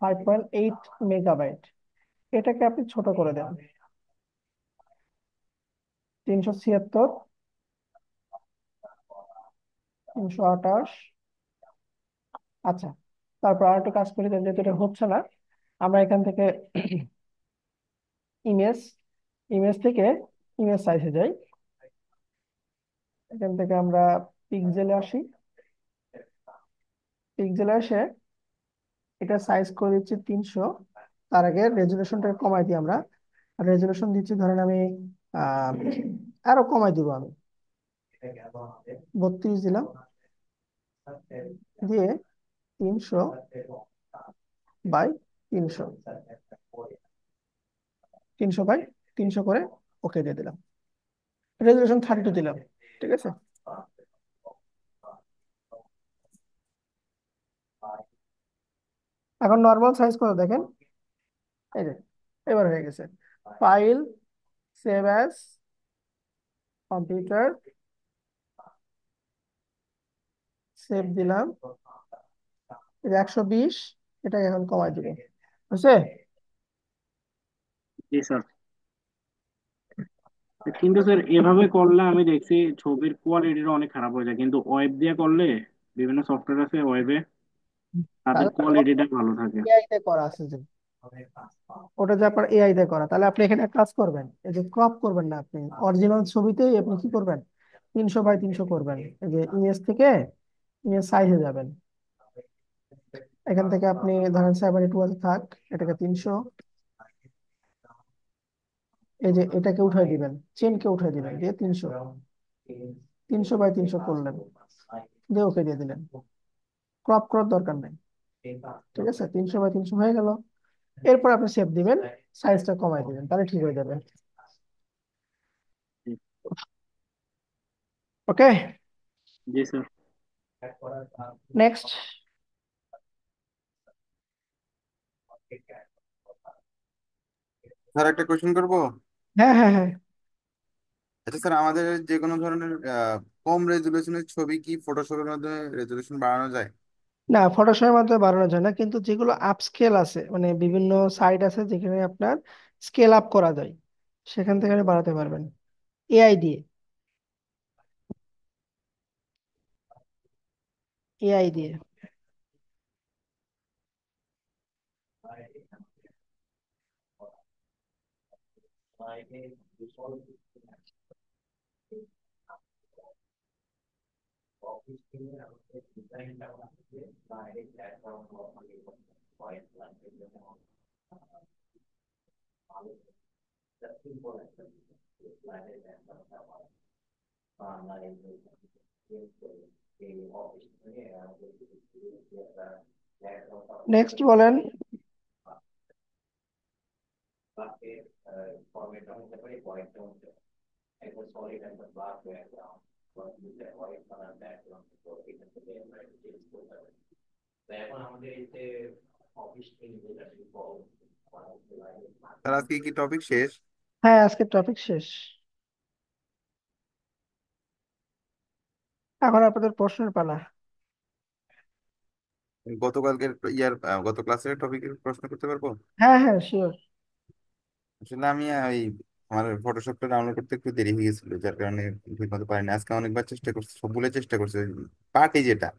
S1: 5.8 মেগাবাইট, এটাকে আপনি ছোট করে দেন, 376, 328। আচ্ছা, তারপর আর একটু কাজ করে দেন, যেহেতু এটা হচ্ছে না, আমরা এখান থেকে ইমেজ, ইমেজ থেকে ইমেজ সাইজে যাই, এখান থেকে আমরা পিক্সেলে আসি, পিক্সেলে এসে এটা সাইজ করে দিচ্ছি 300। তার আগে রেজুলেশনটা কমাই দিই আমরা, রেজুলেশন দিচ্ছি ধরেন আমি আহ আরো কমাই দিব আমি, 32 দিলাম, দিয়ে 300 বাই 300, 300 বাই 300 করে ওকে দিয়ে দিলাম, রেজুলেশন 32 দিলাম, ঠিক আছে। এখন নর্মাল সাইজ কত দেখেন, এই যে এবার হয়ে গেছে। File, save as, computer, save দিলাম, এই যে 120, এটা এখন কমাই দিব, বুঝছে?
S2: জি স্যার। কিন্তু স্যার এভাবে করলে আমি দেখছি ছবির কোয়ালিটিটা অনেক খারাপ হয়ে যায়, কিন্তু ওয়েব দিয়ে করলে, বিভিন্ন সফটওয়্যার আছে ওয়েবে, তাদের
S1: তাহলে
S2: কোয়ালিটিটা ভালো থাকে।
S1: এআই তে করা আছে যে, ওটা যে আপনার এআই তে করা, তাহলে আপনি এখানে এক কাজ করবেন, এই যে ক্রপ করবেন না, আপনি অরিজিনাল ছবিতেই আপনি কি করবেন, 300 বাই 300 করবেন, এই যে ইমেজ থেকে ইমেজ সাইজে যাবেন, এখান থেকে আপনি ধরেন 72 আছে থাক, এটাকে 300, এই যে এটাকে উঠাই দিবেন, চেনকে উঠাই দিবেন, দিয়ে 300, 300 বাই 300 করলেন, দিয়ে ওকে দিয়ে দিলেন, ক্রপ করার দরকার নেই। ঠিক আছে, 300 বাই 300 হয়ে গেল। এরপর আপনি সেভ দিবেন, সাইজটা কমাই দিবেন, তাহলে ঠিক হয়ে যাবে। ওকে,
S2: জি স্যার।
S1: নেক্সট।
S5: স্যার একটা কোশ্চেন করবো।
S1: হ্যাঁ হ্যাঁ হ্যাঁ।
S5: আচ্ছা স্যার, আমাদের যে কোনো ধরনের কম রেজুলেশনের ছবি কি ফটোশপের মাধ্যমে রেজুলেশন বাড়ানো যায়?
S1: না, ফটোশপের মাধ্যমে বাড়ানো যায় না, কিন্তু যেগুলো আপস্কেল আছে, মানে বিভিন্ন সাইট আছে যেখানে আপনার স্কেল আপ করা যায়, সেখান থেকে আপনি বাড়াতে পারবেন এআই দিয়ে। এআই দিয়ে। নেক্সট বলেন।
S5: স্যার আজকে কি টপিক শেষ?
S1: হ্যাঁ, আজকের টপিক শেষ। এখন আপনাদের প্রশ্নের পালা।
S5: গতকালকের গত ক্লাসের টপিকের প্রশ্ন করতে পারবো?
S1: হ্যাঁ হ্যাঁ, শিওর।
S5: আসলে আমি ওই আমার ফটোশপটা ডাউনলোড করতে একটু দেরি হয়ে গেছিল, যার কারণে ঠিক মতো পারিনি। আজকে অনেকবার চেষ্টা করছি, সবগুলো চেষ্টা করছি। পার্টি যেটা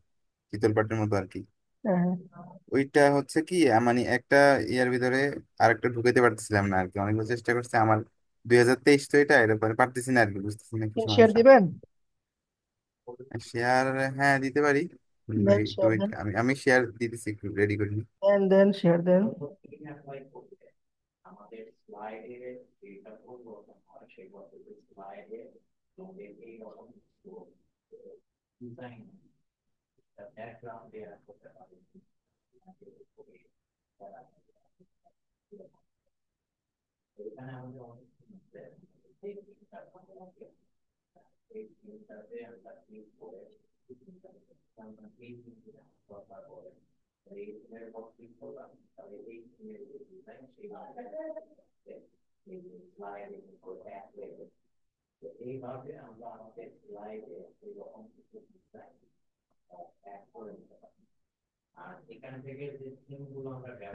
S5: শীতল পাটির মতো আর কি,
S1: হ্যাঁ হ্যাঁ।
S5: ওইটা হচ্ছে কি মানে একটা ইয়ার ভিতরে আরেকটা ঢুকাইতে পারতেছিলাম না আর কি। অনেকবার চেষ্টা করছি। আমার 2023 তো এটা এটা পারতেছি না আর কি, বুঝতেছি না কি
S1: শেয়ার
S5: সমস্যা।
S1: দিবেন?
S5: শেয়ার, হ্যাঁ দিতে পারি।
S1: দেন
S5: একটু
S1: শেয়ার
S5: wait,
S1: দেন।
S5: আমি শেয়ার দিতেছি, একটু রেডি করি।
S1: দেন শেয়ার দেন।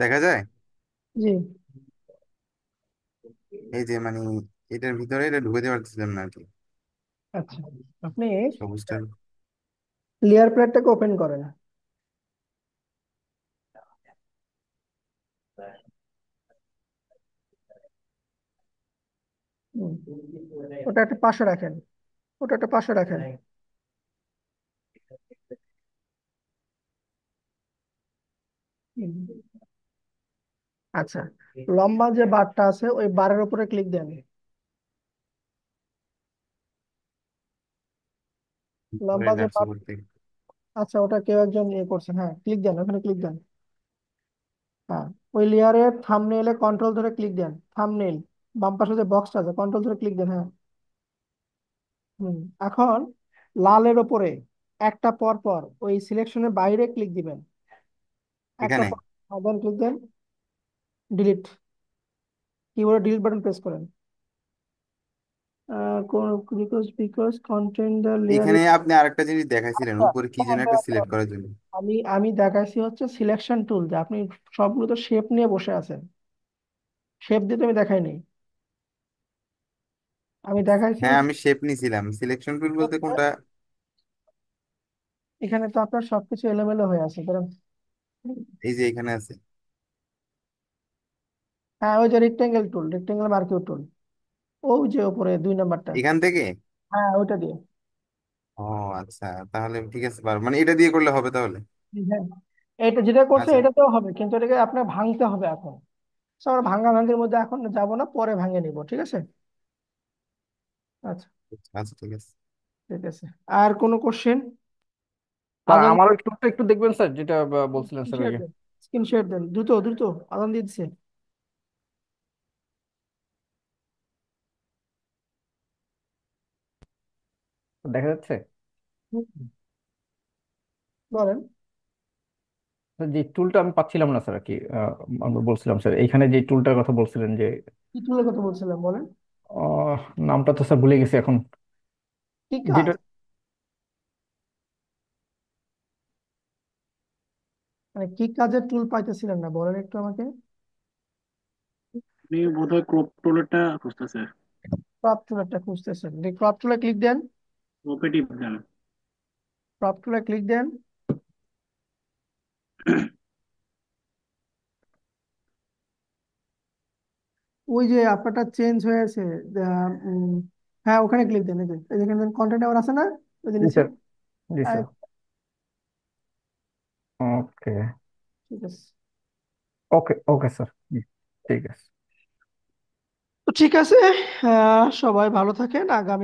S5: দেখা যায়।
S1: জি।
S5: এই যে মানে এটার ভিতরে এটা ঢুকাতে পারতেছিলাম না আর কি,
S1: আচ্ছা, আপনি
S5: সবুজটা।
S1: লেয়ার প্লেটটাকে ওপেন করেন। হুম, ওটা একটা পাশে রাখেন। ওটা একটা পাশে রাখেন। হুম, আচ্ছা, লম্বা যে বারটা আছে ওই বারের উপরে ক্লিক দেন। লম্বা যে
S5: লাগছে
S1: বার।
S5: করতে।
S1: আচ্ছা, ওটা কেউ একজন ইয়ে করছেন, হ্যাঁ ক্লিক দেন, ওখানে ক্লিক দেন। হ্যাঁ, ওই লেয়ারের থাম্বনেইলে কন্ট্রোল ধরে ক্লিক দেন। থাম্বনেইল বাম পাশে যে বক্সটা আছে, কন্ট্রোল ধরে ক্লিক দেন, হ্যাঁ। হুম, এখন লালের ওপরে একটা পর পর ওই সিলেকশনের বাইরে ক্লিক দিবেন। একটা
S5: এখানে
S1: পর দেন, ক্লিক দেন। ডিলিট, কিবোর্ডে ডিলিট বাটন প্রেস করেন। Because content the layer.
S5: এখানে আপনি আরেকটা জিনিস দেখাইছিলেন, উপরে কি যেন একটা সিলেক্ট করার জন্য।
S1: আমি আমি দেখাইছি হচ্ছে সিলেকশন টুল, যে আপনি সবগুলো তো শেপ নিয়ে বসে আছেন, শেপ দিয়ে তো আমি দেখাইনি। আমি দেখাইছি
S5: হ্যাঁ
S1: হচ্ছে
S5: আমি শেপ নিছিলাম, সিলেকশন টুল বলতে কোনটা?
S1: এখানে তো আপনার সবকিছু এলোমেলো হয়ে আছে, কারণ
S5: এই যে এখানে আছে।
S1: হ্যাঁ, ওই যে রেক্টেঙ্গেল টুল, রেক্টেঙ্গেল মার্কিউ টুল, ওই যে উপরে 2 নাম্বারটা।
S5: এখান থেকে।
S1: হ্যাঁ, ওইটা দিয়ে।
S5: ও আচ্ছা, তাহলে ঠিক আছে, পারবো মানে এটা দিয়ে করলে হবে তাহলে।
S1: হ্যাঁ, এটা যেটা করছে
S5: আচ্ছা
S1: এটাতেও হবে, কিন্তু এটাকে আপনার ভাঙতে হবে এখন। So, আমরা ভাঙা ভাঙির মধ্যে এখন যাব না, পরে ভাঙে নিব, ঠিক আছে? আচ্ছা,
S5: আচ্ছা ঠিক আছে।
S1: ঠিক আছে। আর কোনো কোশ্চেন?
S4: স্যার
S1: আজান।
S4: আমার একটু একটু দেখবেন স্যার, যেটা বলছিলেন স্যার ওই
S1: কিসের
S4: যে
S1: দেন? স্ক্রিন শেয়ার দেন দ্রুত দ্রুত, আদান দিয়ে দিচ্ছে।
S4: দেখা যাচ্ছে?
S1: হুম, বলেন।
S4: যে টুলটা আমি পাচ্ছিলাম না স্যার আর কি, আমি বলছিলাম স্যার এইখানে যে টুলটার কথা বলছিলেন যে
S1: কি টুলের কথা বলছিলাম বলেন।
S4: নামটা তো স্যার ভুলে গেছি এখন।
S1: কি কাজ?
S4: যেটা
S1: মানে কি কাজের টুল পাইতেছিলেন না বলেন একটু আমাকে।
S2: আপনি বোধহয় ক্রপ টুলটা খুঁজতেছে।
S1: ক্রপ টুল একটা খুঁজতেছেন, ক্রপ টুলে ক্লিক দেন।
S2: ক্রপে টিপ দেন।
S1: ক্রপ টুলে ক্লিক দেন। ওই যে আপনারটা চেঞ্জ হয়েছে। আহ, উম, হ্যাঁ ওখানে ক্লিক দেন, এই যে এখানে কন্টেন্ট আবার আছে না ওই যে
S4: জি
S1: নিচে।
S4: স্যার। জি
S1: আহ,
S4: স্যার। ওকে।
S1: ঠিক আছে।
S4: ওকে ওকে স্যার। ঠিক আছে।
S1: তো ঠিক আছে, সবাই ভালো থাকেন। আগামী